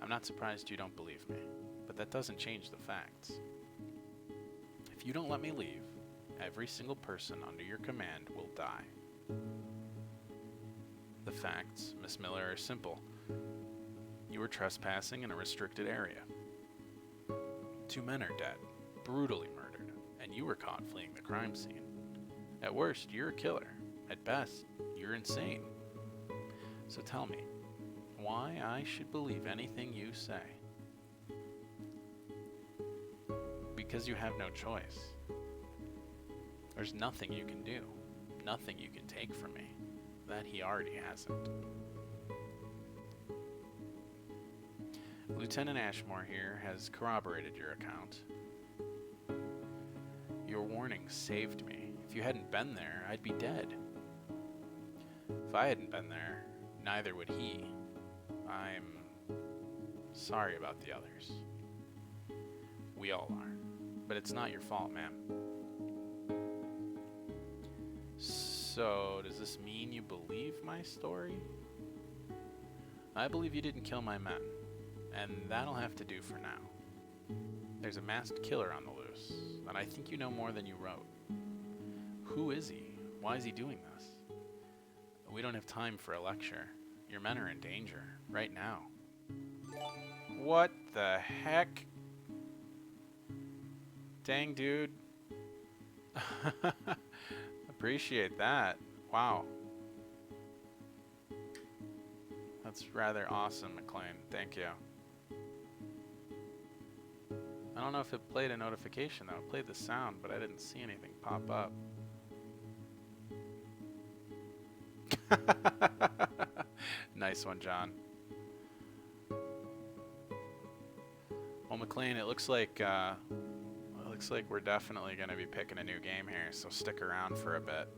B: I'm not surprised you don't believe me, but that doesn't change the facts. If you don't let me leave, every single person under your command will die. The facts, Miss Miller, are simple. You were trespassing in a restricted area. 2 men are dead, brutally murdered, and you were caught fleeing the crime scene. At worst, you're a killer. At best, you're insane. So tell me, why I should believe anything you say? Because you have no choice. There's nothing you can do, nothing you can take from me, that he already hasn't. Lieutenant Ashmore here has corroborated your account. Your warning saved me. If you hadn't been there, I'd be dead. If I hadn't been there, neither would he. I'm sorry about the others. We all are. But it's not your fault, ma'am. So, does this mean you believe my story? I believe you didn't kill my men, and that'll have to do for now. There's a masked killer on the loose, and I think you know more than you wrote. Who is he? Why is he doing this? We don't have time for a lecture. Your men are in danger, right now. What the heck? Dang, dude. Appreciate that. Wow. That's rather awesome, McLean. Thank you. I don't know if it played a notification, though. It played the sound, but I didn't see anything pop up. Nice one, John. Well, McLean, it looks like we're definitely going to be picking a new game here, so stick around for a bit.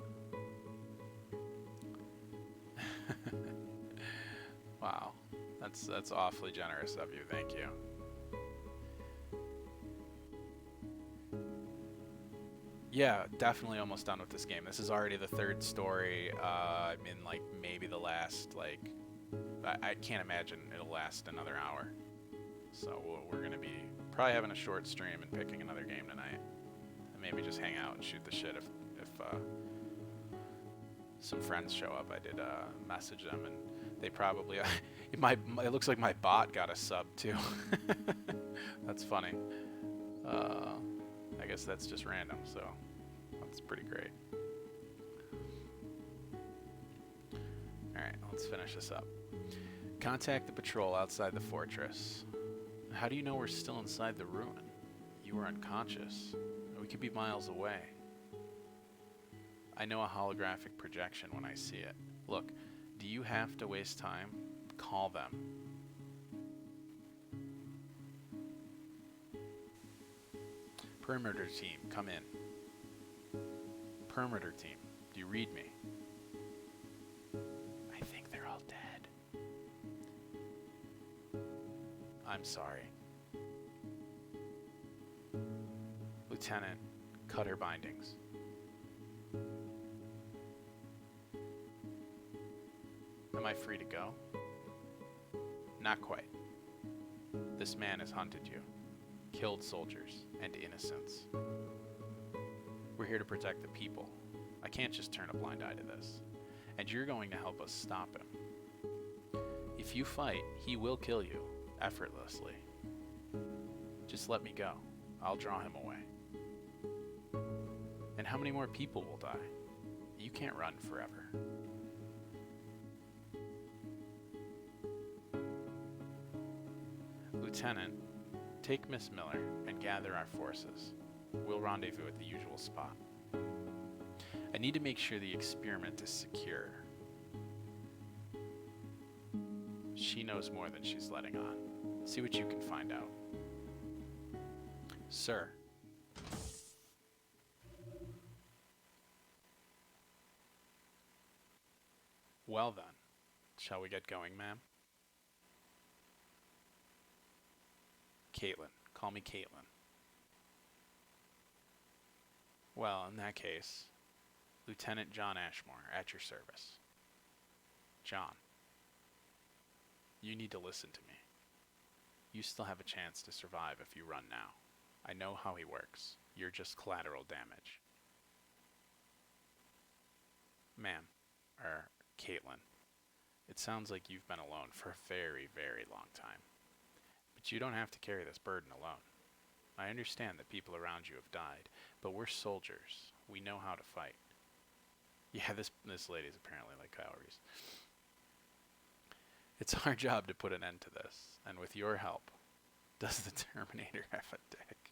B: Wow, that's awfully generous of you. Thank you. Yeah, definitely almost done with this game. This is already the third story. I'm in like maybe the last, like, I can't imagine it'll last another hour. So we're gonna be probably having a short stream and picking another game tonight, and maybe just hang out and shoot the shit if some friends show up. I did message them, and they probably it looks like my bot got a sub too. That's funny. I guess that's just random, so that's pretty great. Alright, let's finish this up. Contact the patrol outside the fortress. How do you know we're still inside the ruin? You were unconscious. We could be miles away. I know a holographic projection when I see it. Look, do you have to waste time? Call them. Perimeter team, come in. Perimeter team, do you read me? I think they're all dead. I'm sorry. Lieutenant, cut her bindings. Am I free to go? Not quite. This man has hunted you, killed soldiers and innocents. We're here to protect the people. I can't just turn a blind eye to this. And you're going to help us stop him. If you fight, he will kill you, effortlessly. Just let me go. I'll draw him away. And how many more people will die? You can't run forever. Lieutenant, take Miss Miller and gather our forces. We'll rendezvous at the usual spot. I need to make sure the experiment is secure. She knows more than she's letting on. See what you can find out. Sir. Well then, shall we get going, ma'am? Caitlin. Call me Caitlin. Well, in that case, Lieutenant John Ashmore, at your service. John, you need to listen to me. You still have a chance to survive if you run now. I know how he works. You're just collateral damage. Ma'am, Caitlin, it sounds like you've been alone for a very, very long time. But you don't have to carry this burden alone. I understand that people around you have died, but we're soldiers. We know how to fight. Yeah, this lady's apparently like Kyle Reese. It's our job to put an end to this, and with your help, does the Terminator have a dick?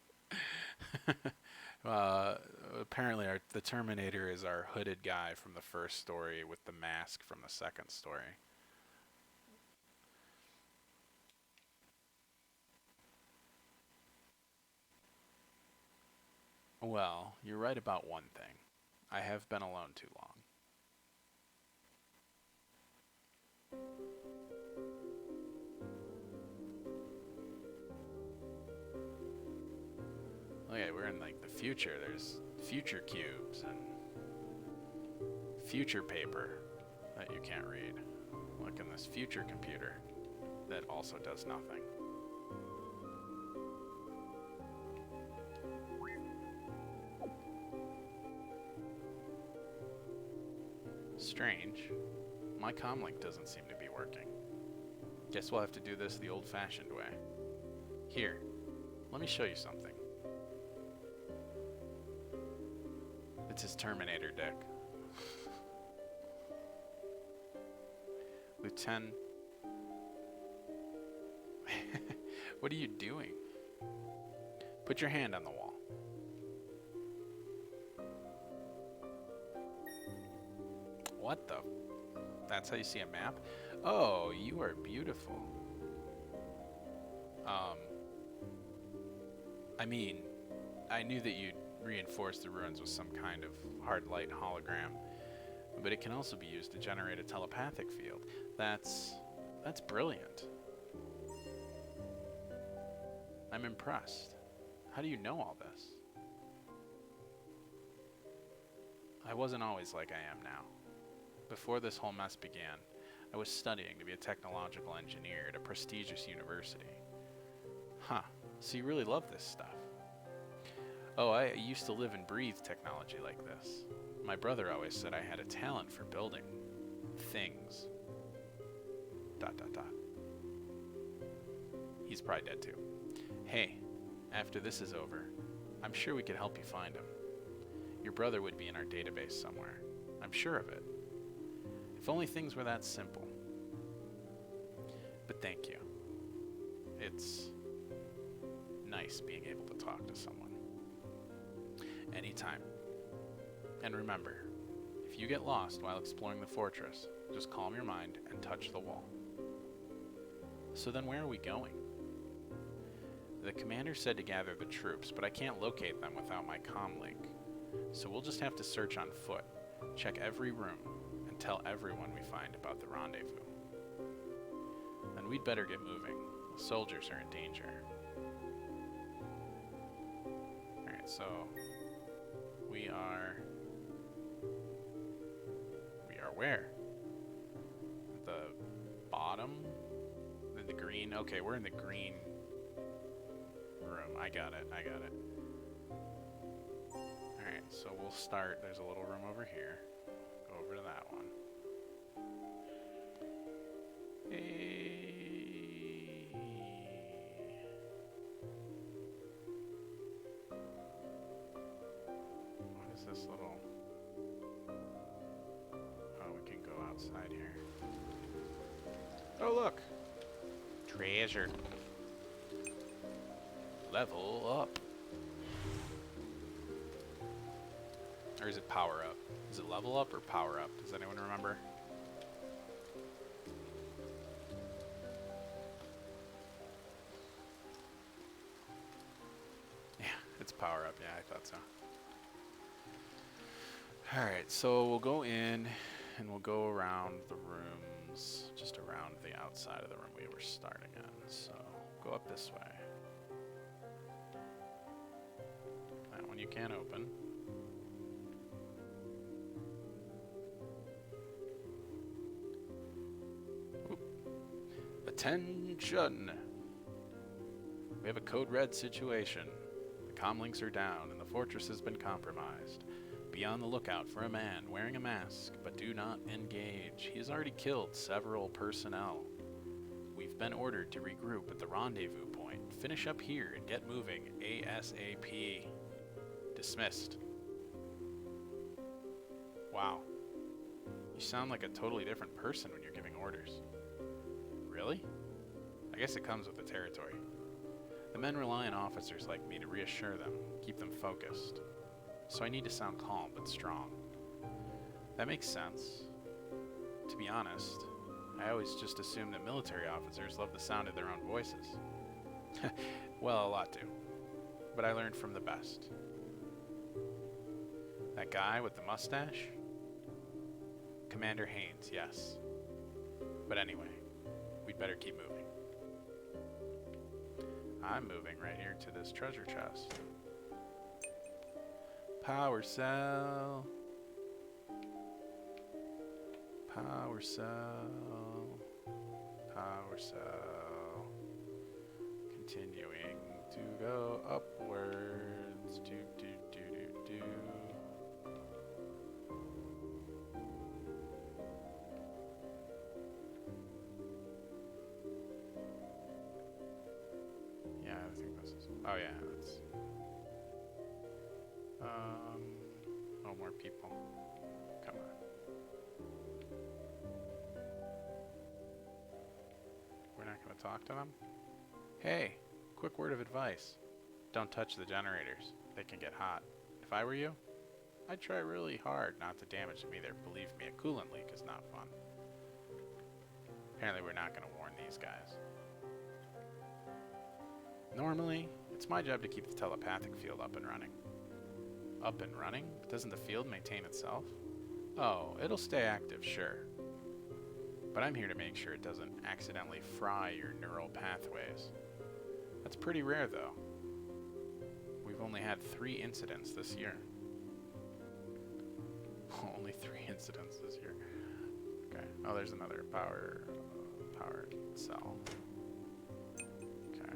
B: Apparently the Terminator is our hooded guy from the first story with the mask from the second story. Well, you're right about one thing. I have been alone too long. Okay, we're in like the future. There's future cubes and future paper that you can't read. Look in this future computer that also does nothing. Strange. My comlink doesn't seem to be working. Guess we'll have to do this the old-fashioned way. Here, let me show you something. It's his Terminator dick. Lieutenant. What are you doing? Put your hand on the wall. What the? That's how you see a map? Oh, you are beautiful. I mean, I knew that you'd reinforce the ruins with some kind of hard light hologram, but it can also be used to generate a telepathic field. That's brilliant. I'm impressed. How do you know all this? I wasn't always like I am now. Before this whole mess began, I was studying to be a technological engineer at a prestigious university. Huh, so you really love this stuff. Oh, I used to live and breathe technology like this. My brother always said I had a talent for building things. ... He's probably dead too. Hey, after this is over, I'm sure we could help you find him. Your brother would be in our database somewhere. I'm sure of it. If only things were that simple. But thank you. It's nice being able to talk to someone. Anytime. And remember, if you get lost while exploring the fortress, just calm your mind and touch the wall. So then where are we going? The commander said to gather the troops, but I can't locate them without my comlink. So we'll just have to search on foot, check every room, and tell everyone we find about the rendezvous. Then we'd better get moving. The soldiers are in danger. Alright, so we are where? The bottom? The green? Okay, we're in the green room. I got it. Alright, so we'll start. There's a little room over here. Go over to that one. Hey. What is this little... Oh, we can go outside here. Oh, look! Treasure. Level up. Or is it power up? Is it level up or power up? Does anyone remember?
A: It's power up, yeah, I thought so. Alright, so we'll go in and we'll go around the rooms, just around the outside of the room we were starting at. So go up this way. That one you can't open. Oop. Attention! We have a code red situation. The comlinks are down and the fortress has been compromised. Be on the lookout for a man wearing a mask, but do not engage. He has already killed several personnel. We've been ordered to regroup at the rendezvous point. Finish up here and get moving ASAP. Dismissed. Wow. You sound like a totally different person when you're giving orders. Really? I guess it comes with the territory. The men rely on officers like me to reassure them, keep them focused. So I need to sound calm but strong. That makes sense. To be honest, I always just assumed that military officers love the sound of their own voices. Well, a lot do. But I learned from the best. That guy with the mustache? Commander Haynes, yes. But anyway, we'd better keep moving. I'm moving right here to this treasure chest. Power cell. Power cell. Power cell. Continuing to go upwards. Do, do, do, do, do. Yeah, I think this is. Oh, yeah, that's. Oh, more people. Come on. We're not going to talk to them? Hey, quick word of advice. Don't touch the generators. They can get hot. If I were you, I'd try really hard not to damage them either. Believe me, a coolant leak is not fun. Apparently we're not going to warn these guys. Normally, it's my job to keep the telepathic field up and running. Up and running? Doesn't the field maintain itself? Oh, it'll stay active, sure. But I'm here to make sure it doesn't accidentally fry your neural pathways. That's pretty rare, though. We've only had 3 incidents this year. Only 3 incidents this year. Okay. Oh, there's another power cell. Okay.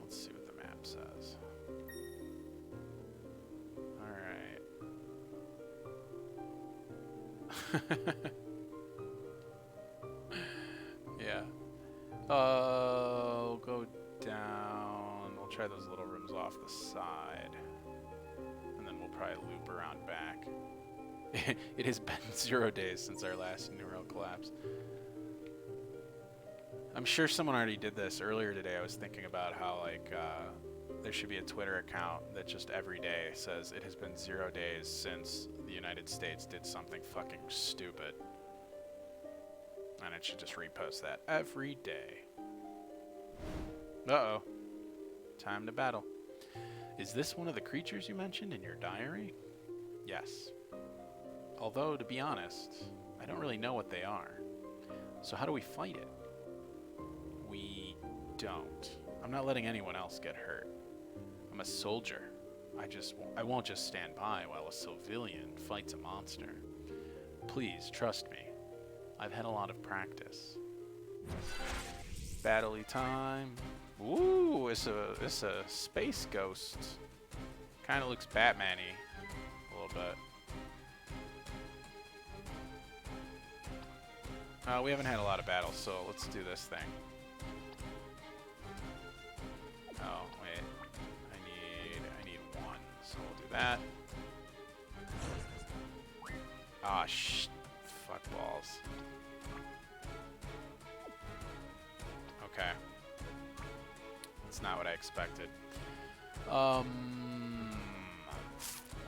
A: Let's see what the map says. Alright. Yeah. We'll go down. We'll try those little rooms off the side. And then we'll probably loop around back. It has been 0 days since our last neural collapse. I'm sure someone already did this earlier today. I was thinking about how, like, there should be a Twitter account that just every day says it has been 0 days since the United States did something fucking stupid. And it should just repost that every day. Uh-oh. Time to battle. Is this one of the creatures you mentioned in your diary? Yes. Although, to be honest, I don't really know what they are. So how do we fight it? We don't. I'm not letting anyone else get hurt. I'm a soldier. I won't just stand by while a civilian fights a monster. Please, trust me. I've had a lot of practice. Battle-y time. Ooh, it's a space ghost. Kind of looks Batman-y a little bit. We haven't had a lot of battles, so let's do this thing. Oh, wait. I need 1, so we'll do that. Ah, fuck balls. Okay. That's not what I expected.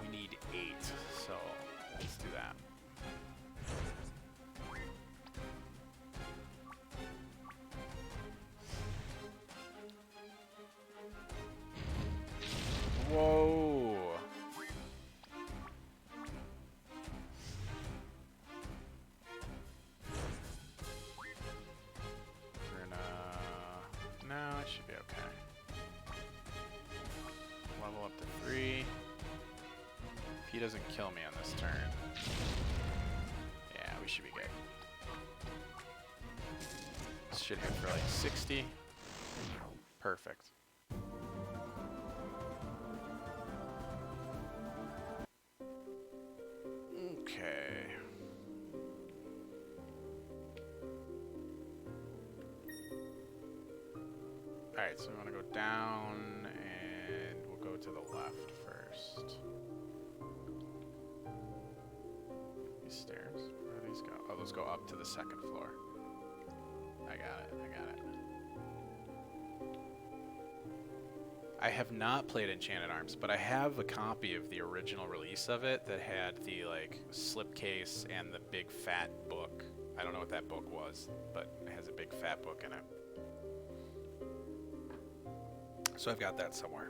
A: We need 8, so let's do that.
B: doesn't kill me on this turn. Yeah, we should be good. This should hit for like 60. Perfect. Okay. Alright, so we want to go down, and we'll go to the left first. These stairs? Where do these go? Oh, those go up to the second floor. I got it, I got it. I have not played Enchanted Arms, but I have a copy of the original release of it that had the, like, slipcase and the big fat book. I don't know what that book was, but it has a big fat book in it. So I've got that somewhere.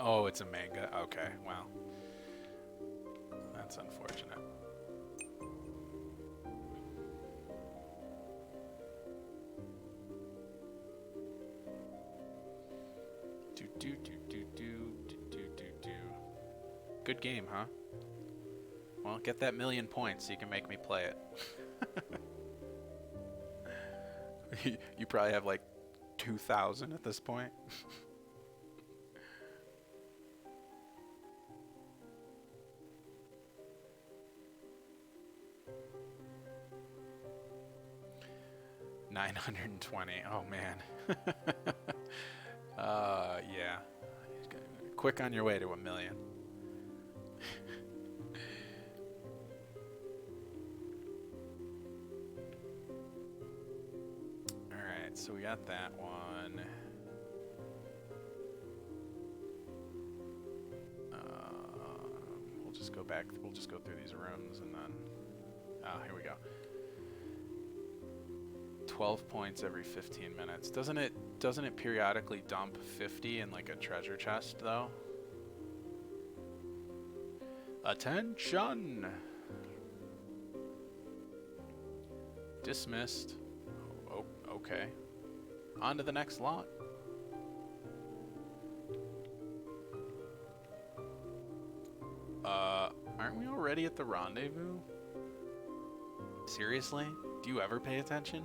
B: Oh, it's a manga? Okay, well. That's unfortunate. Good game, huh? Well, get that 1,000,000 points so you can make me play it. You probably have like 2,000 at this point. $920. Oh man. Yeah. Quick on your way to 1,000,000. Alright, so we got that one. We'll just go back. We'll just go through these rooms and then. Oh, here we go. 12 points every 15 minutes. Doesn't it periodically dump 50 in like a treasure chest though? Attention! Dismissed. Oh, okay. On to the next lot. Aren't we already at the rendezvous? Seriously? Do you ever pay attention?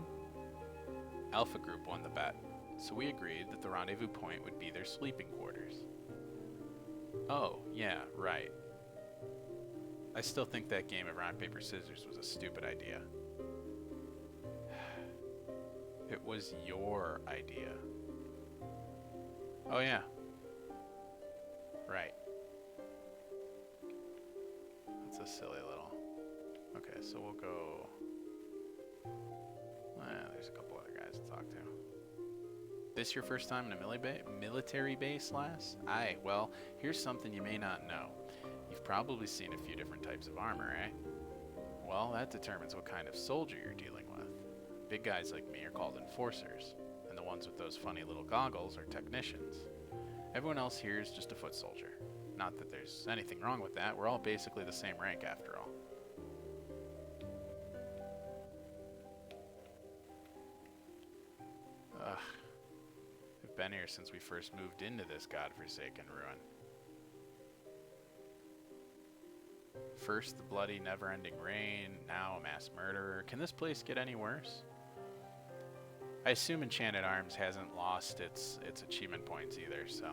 B: Alpha Group won the bet, so we agreed that the rendezvous point would be their sleeping quarters. Oh, yeah, right. I still think that game of rock, paper, scissors was a stupid idea. It was your idea. Oh, yeah. Right. That's a silly little... Okay, so we'll go... there's a couple other guys to talk to. This your first time in a military base, lass? Aye, well, here's something you may not know. You've probably seen a few different types of armor, eh? Well, that determines what kind of soldier you're dealing with. Big guys like me are called enforcers, and the ones with those funny little goggles are technicians. Everyone else here is just a foot soldier. Not that there's anything wrong with that, we're all basically the same rank after all. Ugh. I've been here since we first moved into this godforsaken ruin. First the bloody never-ending rain, now a mass murderer. Can this place get any worse? I assume Enchanted Arms hasn't lost its achievement points either, so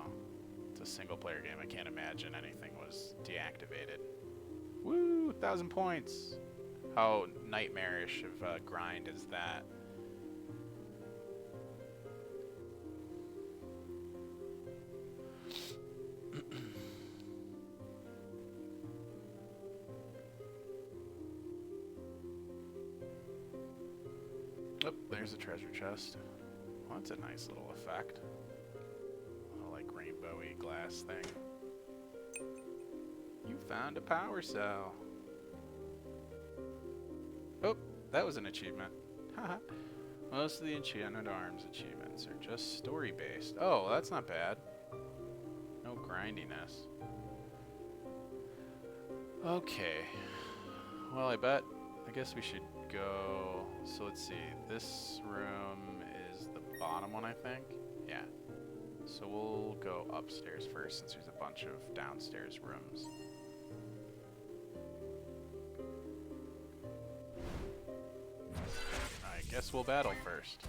B: it's a single-player game. I can't imagine anything was deactivated. Woo! 1,000 points! How nightmarish of a grind is that? Oh, there's a treasure chest. Well, that's a nice little effect. A little, like, rainbowy glass thing. You found a power cell. Oh, that was an achievement. Haha. Most of the Enchanted Arms achievements are just story-based. Oh, that's not bad. No grindiness. Okay. Well, I guess we should go. So let's see. This room is the bottom one, I think. Yeah. So we'll go upstairs first since there's a bunch of downstairs rooms. I guess we'll battle first.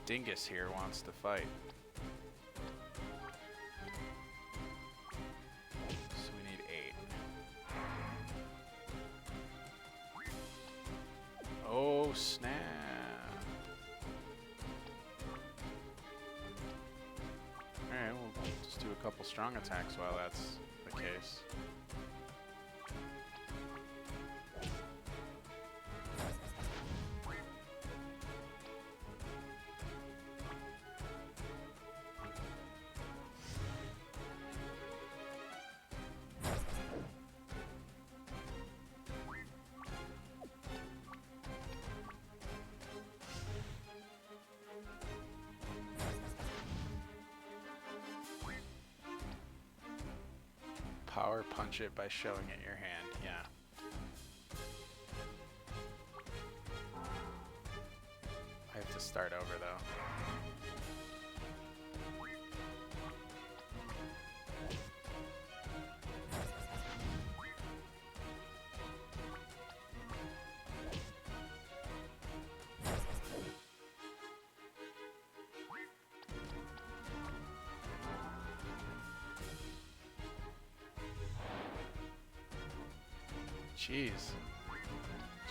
B: Dingus here wants to fight. So we need 8. Oh, snap. Alright, we'll just do a couple strong attacks while that's the case. Power punch it by showing it your hand, yeah. I have to start over though. Jeez.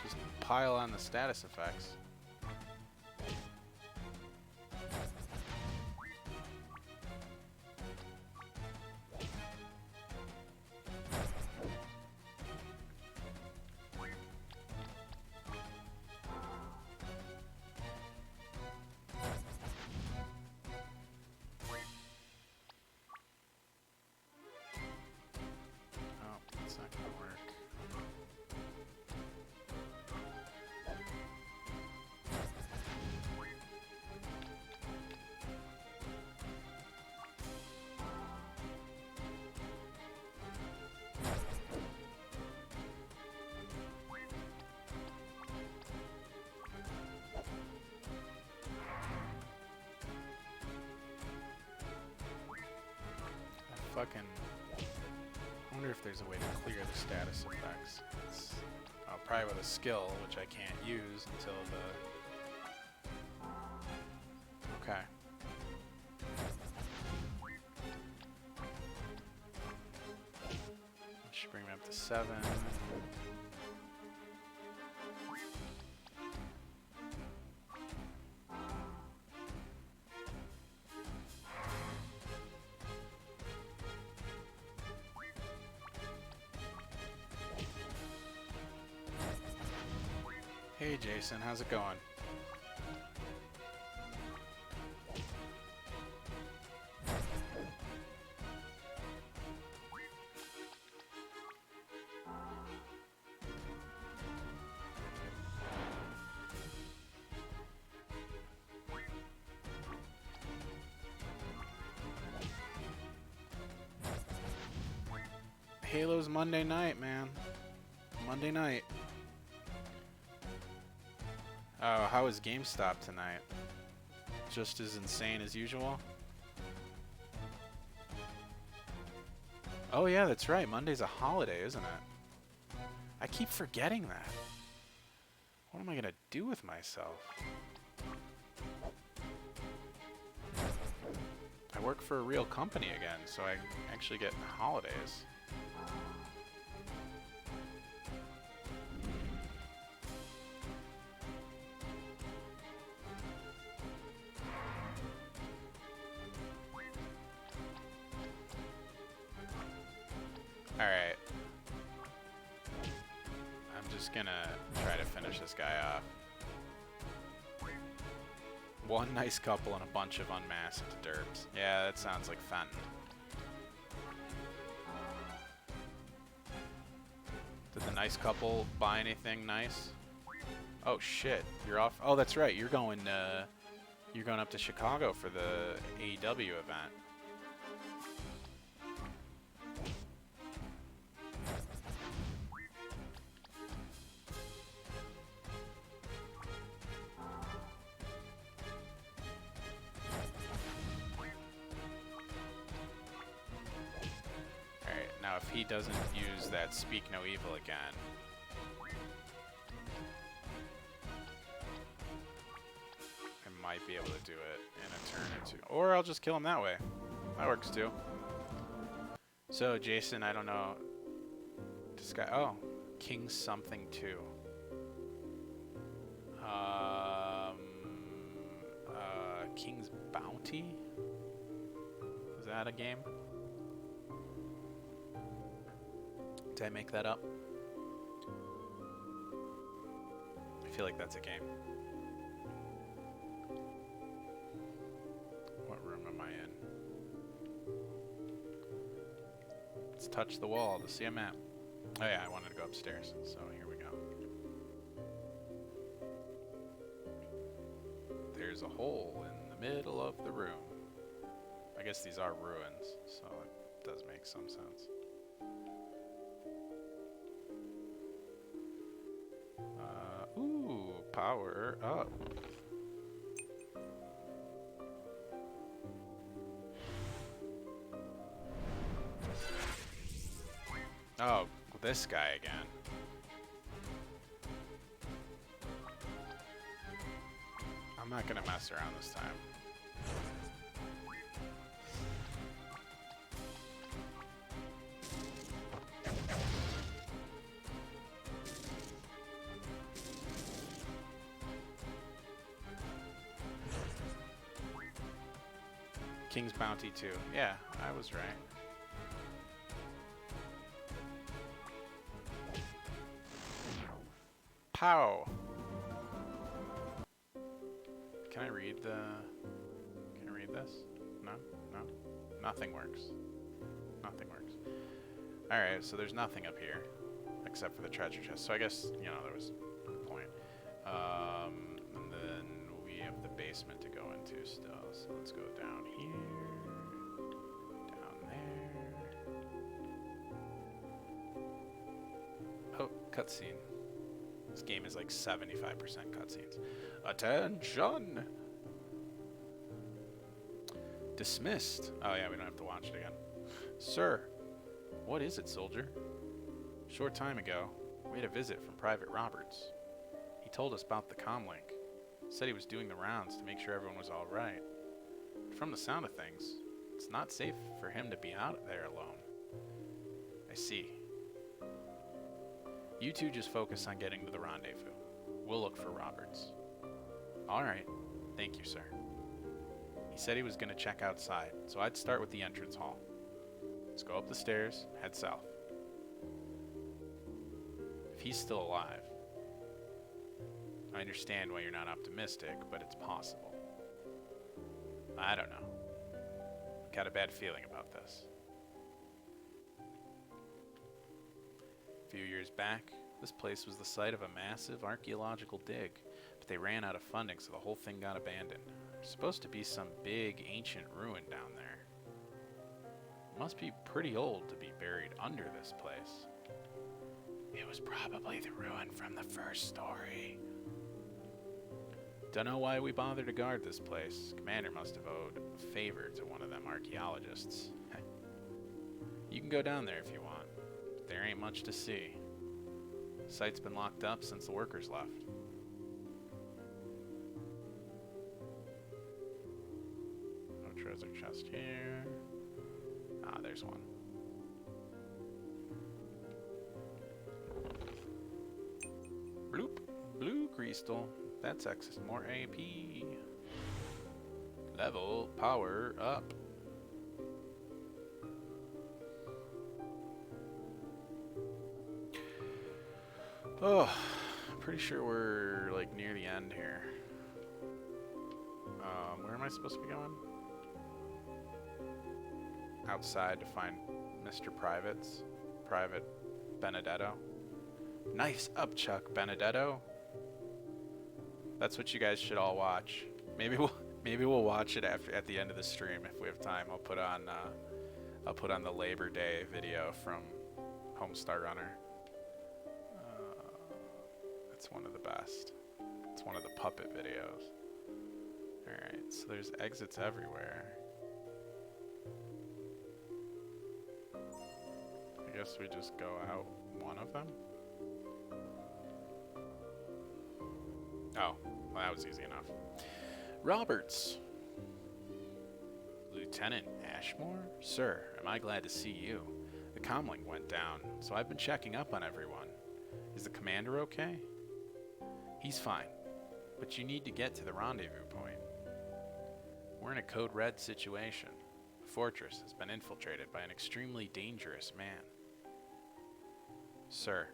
B: Just pile on the status effects. Oh, that's not gonna work. Fucking. I wonder if there's a way to clear the status effects. Probably with a skill, which I can't use until the. Okay. Should bring me up to 7. Hey Jason, how's it going? Halo's Monday night, man. Monday night. Oh, how is GameStop tonight? Just as insane as usual? Oh yeah, that's right. Monday's a holiday, isn't it? I keep forgetting that. What am I gonna do with myself? I work for a real company again, so I actually get holidays. Alright. I'm just gonna try to finish this guy off. One nice couple and a bunch of unmasked derps. Yeah, that sounds like Fenton. Did the nice couple buy anything nice? Oh shit, you're off. Oh, that's right. You're going up to Chicago for the AEW event. he doesn't use that Speak No Evil again. I might be able to do it in a turn or two. Or I'll just kill him that way. That works too. So, Jason, I don't know. This guy, oh, King something too. King's Bounty? Is that a game? Did I make that up? I feel like that's a game. What room am I in? Let's touch the wall to see a map. Oh yeah, I wanted to go upstairs, so here we go. There's a hole in the middle of the room. I guess these are ruins, so it does make some sense. Ooh, power up. Oh, this guy again. I'm not gonna mess around this time. King's Bounty 2. Yeah, I was right. Pow! Can I read the... Can I read this? No? No? Nothing works. Nothing works. Alright, so there's nothing up here. Except for the treasure chest. So I guess, you know, there was a point. And then we have the basement to go into still. So let's go down here. Down there. Oh, cutscene. This game is like 75% cutscenes. Attention! Dismissed. Oh yeah, we don't have to watch it again. Sir, what is it, soldier? Short time ago, we had a visit from Private Roberts. He told us about the comlink. Said he was doing the rounds to make sure everyone was all right. From the sound of things, it's not safe for him to be out there alone. I see. You two just focus on getting to the rendezvous. We'll look for Roberts. All right. Thank you, sir. He said he was going to check outside, so I'd start with the entrance hall. Let's go up the stairs, head south. If he's still alive, I understand why you're not optimistic, but it's possible. I don't know. Got a bad feeling about this. A few years back, this place was the site of a massive archaeological dig, but they ran out of funding, so the whole thing got abandoned. There's supposed to be some big ancient ruin down there. It must be pretty old to be buried under this place. It was probably the ruin from the first story. Don't know why we bothered to guard this place. Commander must have owed a favor to one of them archaeologists. You can go down there if you want. There ain't much to see. The site's been locked up since the workers left. No treasure chest here. Ah, there's one. Bloop. Blue crystal. That's access to more AP. Level power up. Oh, pretty sure we're like near the end here. Where am I supposed to be going? Outside to find Mr. Private's. Private Benedetto. Nice up, Chuck Benedetto. That's what you guys should all watch. Maybe we'll watch it at the end of the stream if we have time. I'll put on the Labor Day video from Homestar Runner. It's one of the best. It's one of the puppet videos. Alright, so there's exits everywhere. I guess
A: guess we just go out one of them? Oh, well, that was easy enough. Roberts. Lieutenant Ashmore? Sir, am I glad to see you. The comlink went down, so I've been checking up on everyone. Is the commander okay? He's fine, but you need to get to the rendezvous point. We're in a code red situation. The fortress has been infiltrated by an extremely dangerous man. Sir,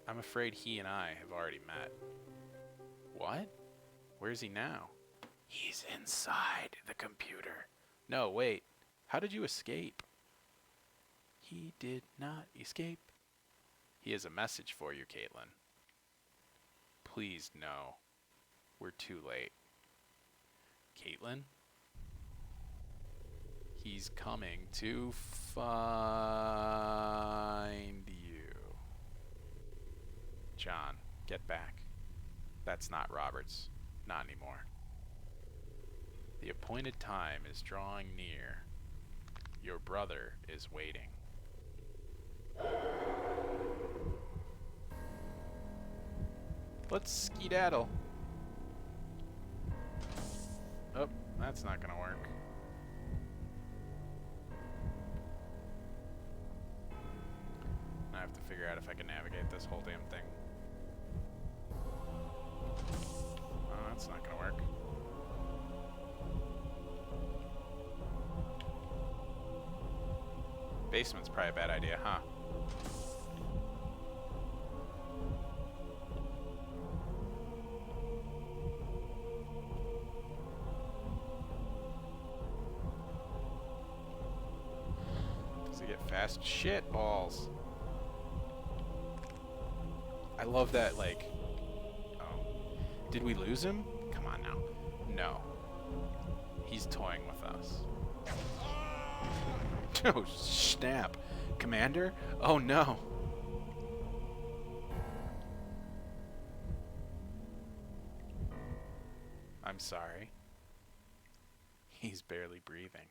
A: I'm afraid he and I have already met. What? Where's he now? He's inside the computer. No, wait. How did you escape? He did not escape. He has a message for you, Caitlin. Please, no. We're too late. Caitlin? He's coming to find you. John, get back. That's not Roberts. Not anymore. The appointed time is drawing near. Your brother is waiting. Let's skedaddle. Oh, that's not gonna work. I have to figure out if I can navigate this whole damn thing. Oh, that's not gonna work. Basement's probably a bad idea, huh? Does it get fast? Shit balls. I love that, like... Oh. Did we lose him? Come on now. No. He's toying with us. Oh, snap. Commander? Oh, no. I'm sorry. He's barely breathing.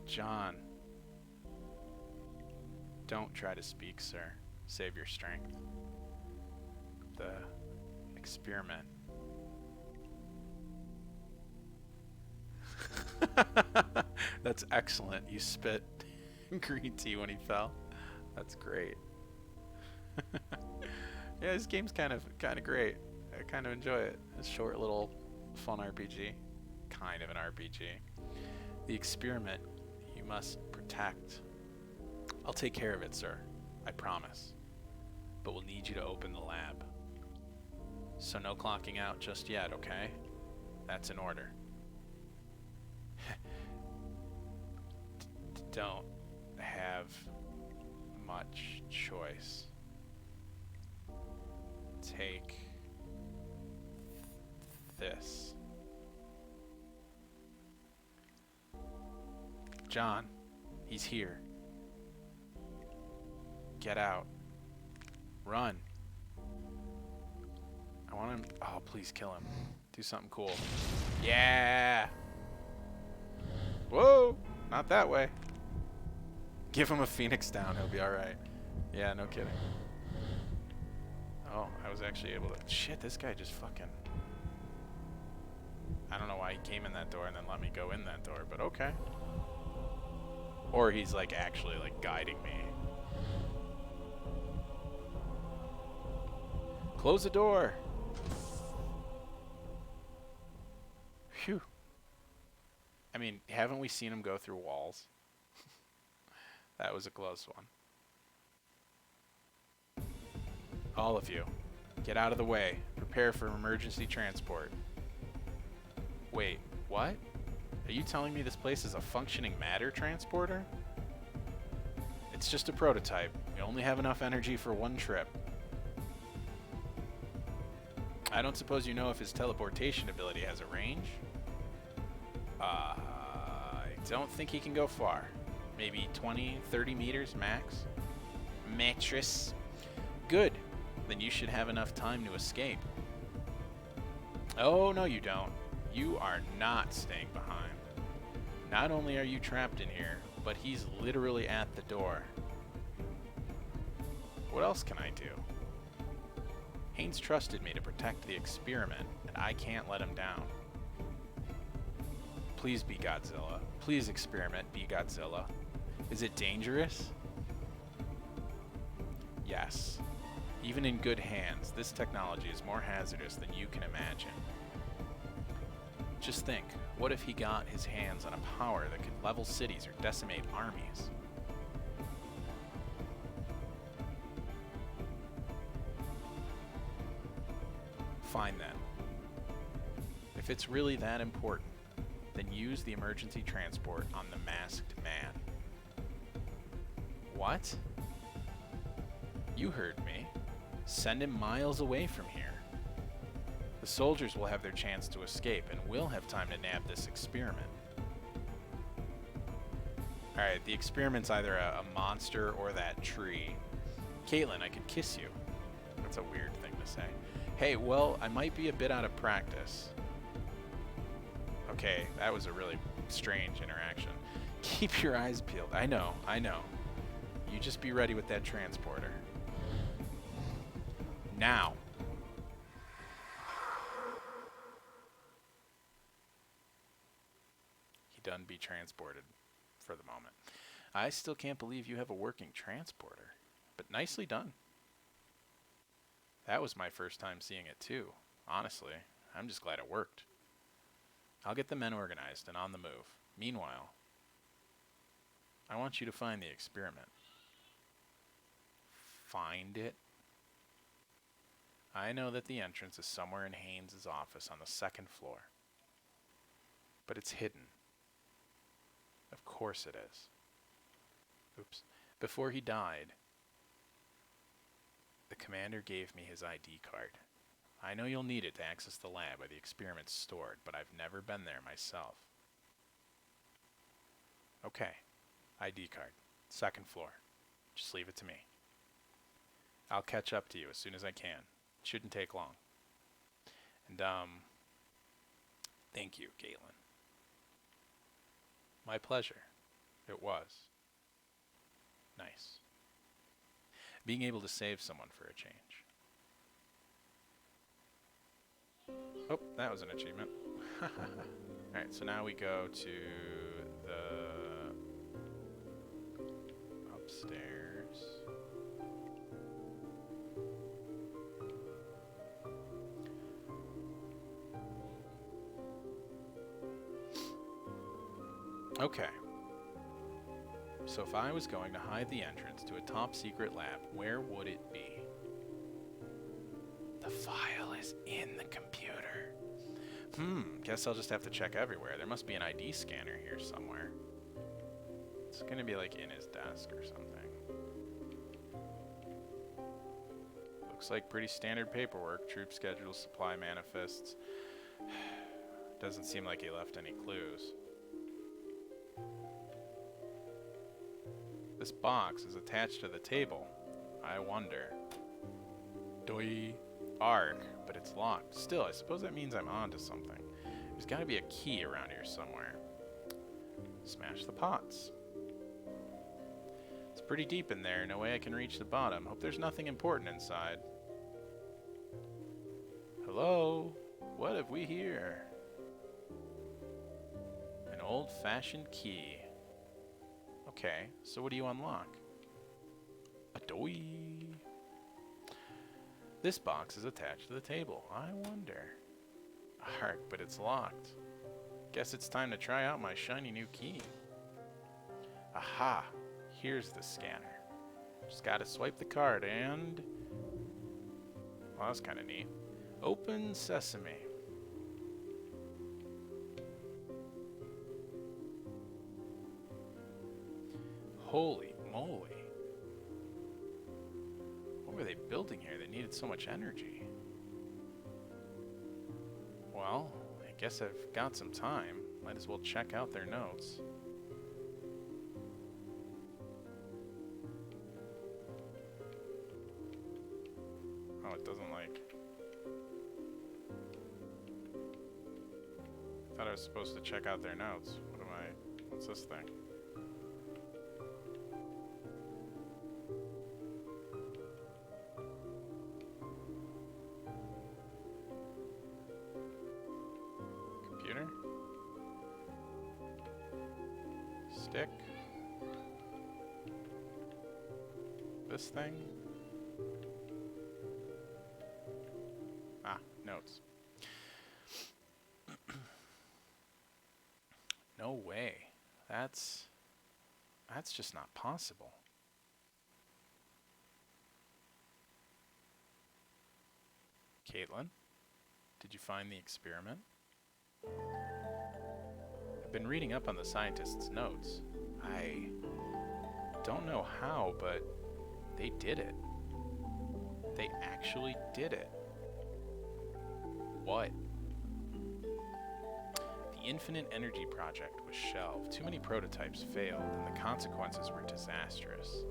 A: John. Don't try to speak, sir. Save your strength. The experiment. That's excellent. You spit green tea when he fell. That's great. Yeah, this game's kind of great. I kind of enjoy it. It's a short little fun RPG. Kind of an RPG. The experiment you must protect. I'll take care of it, sir. I promise. But we'll need you to open the lab. So no clocking out just yet, okay? That's in order. Don't have much choice. Take this. John, he's here. Get out. Run. I want him. Oh, please kill him. Do something cool. Yeah. Whoa. Not that way. Give him a Phoenix down. He'll be all right. Yeah, no kidding. Oh, I was actually able to. Shit, this guy just fucking. I don't know why he came in that door and then let me go in that door, but okay. Or he's like actually like guiding me. Close the door. Phew. I mean, haven't we seen him go through walls? That was a close one. All of you, get out of the way. Prepare for emergency transport. Wait, what? Are you telling me this place is a functioning matter transporter? It's just a prototype. We only have enough energy for one trip. I don't suppose you know if his teleportation ability has a range? I don't think he can go far. Maybe 20, 30 meters max. Mattress. Good. Then you should have enough time to escape. Oh, no you don't. You are not staying behind. Not only are you trapped in here, but he's literally at the door. What else can I do? Haynes trusted me to protect the experiment, and I can't let him down. Please be Godzilla. Please, experiment, be Godzilla. Is it dangerous? Yes. Even in good hands, this technology is more hazardous than you can imagine. Just think, what if he got his hands on a power that could level cities or decimate armies? Fine then. If it's really that important, then use the emergency transport on the masked man. What? You heard me. Send him miles away from here. The soldiers will have their chance to escape, and we'll have time to nab this experiment. Alright, the experiment's either a monster or that tree. Caitlin, I could kiss you. That's a weird thing to say. Hey, well, I might be a bit out of practice. Okay, that was a really strange interaction. Keep your eyes peeled. I know. You just be ready with that transporter. Now. He done be transported for the moment. I still can't believe you have a working transporter, but nicely done. That was my first time seeing it too. Honestly, I'm just glad it worked. I'll get the men organized and on the move. Meanwhile, I want you to find the experiment. Find it? I know that the entrance is somewhere in Haynes' office on the second floor. But it's hidden. Of course it is. Oops. Before he died, the commander gave me his ID card. I know you'll need it to access the lab where the experiment's stored, but I've never been there myself. Okay. ID card. Second floor. Just leave it to me. I'll catch up to you as soon as I can. It shouldn't take long. And, thank you, Caitlin. My pleasure. It was. Nice. Being able to save someone for a change. Oh, that was an achievement. Alright, so now we go to the upstairs. Okay. So if I was going to hide the entrance to a top secret lab, where would it be? The file is in the computer. Guess I'll just have to check everywhere. There must be an ID scanner here somewhere. It's gonna be like in his desk or something. Looks like pretty standard paperwork. Troop schedules, supply manifests. Doesn't seem like he left any clues. This box is attached to the table. I wonder. Doi. Arg, but it's locked. Still, I suppose that means I'm onto something. There's gotta be a key around here somewhere. Smash the pots. It's pretty deep in there. No way I can reach the bottom. Hope there's nothing important inside. Hello? What have we here? An old-fashioned key. Okay, so what do you unlock? A doy. This box is attached to the table. I wonder. Arg, but it's locked. Guess it's time to try out my shiny new key. Aha! Here's the scanner. Just gotta swipe the card and... Well, that's kinda neat. Open sesame. Holy moly. What were they building here that needed so much energy? Well, I guess I've got some time. Might as well check out their notes. Oh, it doesn't like... thought I was supposed to check out their notes. What's this thing? Computer? Stick? This thing? Ah, notes. No way. That's just not possible. Caitlin, did you find the experiment? I've been reading up on the scientists' notes. I don't know how, but they did it. They actually did it. What? The Infinite Energy Project was shelved. Too many prototypes failed, and the consequences were disastrous.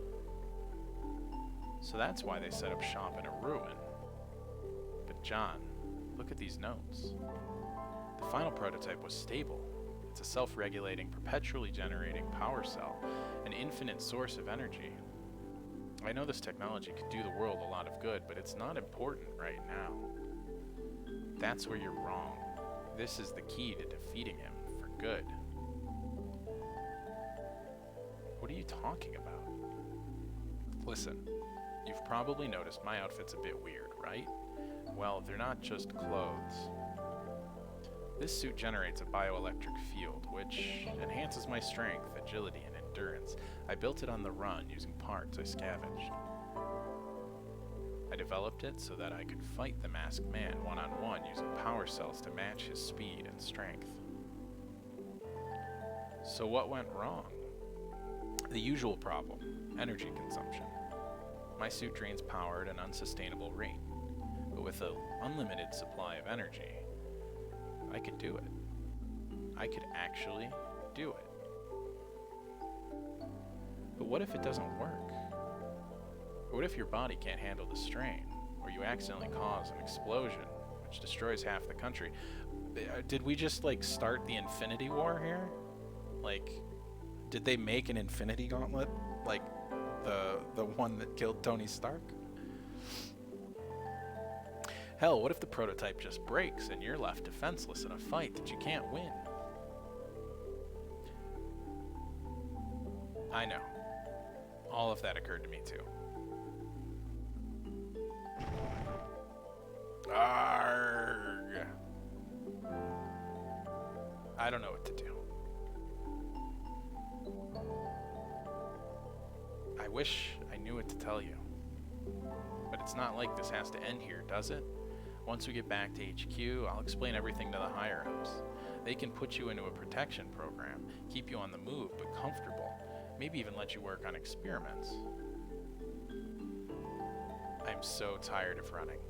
A: So that's why they set up shop in a ruin. But John, look at these notes. The final prototype was stable. It's a self-regulating, perpetually generating power cell, an infinite source of energy. I know this technology could do the world a lot of good, but it's not important right now. That's where you're wrong. This is the key to defeating him for good. What are you talking about? Listen, you've probably noticed my outfit's a bit weird, right? Well, they're not just clothes. This suit generates a bioelectric field, which enhances my strength, agility, and endurance. I built it on the run using parts I scavenged. I developed it so that I could fight the masked man one-on-one using power cells to match his speed and strength. So what went wrong? The usual problem, energy consumption. My suit drains power at an unsustainable rate, but with an unlimited supply of energy, I could do it. I could actually do it. But what if it doesn't work? What if your body can't handle the strain, or you accidentally cause an explosion, which destroys half the country? Did we just, like, start the Infinity War here? Like, did they make an Infinity Gauntlet? Like, the one that killed Tony Stark? Hell, what if the prototype just breaks and you're left defenseless in a fight that you can't win? I know. All of that occurred to me too. Arrgh. I don't know what to do. I wish I knew what to tell you. But it's not like this has to end here, does it? Once we get back to HQ, I'll explain everything to the higher-ups. They can put you into a protection program, keep you on the move but comfortable, maybe even let you work on experiments. I'm so tired of running.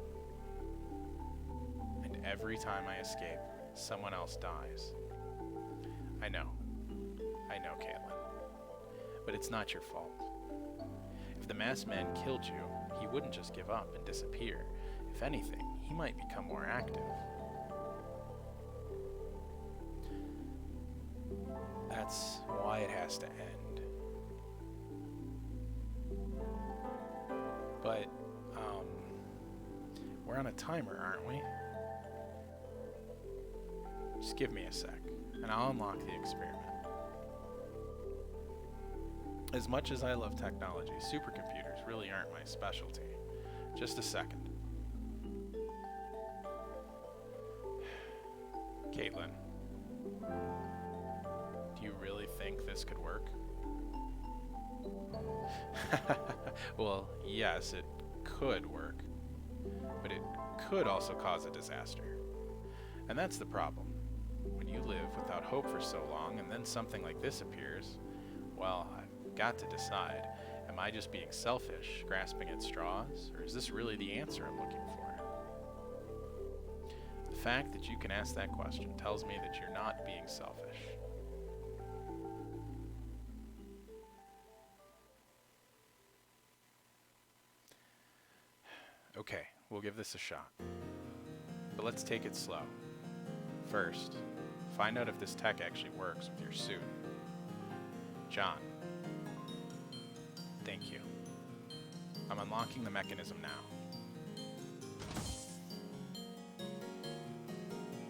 A: And every time I escape, someone else dies. I know, Caitlin. But it's not your fault. If the masked man killed you, he wouldn't just give up and disappear. If anything, he might become more active. That's why it has to end. But, we're on a timer, aren't we? Just give me a sec, and I'll unlock the experiment. As much as I love technology, supercomputers really aren't my specialty. Just a second. Caitlin, do you really think this could work? Well, yes, it could work, but it could also cause a disaster. And that's the problem. When you live without hope for so long and then something like this appears, well, I've got to decide, am I just being selfish, grasping at straws, or is this really the answer I'm looking for? The fact that you can ask that question tells me that you're not being selfish. Okay, we'll give this a shot. But let's take it slow. First, Find out if this tech actually works with your suit. John. Thank you. I'm unlocking the mechanism now.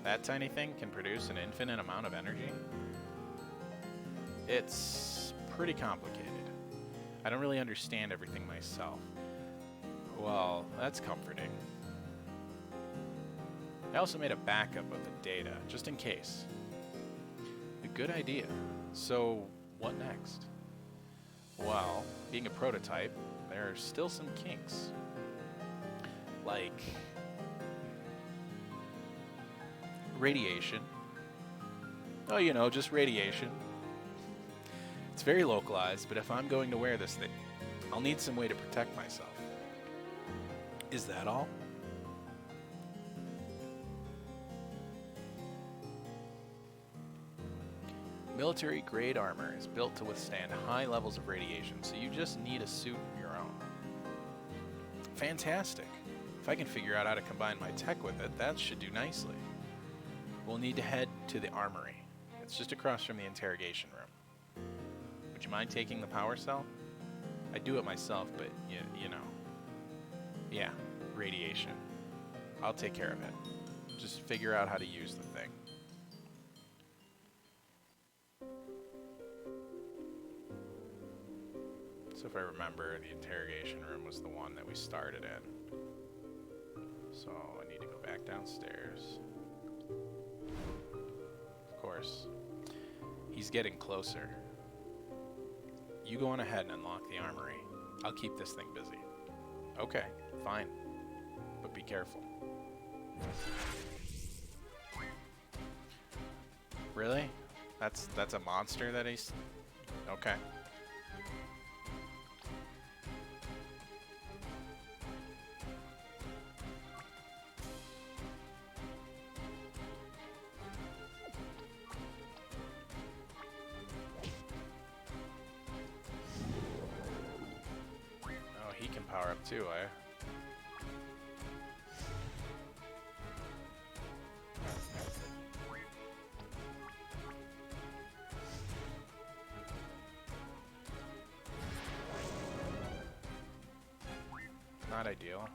A: That tiny thing can produce an infinite amount of energy? It's pretty complicated. I don't really understand everything myself. Well, that's comforting. I also made a backup of the data, just in case. A good idea. So, what next? Well, being a prototype, there are still some kinks. Like radiation. Oh, you know, just radiation. It's very localized, but if I'm going to wear this thing, I'll need some way to protect myself. Is that all? Military-grade armor is built to withstand high levels of radiation, so you just need a suit of your own. Fantastic. If I can figure out how to combine my tech with it, that should do nicely. We'll need to head to the armory. It's just across from the interrogation room. Would you mind taking the power cell? I do it myself, but you know. Yeah, radiation. I'll take care of it. Just figure out how to use the thing. So if I remember, the interrogation room was the one that we started in. So I need to go back downstairs. Of course. He's getting closer. You go on ahead and unlock the armory. I'll keep this thing busy. Okay, fine. But be careful. Really? That's a monster that he's... Okay. Oh, he can power up too, eh? Not ideal.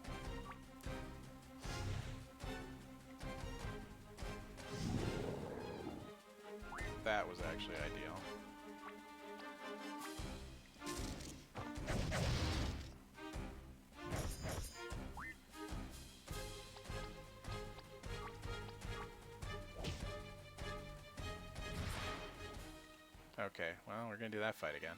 A: That was actually ideal. Okay, well, we're gonna do that fight again.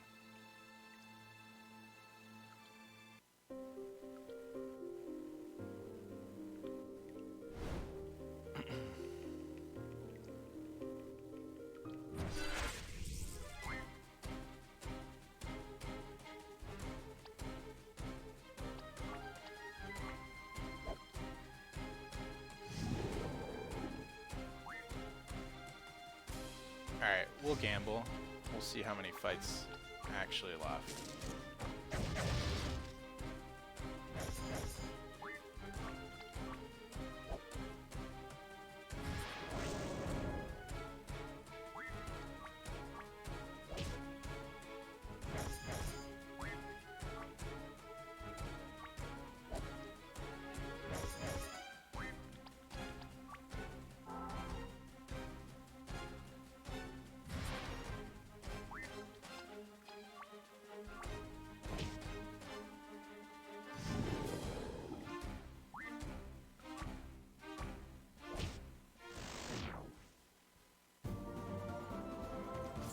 A: Alright, we'll gamble. We'll see how many fights actually left.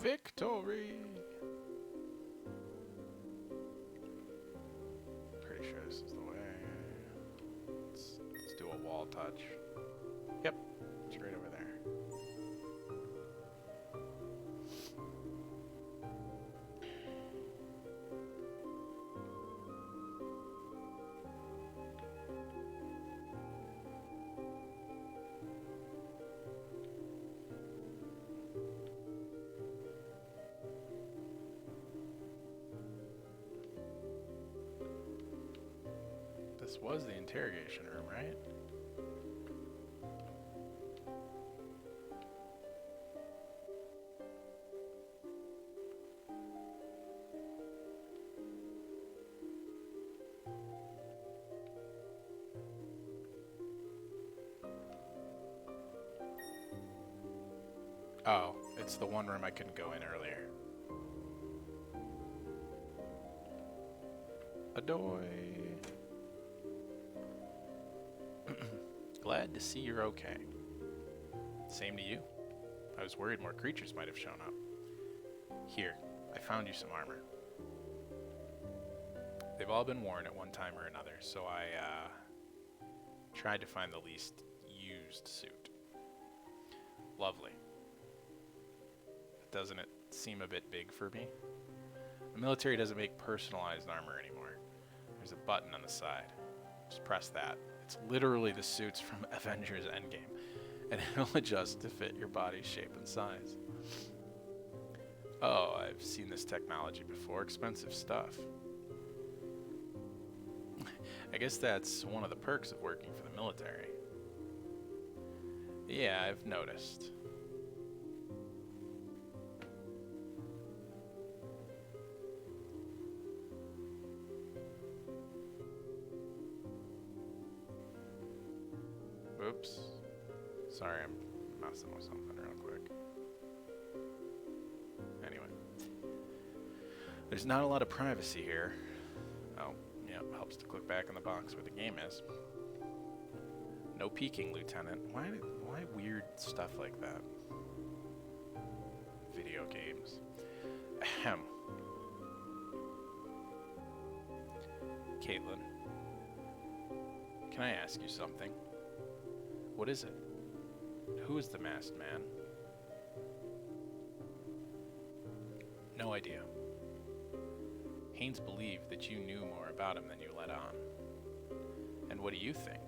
A: Victory! Pretty sure this is the way. Let's do a wall touch. Yep, it's right over there. This was the interrogation room, right? Oh, it's the one room I couldn't go in earlier. Adoy! Glad to see you're okay. Same to you. I was worried more creatures might have shown up. Here, I found you some armor. They've all been worn at one time or another, so I tried to find the least used suit. Lovely. Doesn't it seem a bit big for me? The military doesn't make personalized armor anymore. There's a button on the side. Just press that. It's literally the suits from Avengers Endgame, and it'll adjust to fit your body's shape and size. Oh, I've seen this technology before. Expensive stuff. I guess that's one of the perks of working for the military. Yeah, I've noticed. Oops. Sorry, I'm messing with something real quick. Anyway. There's not a lot of privacy here. Oh, yeah, helps to click back in the box where the game is. No peeking, Lieutenant. Why weird stuff like that? Video games. Ahem. Caitlin, can I ask you something? What is it? Who is the masked man? No idea. Haynes believed that you knew more about him than you let on. And what do you think?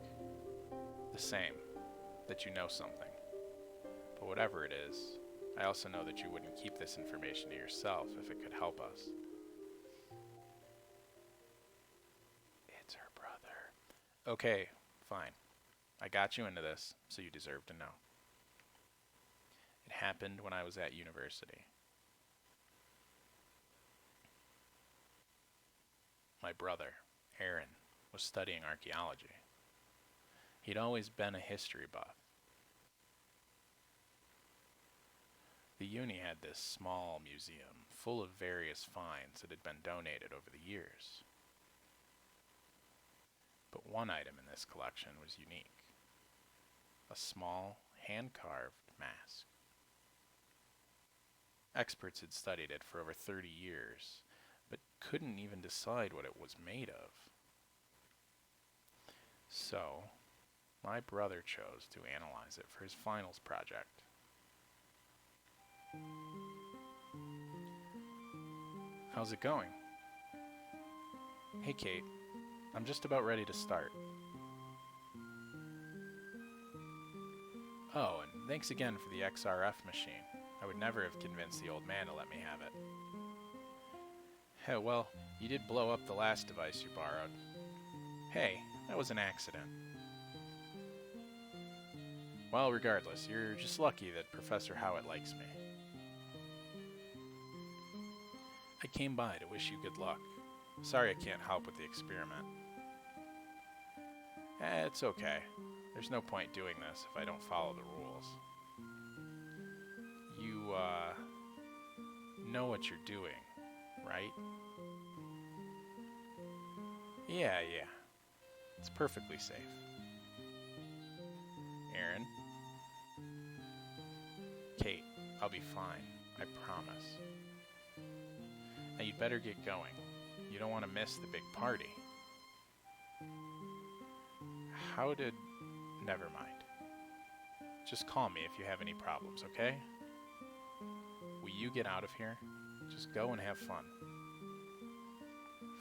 A: The same. That you know something. But whatever it is, I also know that you wouldn't keep this information to yourself if it could help us. It's her brother. Okay, fine. I got you into this, so you deserve to know. It happened when I was at university. My brother, Aaron, was studying archaeology. He'd always been a history buff. The uni had this small museum full of various finds that had been donated over the years. But one item in this collection was unique. A small, hand-carved mask. Experts had studied it for over 30 years, but couldn't even decide what it was made of. So, my brother chose to analyze it for his finals project. How's it going? Hey Kate, I'm just about ready to start. Oh, and thanks again for the XRF machine. I would never have convinced the old man to let me have it. Hey, well, you did blow up the last device you borrowed. Hey, that was an accident. Well, regardless, you're just lucky that Professor Howitt likes me. I came by to wish you good luck. Sorry I can't help with the experiment. It's okay. There's no point doing this if I don't follow the rules. You, know what you're doing, right? Yeah. It's perfectly safe. Aaron? Kate, I'll be fine. I promise. Now you'd better get going. You don't want to miss the big party. Never mind. Just call me if you have any problems, okay? Will you get out of here? Just go and have fun.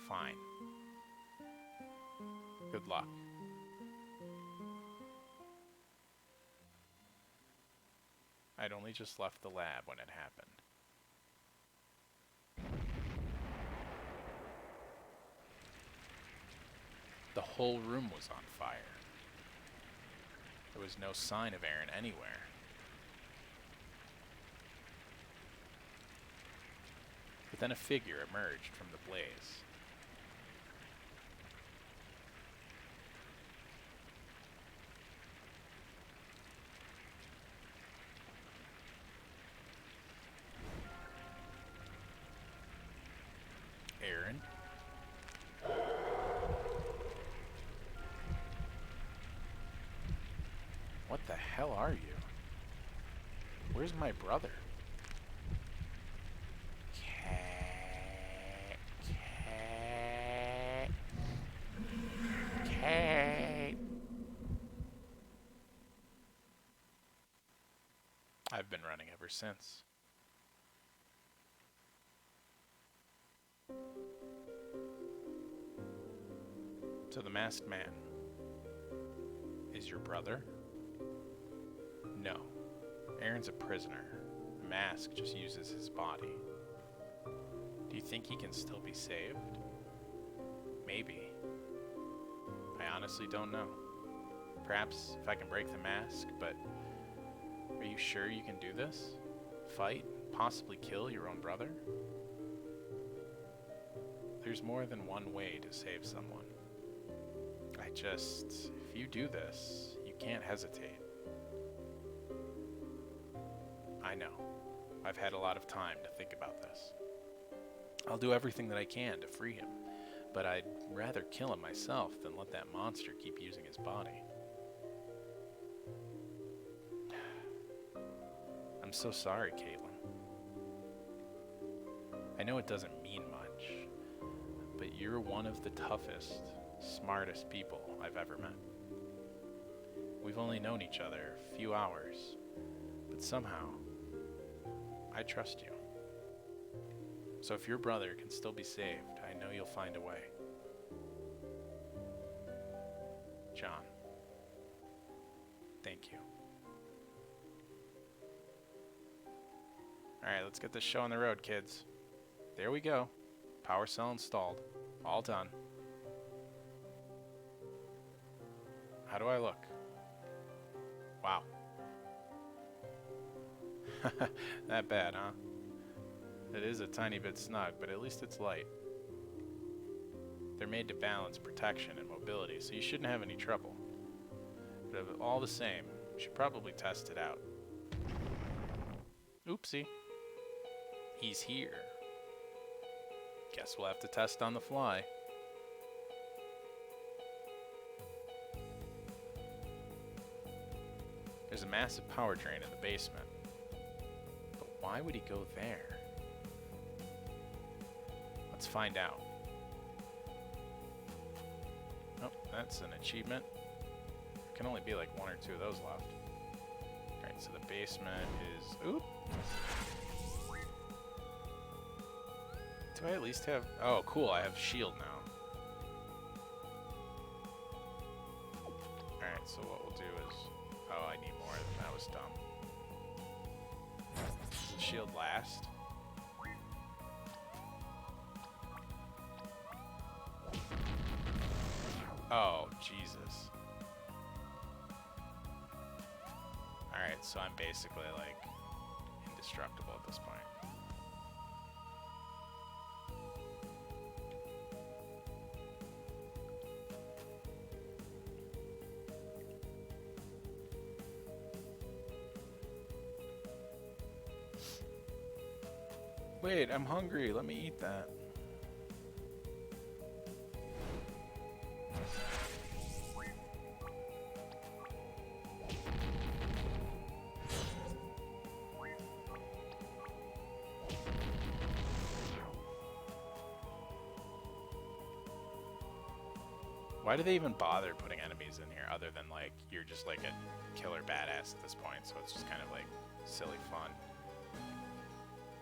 A: Fine. Good luck. I'd only just left the lab when it happened. The whole room was on fire. There was no sign of Aaron anywhere. But then a figure emerged from the blaze. hell are you? Where's my brother? Kate. I've been running ever since. So the masked man is your brother? No. Aaron's a prisoner. The mask just uses his body. Do you think he can still be saved? Maybe. I honestly don't know. Perhaps if I can break the mask, but are you sure you can do this? Fight? Possibly kill your own brother? There's more than one way to save someone. If you do this, you can't hesitate. I know. I've had a lot of time to think about this. I'll do everything that I can to free him, but I'd rather kill him myself than let that monster keep using his body. I'm so sorry, Caitlin. I know it doesn't mean much, but you're one of the toughest, smartest people I've ever met. We've only known each other a few hours, but somehow, I trust you. So if your brother can still be saved, I know you'll find a way. John, thank you. Alright, let's get this show on the road, kids. There we go. Power cell installed. All done. How do I look? Wow. That bad, huh? It is a tiny bit snug, but at least it's light. They're made to balance protection and mobility, so you shouldn't have any trouble. But all the same, you should probably test it out. Oopsie. He's here. Guess we'll have to test on the fly. There's a massive power drain in the basement. But why would he go there? Let's find out. Oh, that's an achievement. There can only be like one or two of those left. Alright, so the basement is... Oop! Do I at least have... Oh, cool, I have shield now. Alright, so what we'll do is... Oh, I need more. That was dumb. Does the shield last? Oh, Jesus. Alright, so I'm basically, like, indestructible at this point. Wait, I'm hungry. Let me eat that. Why do they even bother putting enemies in here other than, like, you're just like a killer badass at this point, so it's just kind of like silly fun.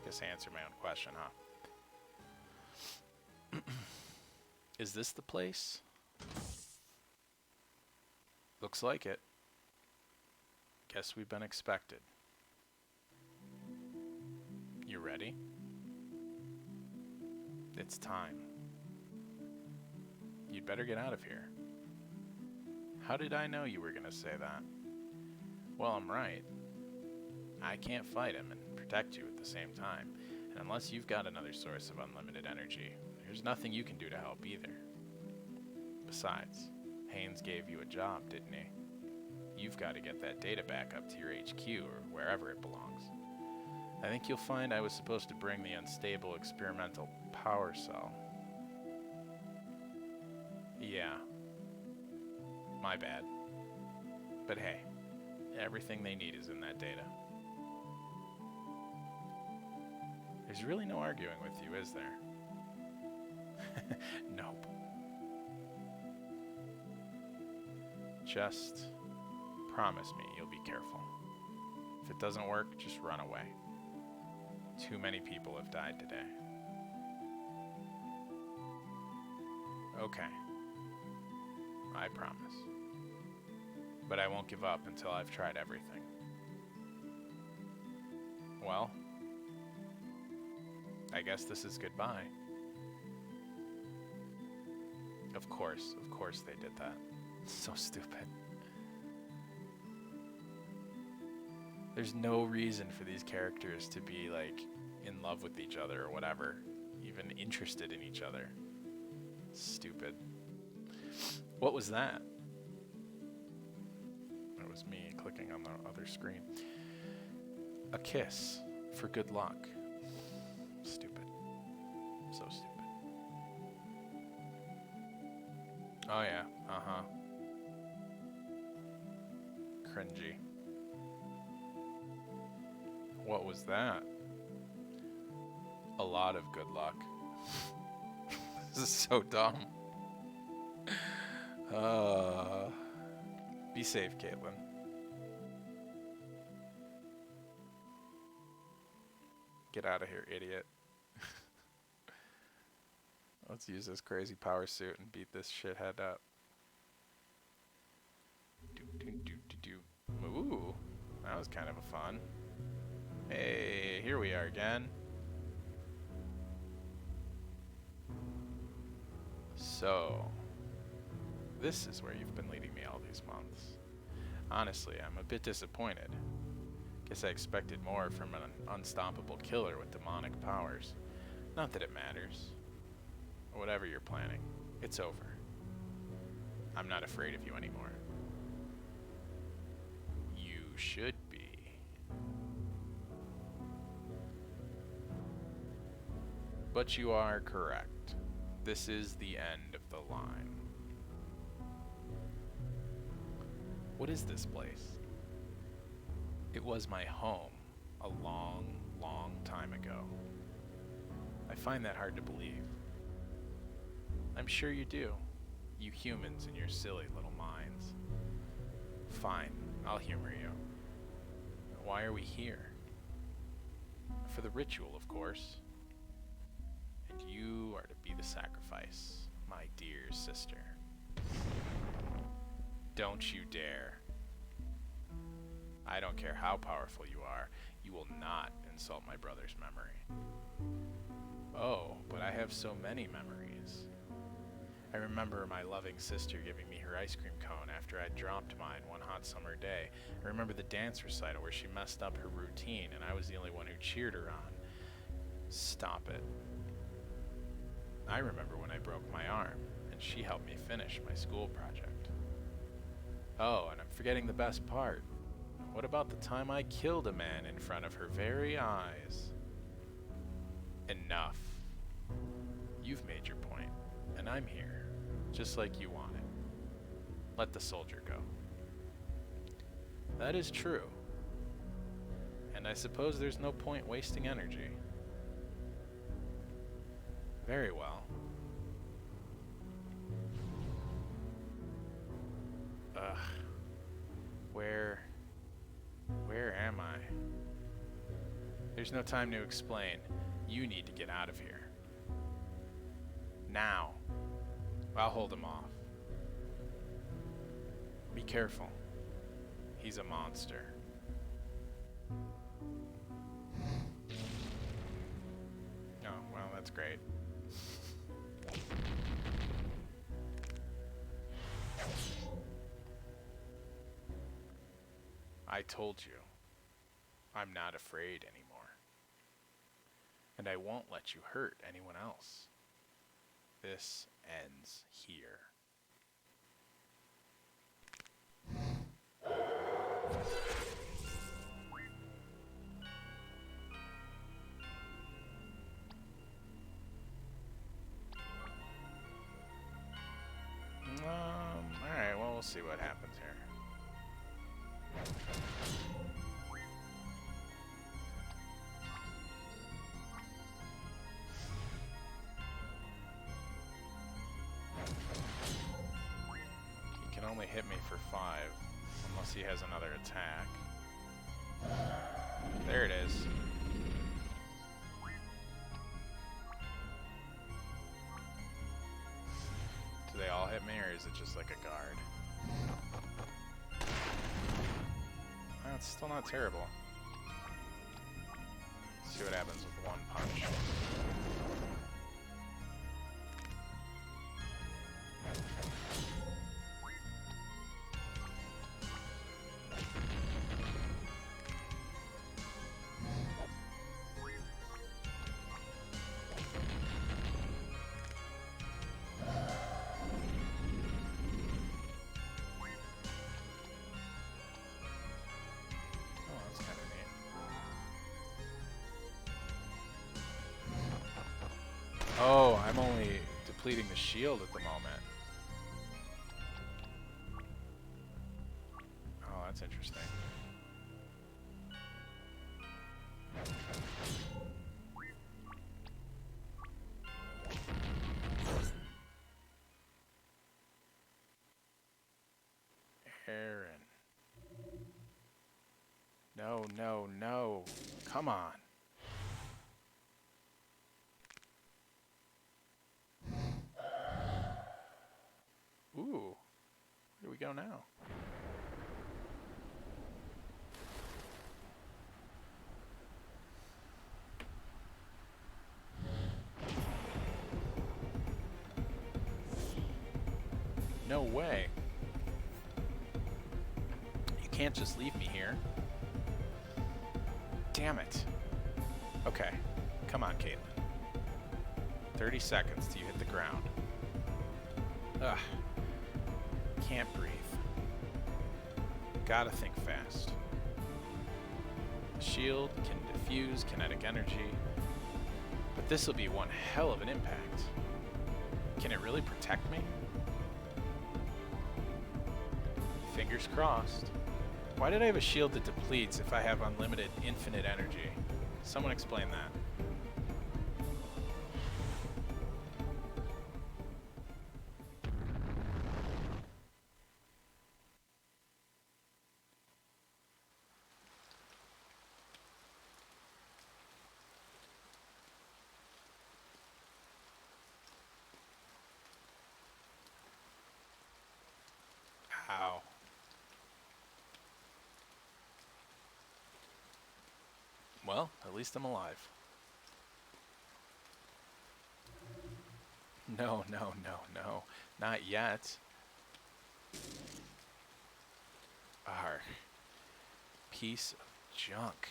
A: Guess I answered my own question, huh? Is this the place? Looks like it. Guess we've been expected. You ready? It's time. You'd better get out of here. How did I know you were gonna say that? Well, I'm right. I can't fight him and protect you at the same time. And unless you've got another source of unlimited energy, there's nothing you can do to help either. Besides, Haynes gave you a job, didn't he? You've got to get that data back up to your HQ or wherever it belongs. I think you'll find I was supposed to bring the unstable experimental power cell. Yeah. My bad. But hey, Everything they need is in that data. There's really no arguing with you, is there? Nope. Just promise me you'll be careful. If it doesn't work, just run away. Too many people have died today. Okay. I promise. But I won't give up until I've tried everything. Well, I guess this is goodbye. Of course they did that. So stupid. There's no reason for these characters to be, like, in love with each other or whatever. Even interested in each other. Stupid. What was that? That was me clicking on the other screen. A kiss for good luck. Stupid. So stupid. Oh yeah, uh-huh. Cringy. What was that? A lot of good luck. This is so dumb. Be safe, Caitlin. Get out of here, idiot. Let's use this crazy power suit and beat this shithead up. Ooh, that was kind of a fun. Hey, here we are again. So, this is where you've been leading me all these months. Honestly, I'm a bit disappointed. Guess I expected more from an unstoppable killer with demonic powers. Not that it matters. Whatever you're planning, it's over. I'm not afraid of you anymore. You should be. But you are correct. This is the end of the line. What is this place? It was my home a long, long time ago. I find that hard to believe. I'm sure you do, you humans and your silly little minds. Fine, I'll humor you. Why are we here? For the ritual, of course. And you are to be the sacrifice, my dear sister. Don't you dare. I don't care how powerful you are, you will not insult my brother's memory. Oh, but I have so many memories. I remember my loving sister giving me her ice cream cone after I'd dropped mine one hot summer day. I remember the dance recital where she messed up her routine and I was the only one who cheered her on. Stop it. I remember when I broke my arm and she helped me finish my school project. Oh, and I'm forgetting the best part. What about the time I killed a man in front of her very eyes? Enough. You've made your point, and I'm here, just like you wanted. Let the soldier go. That is true. And I suppose there's no point wasting energy. Very well. Ugh. Where am I? There's no time to explain. You need to get out of here. Now. I'll hold him off. Be careful. He's a monster. Oh, well, that's great. I told you, I'm not afraid anymore. And I won't let you hurt anyone else. This ends here. Alright, well, we'll see what happens here. He can only hit me for 5, unless he has another attack. There it is. Do they all hit me, or is it just like a guard? Oh, it's still not terrible. Let's see what happens with one punch. Oh, I'm only depleting the shield at the moment. Oh, that's interesting. Aaron. No, no, no. Come on. Ooh, where do we go now? No way. You can't just leave me here. Damn it. Okay, come on, Caitlin. 30 seconds till you hit the ground. Ugh. Can't breathe. Gotta think fast. The shield can diffuse kinetic energy, but this will be one hell of an impact. Can it really protect me? Fingers crossed. Why did I have a shield that depletes if I have unlimited, infinite energy? Someone explain that. Ow. Well, at least I'm alive. No, no, no, no. Not yet. Our piece of junk.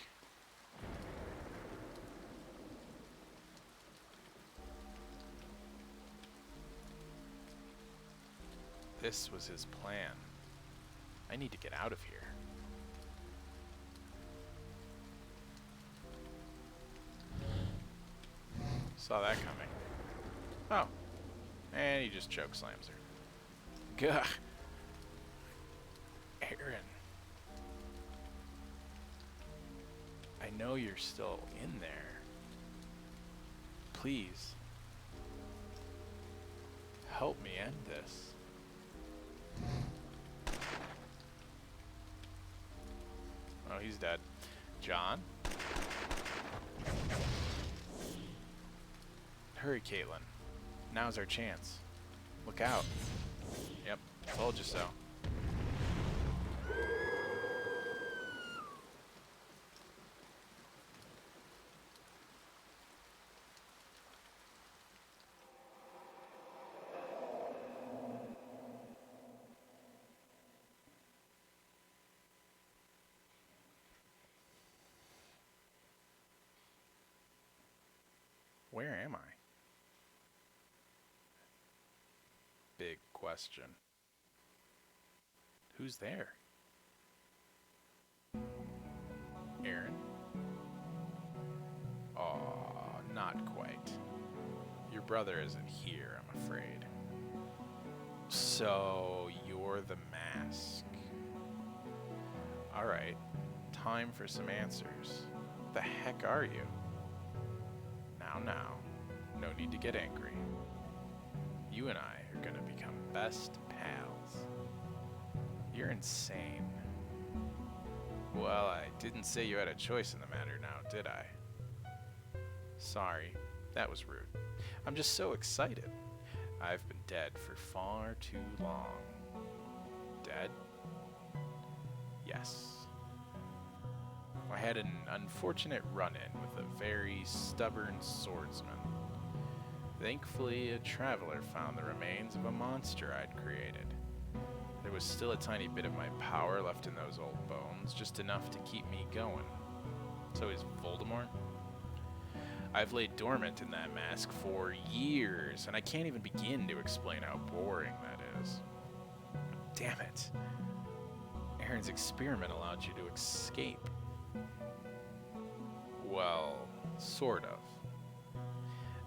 A: This was his plan. I need to get out of here. Saw that coming. Oh. And he just choke slams her. Gah. Aaron. I know you're still in there. Please. Help me end this. Oh, he's dead. John? Hurry, Caitlin. Now's our chance. Look out. Yep, told you so. Where am I? Big question. Who's there? Aaron? Aw, not quite. Your brother isn't here, I'm afraid. So, you're the mask. Alright, time for some answers. The heck are you? Now, no need to get angry. You and I are gonna become best pals. You're insane. Well, I didn't say you had a choice in the matter now, did I? Sorry, that was rude. I'm just so excited. I've been dead for far too long. Dead? Yes. I had an unfortunate run-in with a very stubborn swordsman. Thankfully, a traveler found the remains of a monster I'd created. There was still a tiny bit of my power left in those old bones, just enough to keep me going. So is Voldemort? I've laid dormant in that mask for years, and I can't even begin to explain how boring that is. Damn it. Aaron's experiment allowed you to escape. Well, sort of.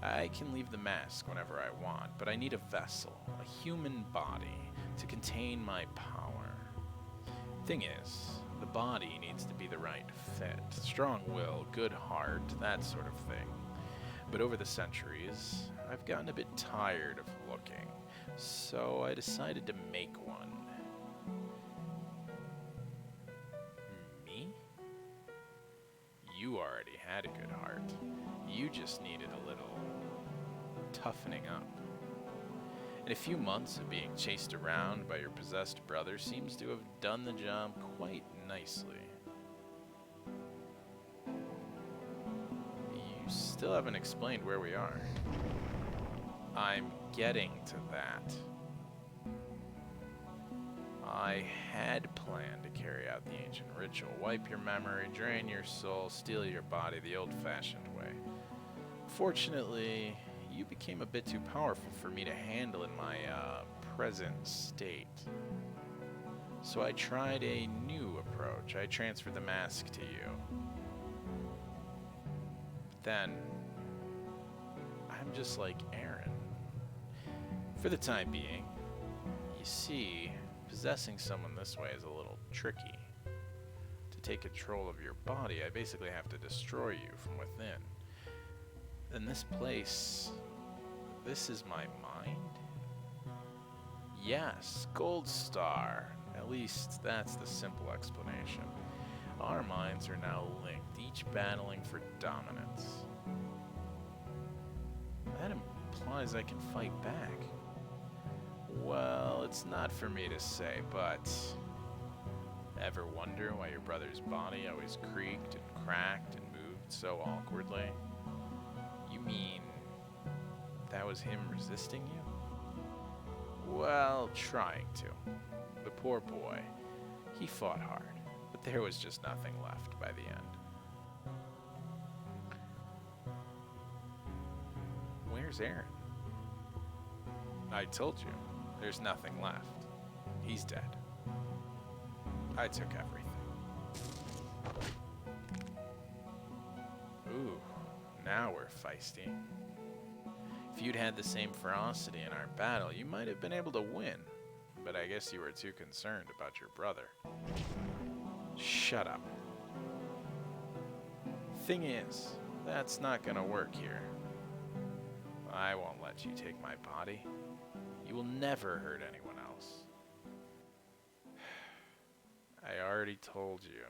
A: I can leave the mask whenever I want, but I need a vessel, a human body, to contain my power. Thing is, the body needs to be the right fit. Strong will, good heart, that sort of thing. But over the centuries, I've gotten a bit tired of looking, so I decided to make one. Me? You already had a good heart. You just needed a little toughening up. And a few months of being chased around by your possessed brother seems to have done the job quite nicely. You still haven't explained where we are. I'm getting to that. I had planned to carry out the ancient ritual, wipe your memory, drain your soul, steal your body the old-fashioned way. Fortunately, you became a bit too powerful for me to handle in my present state. So I tried a new approach. I transferred the mask to you. Then, I'm just like Aaron. For the time being, you see, possessing someone this way is a little tricky. To take control of your body, I basically have to destroy you from within. Then this place, this is my mind? Yes, Gold Star. At least that's the simple explanation. Our minds are now linked, each battling for dominance. That implies I can fight back. Well, it's not for me to say, but ever wonder why your brother's body always creaked and cracked and moved so awkwardly? You mean that was him resisting you? Well, trying to. The poor boy. He fought hard, but there was just nothing left by the end. Where's Aaron? I told you, there's nothing left. He's dead. I took everything. Ooh, now we're feisty. If you'd had the same ferocity in our battle, you might have been able to win. But I guess you were too concerned about your brother. Shut up. Thing is, that's not gonna work here. I won't let you take my body. You will never hurt anyone else. I already told you.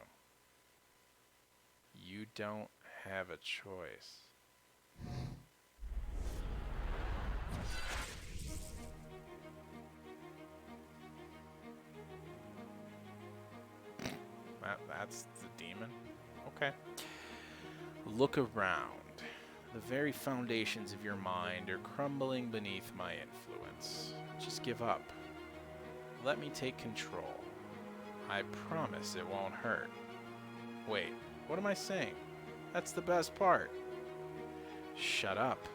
A: You don't have a choice. That's the demon? Okay. Look around. The very foundations of your mind are crumbling beneath my influence. Just give up. Let me take control. I promise it won't hurt. Wait, what am I saying? That's the best part. Shut up.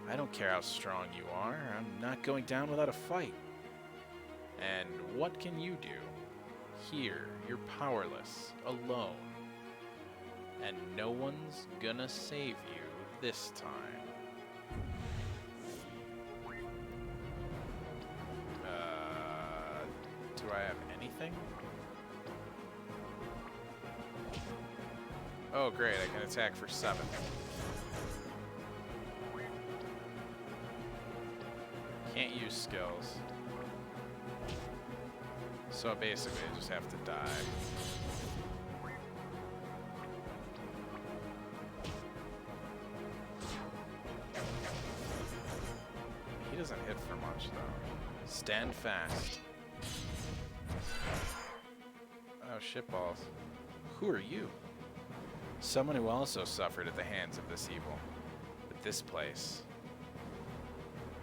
A: I don't care how strong you are. I'm not going down without a fight. And what can you do? Here, you're powerless, alone. And no one's gonna save you this time. Do I have anything? Oh, great, I can attack for 7. Can't use skills. So basically, I just have to die. He doesn't hit for much, though. Stand fast. Oh, shitballs. Who are you? Someone who also suffered at the hands of this evil. But this place...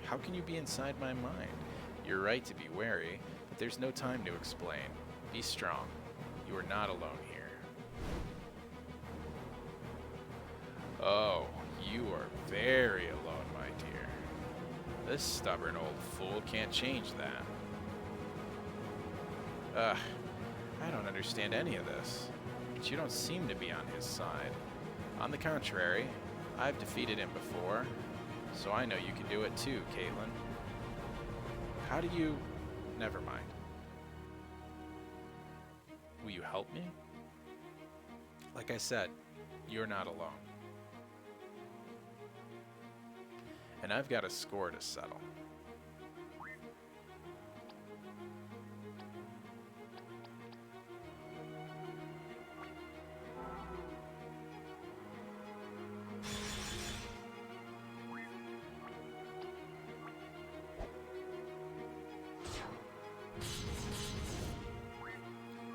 A: How can you be inside my mind? You're right to be wary, but there's no time to explain. Be strong. You are not alone here. Oh, you are very alone, my dear. This stubborn old fool can't change that. I don't understand any of this. But you don't seem to be on his side. On the contrary, I've defeated him before, so I know you can do it too, Caitlin. How do you... Never mind. Will you help me? Like I said, you're not alone. And I've got a score to settle.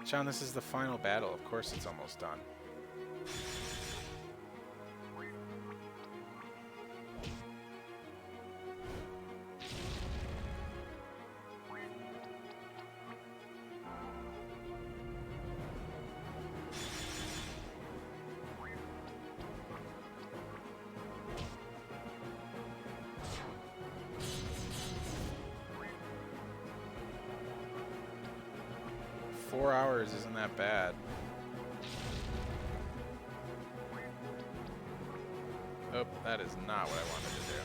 A: John, this is the final battle. Of course it's almost done. Four hours isn't that bad. Oh, that is not what I wanted to do.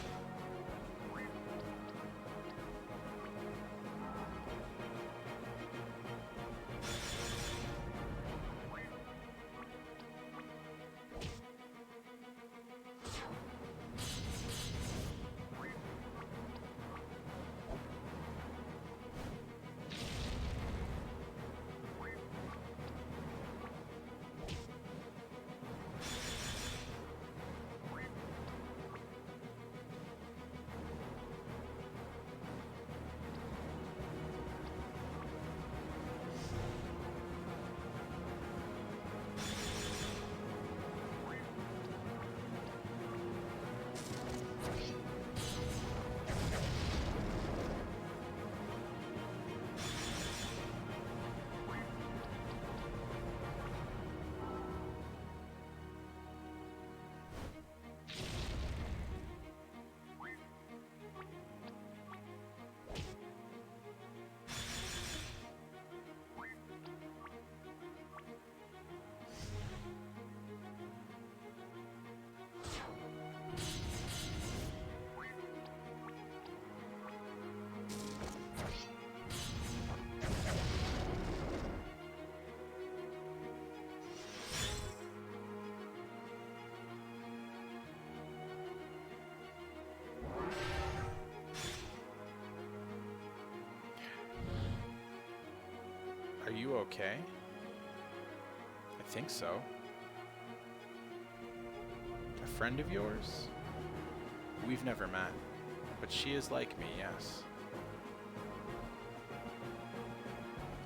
A: Are you okay? I think so. A friend of yours? We've never met, but she is like me, yes.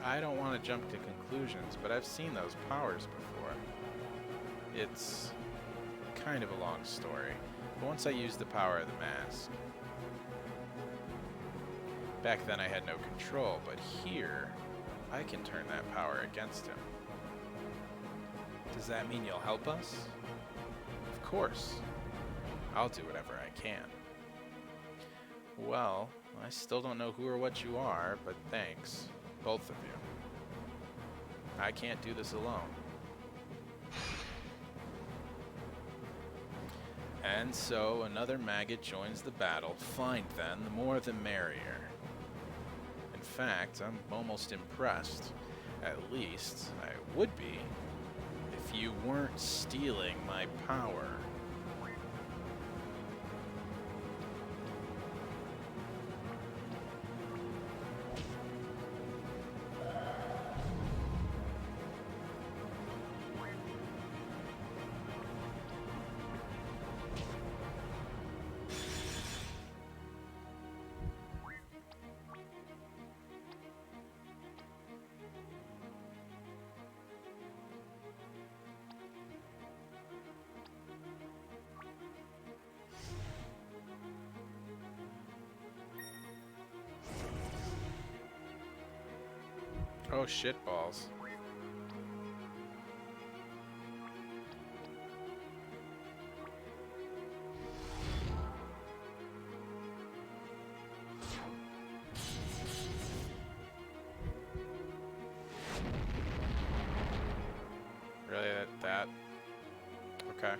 A: I don't want to jump to conclusions, but I've seen those powers before. It's kind of a long story, but once I used the power of the mask. Back then I had no control, but here, I can turn that power against him. Does that mean you'll help us? Of course. I'll do whatever I can. Well, I still don't know who or what you are, but thanks, both of you. I can't do this alone. And so another maggot joins the battle. Fine then, the more the merrier. In fact, I'm almost impressed. At least, I would be, if if you weren't stealing my power. Oh, shit balls. Really? That? Okay.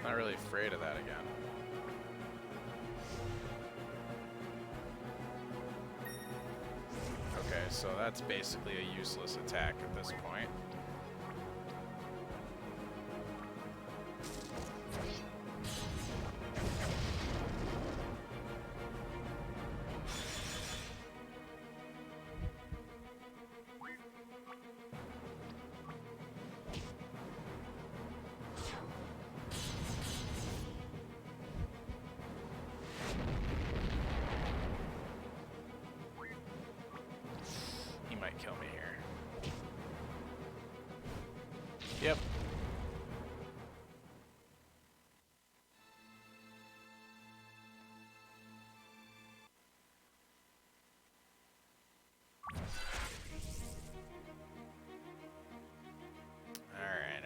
A: Not really afraid of that again. Okay, so that's basically a useless attack at this point. He might kill me here. Yep. Alright.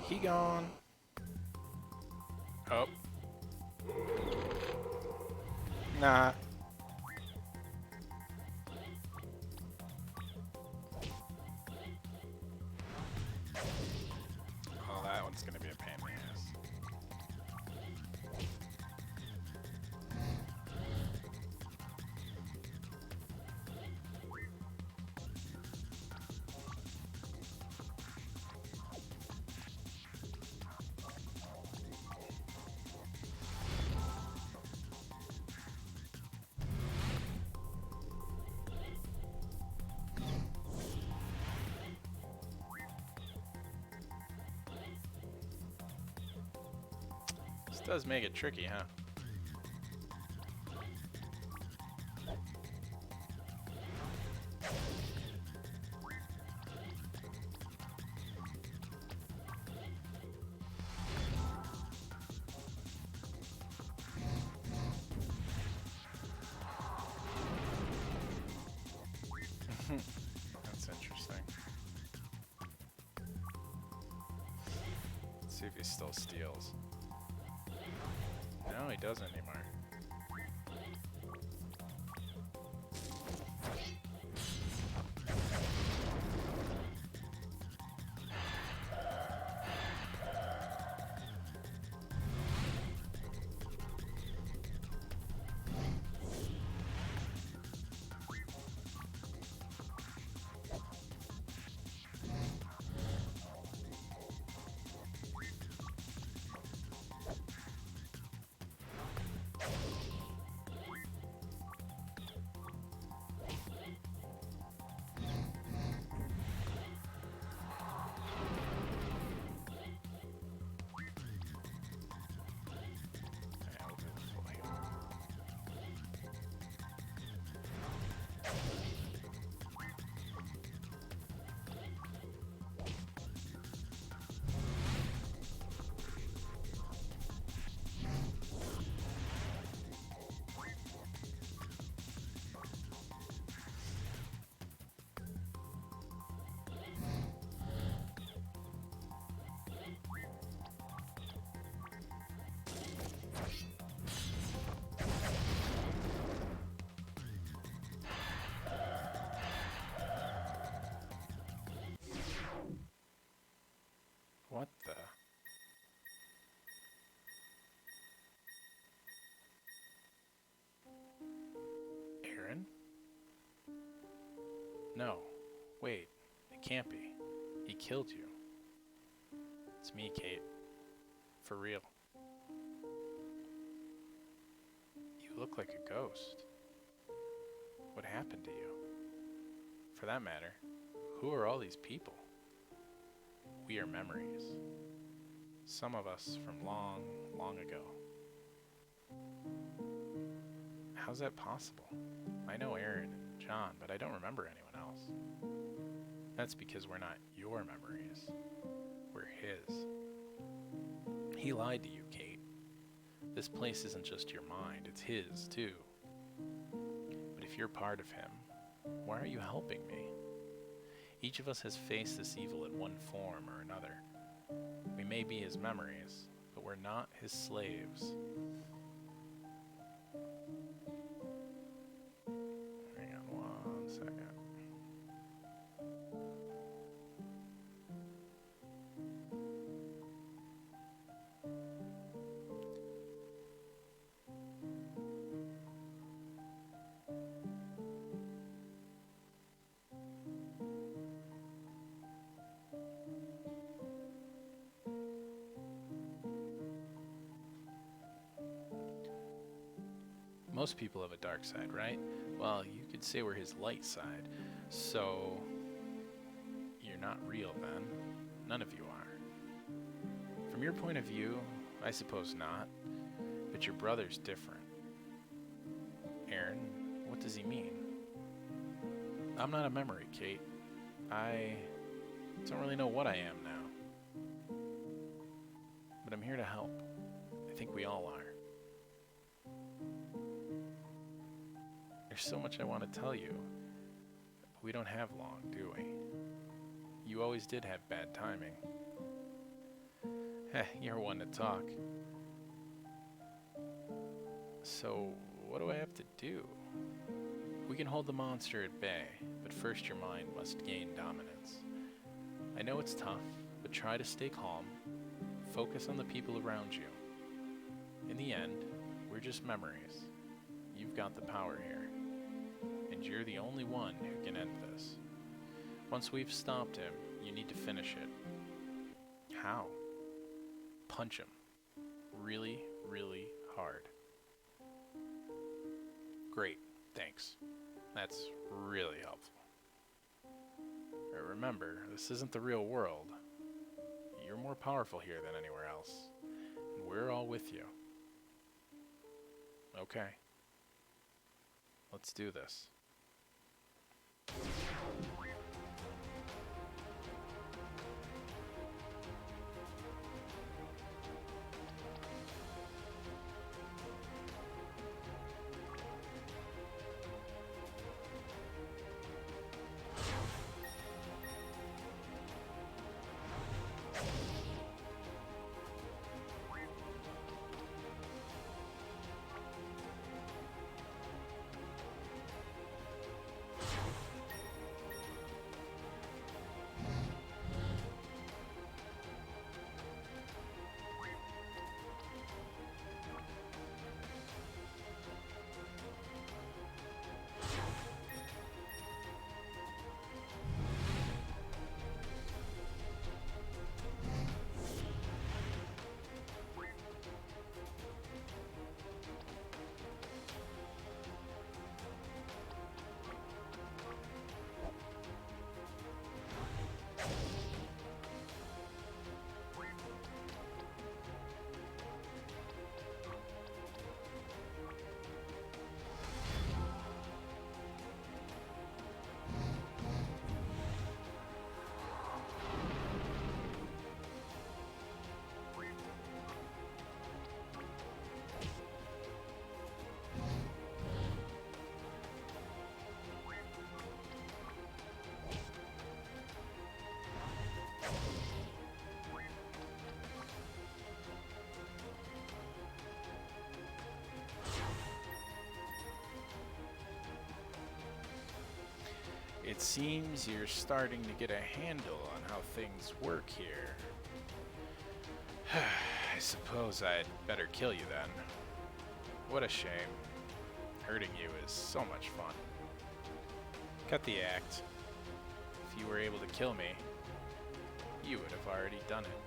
A: He gone. Oh. Nah. Oh, that one's gonna be a pain in the ass. This does make it tricky, huh? That's interesting. Let's see if he still steals. No, he doesn't anymore. Yeah, we'll do the full heal. What the? Aaron? No. Wait. It can't be. He killed you. It's me, Kate. For real. You look like a ghost. What happened to you? For that matter, who are all these people? We are memories. Some of us from long, long ago. How's that possible? I know Aaron and John, but I don't remember anyone else. That's because we're not your memories. We're his. He lied to you, Kate. This place isn't just your mind, it's his, too. But if you're part of him, why are you helping me? Each of us has faced this evil in one form or another. We may be his memories, but we're not his slaves. Hang on 1 second. Most people have a dark side, right? Well, you could say we're his light side. So, you're not real then. None of you are. From your point of view, I suppose not. But your brother's different. Aaron, what does he mean? I'm not a memory, Kate. I don't really know what I am now. But I'm here to help. I think we all are. There's so much I want to tell you, but we don't have long, do we? You always did have bad timing. You're one to talk. So, what do I have to do? We can hold the monster at bay, but first your mind must gain dominance. I know it's tough, but try to stay calm. Focus on the people around you. In the end, we're just memories. You've got the power here, and you're the only one who can end this. Once we've stopped him, you need to finish it. How? Punch him. Really, really hard. Great, thanks. That's really helpful. Remember, this isn't the real world. You're more powerful here than anywhere else, and we're all with you. Okay. Let's do this. It seems you're starting to get a handle on how things work here. I suppose I'd better kill you then. What a shame. Hurting you is so much fun. Cut the act. If you were able to kill me, you would have already done it.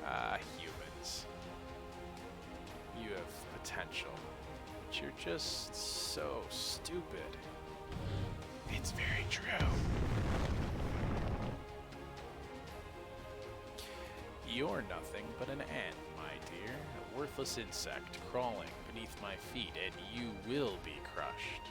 A: Ah, humans. You have potential, but you're just so stupid. It's very true. You're nothing but an ant, my dear. A worthless insect crawling beneath my feet, and you will be crushed.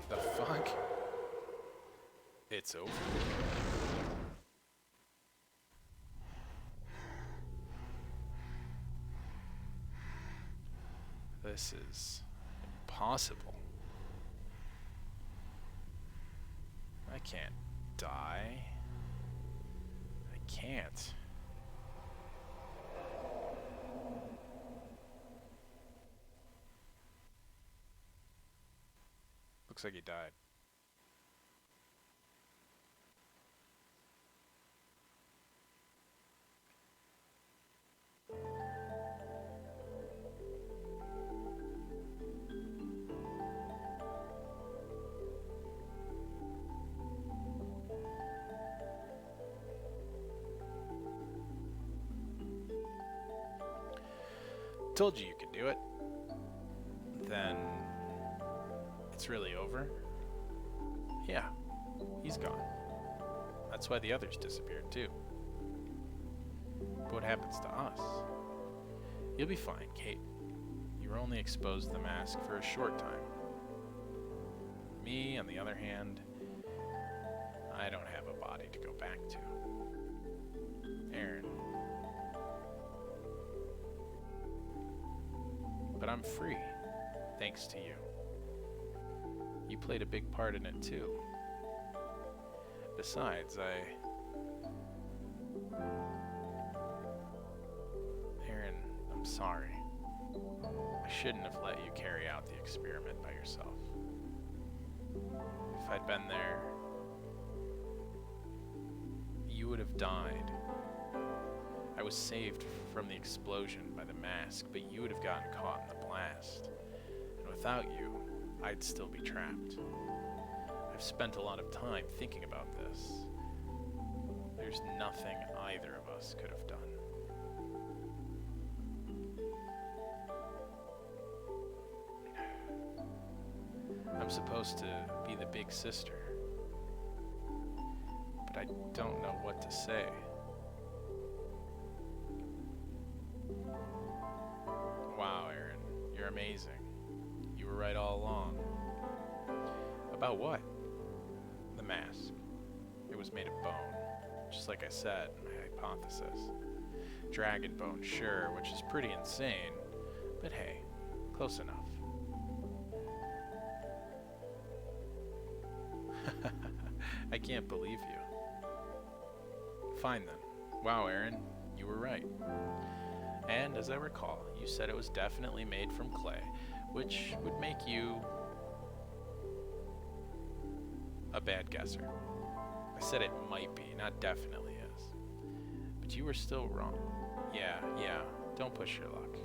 A: The fuck? It's over. This is impossible. I can't die. I can't. Looks like he died. Told you you could do it. Then it's really over? Yeah, he's gone. That's why the others disappeared too. But what happens to us? You'll be fine, Kate. You were only exposed to the mask for a short time. Me, on the other hand, I don't have a body to go back to. Aaron. But I'm free, thanks to you. You played a big part in it too. Besides, Aaron, I'm sorry. I shouldn't have let you carry out the experiment by yourself. If I'd been there, you would have died. I was saved from the explosion by the mask, but you would have gotten caught in the blast. And without you, I'd still be trapped. I've spent a lot of time thinking about this. There's nothing either of us could have done. I'm supposed to be the big sister, but I don't know what to say. Wow, Aaron, you're amazing. You were right all along. About what? The mask. It was made of bone, just like I said in my hypothesis. Dragon bone, sure, which is pretty insane, but hey, close enough. I can't believe you. Fine then. Wow, Aaron, you were right. And as I recall, you said it was definitely made from clay, which would make you a bad guesser. I said it might be, not definitely is. But you were still wrong. Yeah, don't push your luck.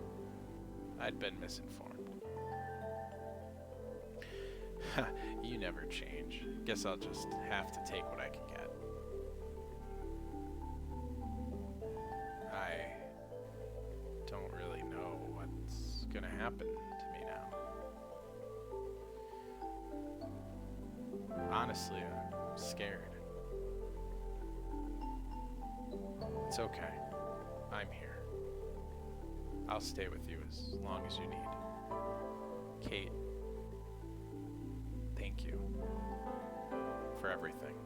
A: I'd been misinformed. You never change. Guess I'll just have to take what I can get. I don't really know what's gonna happen to me now. Honestly, I'm scared. It's okay. I'm here. I'll stay with you as long as you need. Kate, thank you for everything.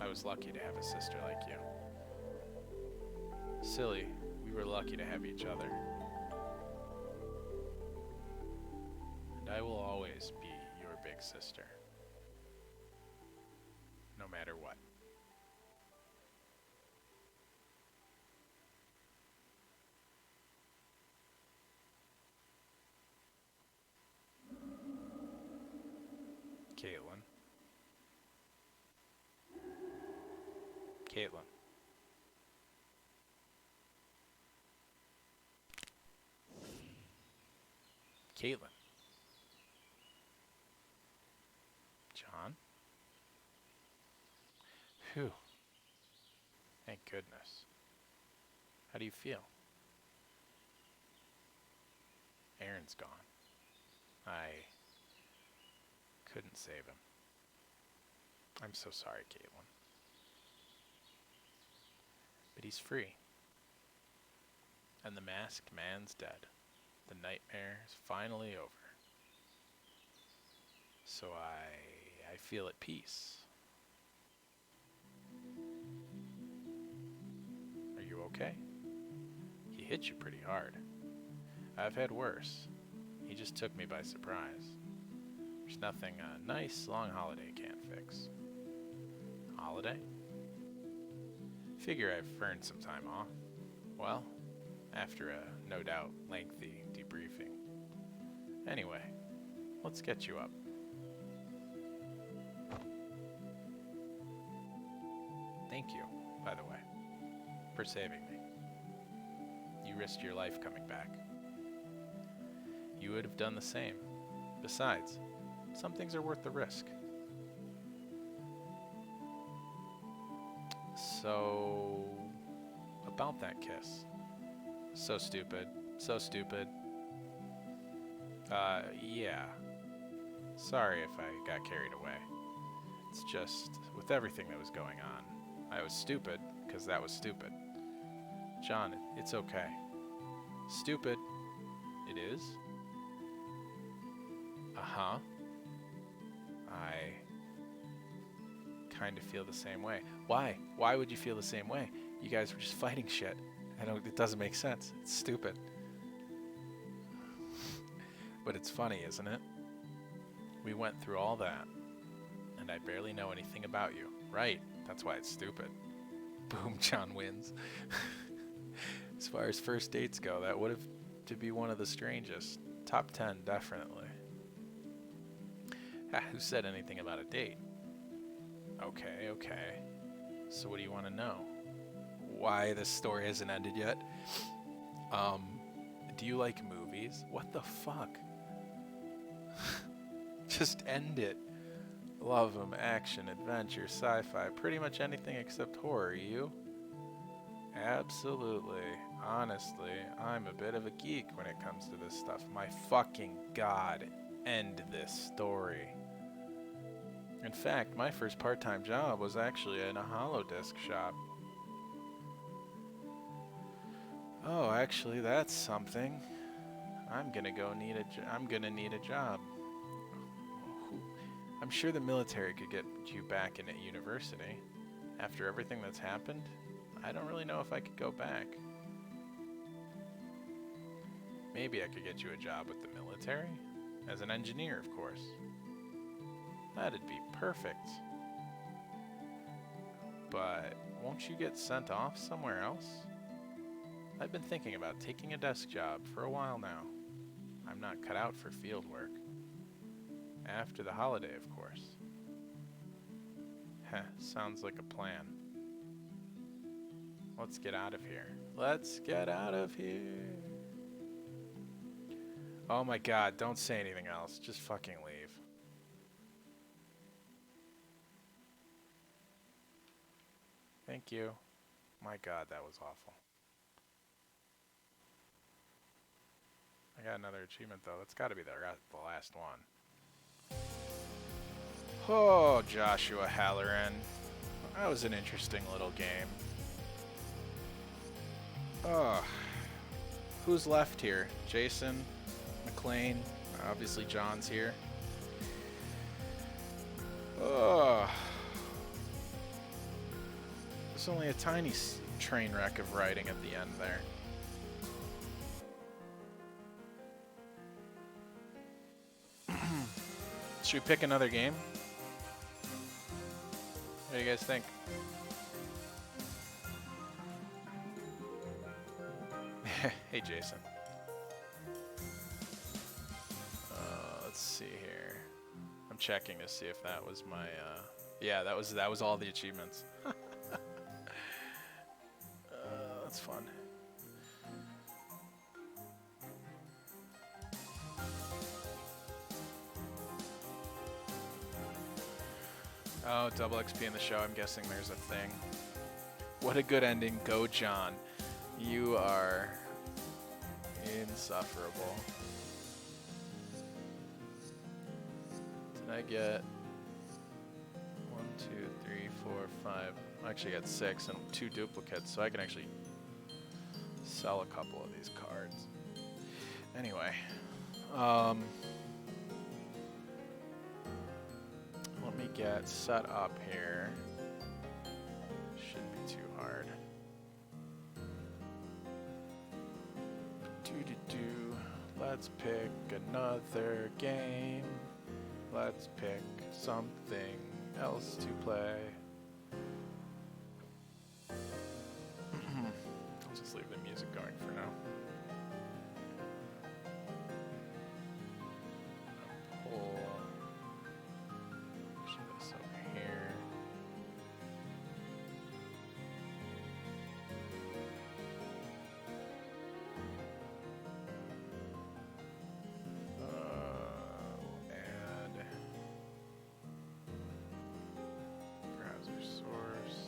A: I was lucky to have a sister like you. Silly, we were lucky to have each other. And I will always be your big sister. No matter what. Caitlin. Caitlin. Caitlin. John? Phew. Thank goodness. How do you feel? Aaron's gone. I couldn't save him. I'm so sorry, Caitlin. But he's free. And the masked man's dead. The nightmare is finally over. So I feel at peace. Are you okay? He hit you pretty hard. I've had worse. He just took me by surprise. There's nothing a nice long holiday can't fix. Holiday? Figure I've earned some time off. Well, after a no doubt lengthy debriefing. Anyway, let's get you up. Thank you, by the way, for saving me. You risked your life coming back. You would have done the same. Besides, some things are worth the risk. So, about that kiss. So stupid. So stupid. Yeah. Sorry if I got carried away. It's just, with everything that was going on, I was stupid, because that was stupid. John, it's okay. Stupid. It is? Uh-huh. I kind of feel the same way. Why? Why would you feel the same way? You guys were just fighting shit. It doesn't make sense. It's stupid. But it's funny, isn't it? We went through all that, and I barely know anything about you. Right, that's why it's stupid. Boom, John wins. As far as first dates go, that would have to be one of the strangest. Top 10, definitely. Who said anything about a date? Okay, okay. So what do you want to know? Why this story hasn't ended yet? Do you like movies? What the fuck? Just end it. Love them, action, adventure, sci-fi, pretty much anything except horror. You? Absolutely. Honestly, I'm a bit of a geek when it comes to this stuff. My fucking god, end this story. In fact, my first part-time job was actually in a holodisc shop. Oh, actually, that's something. I'm gonna need a job. I'm sure the military could get you back in at university. After everything that's happened, I don't really know if I could go back. Maybe I could get you a job with the military? As an engineer, of course. That'd be perfect. But won't you get sent off somewhere else? I've been thinking about taking a desk job for a while now. I'm not cut out for field work. After the holiday, of course. Heh, sounds like a plan. Let's get out of here. Let's get out of here. Oh my god, don't say anything else. Just fucking leave. Thank you. My god, that was awful. I got another achievement though. That's gotta be the last one. Oh, Joshua Halloran. That was an interesting little game. Oh. Who's left here? Jason, McLean, obviously John's here. Oh. There's only a tiny train wreck of writing at the end there. Should we pick another game? What do you guys think? Hey, Jason. Let's see here. I'm checking to see if that was my. Yeah, that was all the achievements. That's fun. Oh, double XP in the show. I'm guessing there's a thing. What a good ending. Go, John. You are insufferable. Did I get 1, 2, 3, 4, 5? I actually got 6 and 2 duplicates, so I can actually sell a couple of these cards. Anyway, let me get set up here. Shouldn't be too hard. Let's pick another game. Let's pick something else to play. I'll just leave the music going for now. Pull this over here. Add browser source.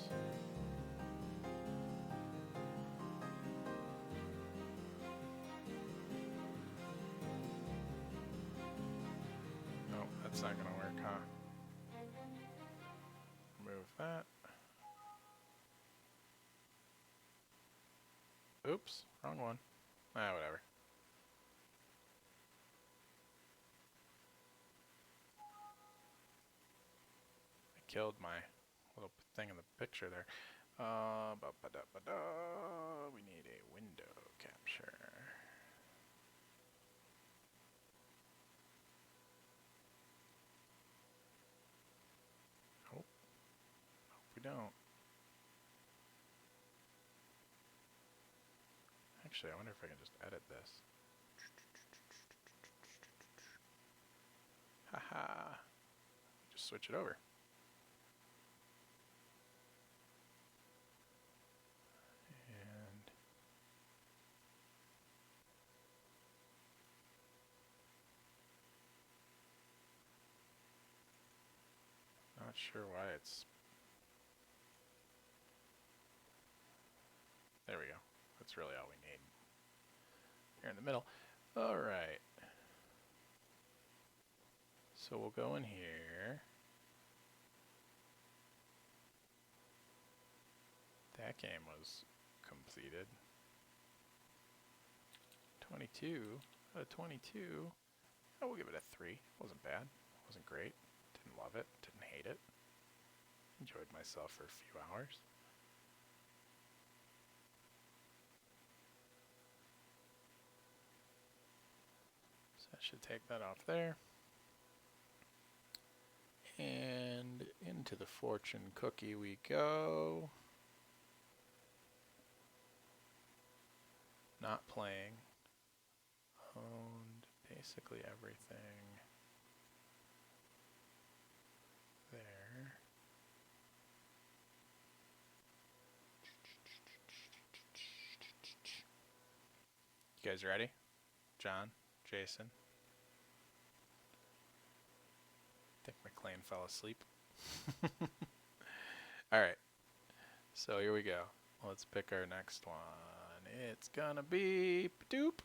A: Nope, that's not gonna work, huh? Move that. Oops, wrong one. Ah, whatever. I killed my little thing in the picture there. We need a window capture. Hope we don't. Actually, I wonder if I can just edit this. Haha. Just switch it over. And not sure why it's... There we go. That's really all we need. Here in the middle. Alright. So we'll go in here. That game was completed. 22 out of 22. Oh, we'll give it a 3. Wasn't bad. Wasn't great. Didn't love it. Didn't hate it. Enjoyed myself for a few hours. So I should take that off there. And into the fortune cookie we go. Not playing. Owned basically everything there. You guys ready? John, Jason. I think McLean fell asleep. Alright. So here we go. Let's pick our next one. It's gonna be doop.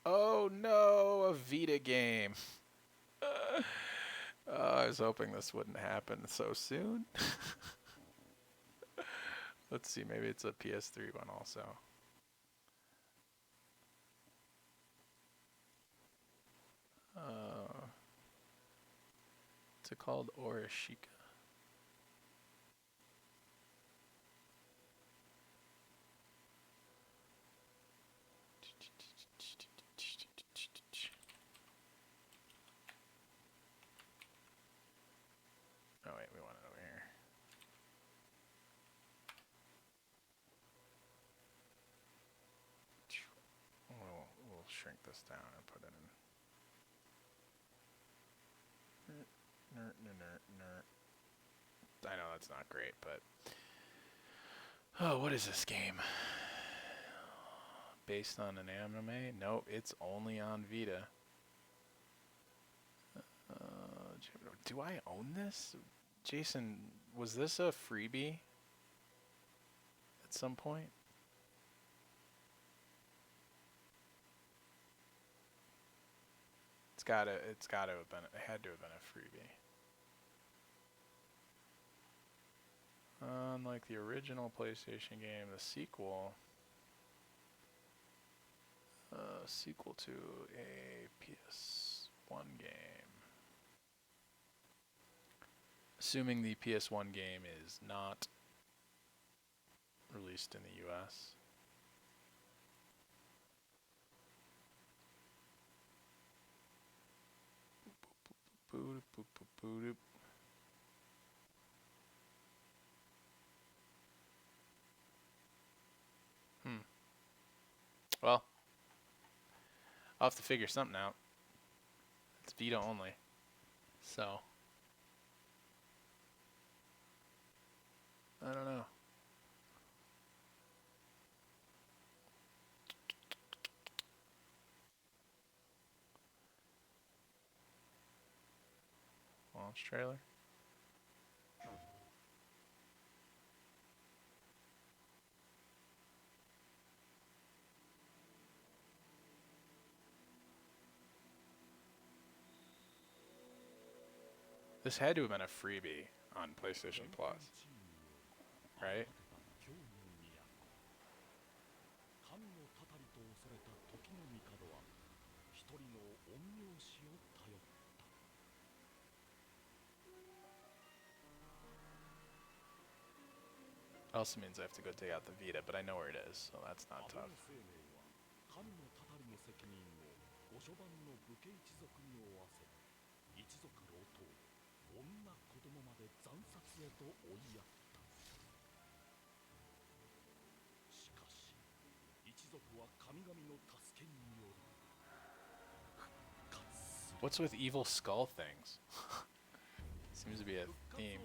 A: Oh no, a Vita game. I was hoping this wouldn't happen so soon. Let's see, maybe it's a PS3 one also. What's it called? Orishika. Oh wait, we want it over here. We'll shrink this down and put it in. I know that's not great, but... Oh, what is this game? Based on an anime? Nope, it's only on Vita. Do I own this? Jason, was this a freebie at some point? It's gotta have been, it had to have been a freebie. Unlike the original PlayStation game, the sequel to a PS1 game. Assuming the PS1 game is not released in the US. Well, I'll have to figure something out. It's Vita only. So, I don't know. Launch trailer. This had to have been a freebie on PlayStation Plus, right? also means I have to go dig out the Vita, but I know where it is, so that's not tough. What's with evil skull things? Seems to be a theme.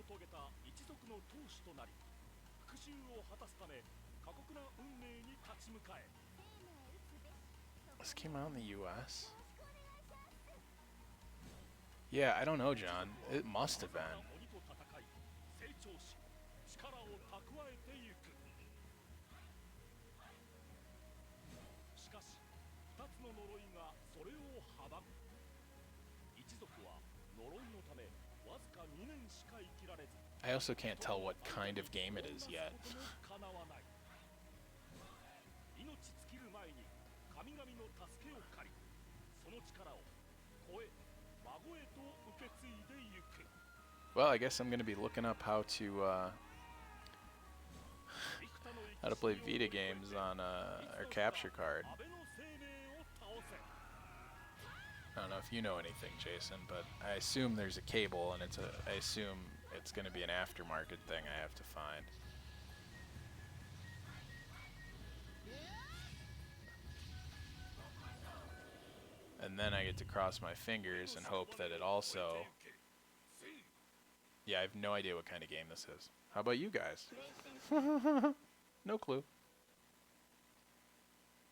A: This came out in the US? Yeah, I don't know, John. It must have been. I also can't tell what kind of game it is yet. Well, I guess I'm going to be looking up how to play Vita games on our capture card. I don't know if you know anything, Jason, but I assume there's a cable, and I assume it's going to be an aftermarket thing I have to find. And then I get to cross my fingers and hope that it also... Yeah, I have no idea what kind of game this is. How about you guys? No clue.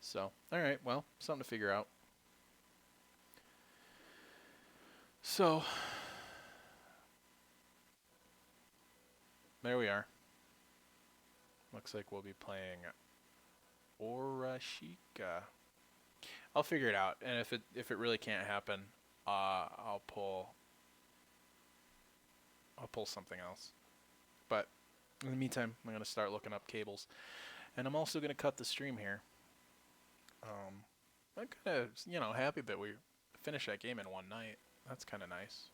A: So, alright, well, something to figure out. So, there we are. Looks like we'll be playing Orashika. I'll figure it out, and if it really can't happen, I'll pull something else. But in the meantime, I'm gonna start looking up cables, and I'm also gonna cut the stream here. I'm kind of happy that we finished that game in one night. That's kind of nice.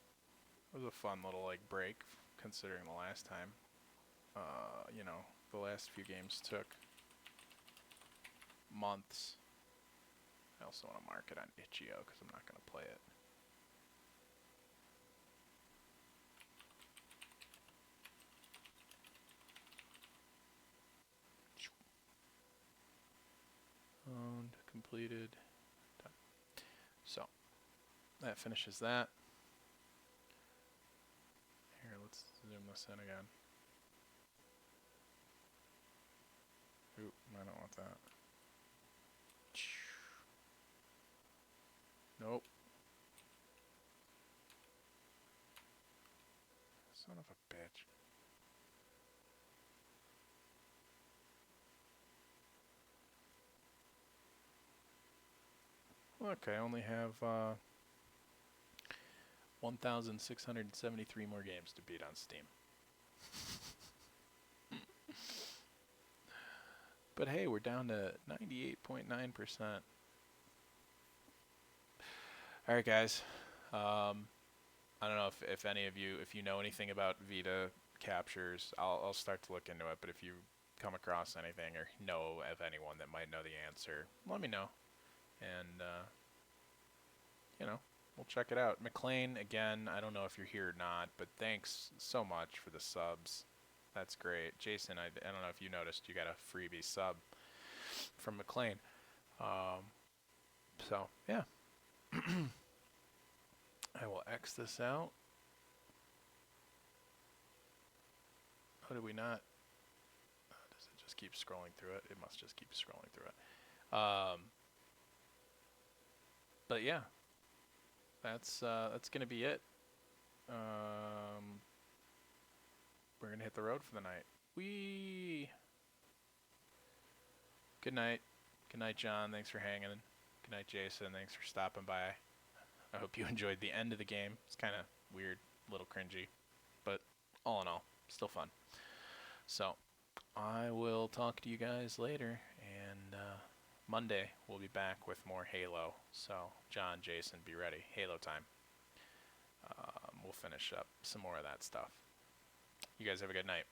A: It was a fun little break, considering the last time. The last few games took months. I also want to mark it on itch.io because I'm not going to play it. Owned, completed, done. So, that finishes that. Here, let's zoom this in again. Oop, I don't want that. Nope. Son of a bitch. Look, I only have 1,673 more games to beat on Steam. But hey, we're down to 98.9%. Alright guys, I don't know if any of you, if you know anything about Vita captures, I'll start to look into it, but if you come across anything or know of anyone that might know the answer, let me know. And, we'll check it out. McLean, again, I don't know if you're here or not, but thanks so much for the subs. That's great. Jason, I don't know if you noticed, you got a freebie sub from McLean. So, yeah. I will X this out. Oh, did we not? Does it just keep scrolling through it? It must just keep scrolling through it. But yeah, that's gonna be it. We're gonna hit the road for the night. Good night. Good night, John. Thanks for hanging. Good night, Jason. Thanks for stopping by. I hope you enjoyed the end of the game. It's kind of weird, a little cringy, but all in all, still fun. So, I will talk to you guys later, and Monday we'll be back with more Halo. So, John, Jason, be ready. Halo time. We'll finish up some more of that stuff. You guys have a good night.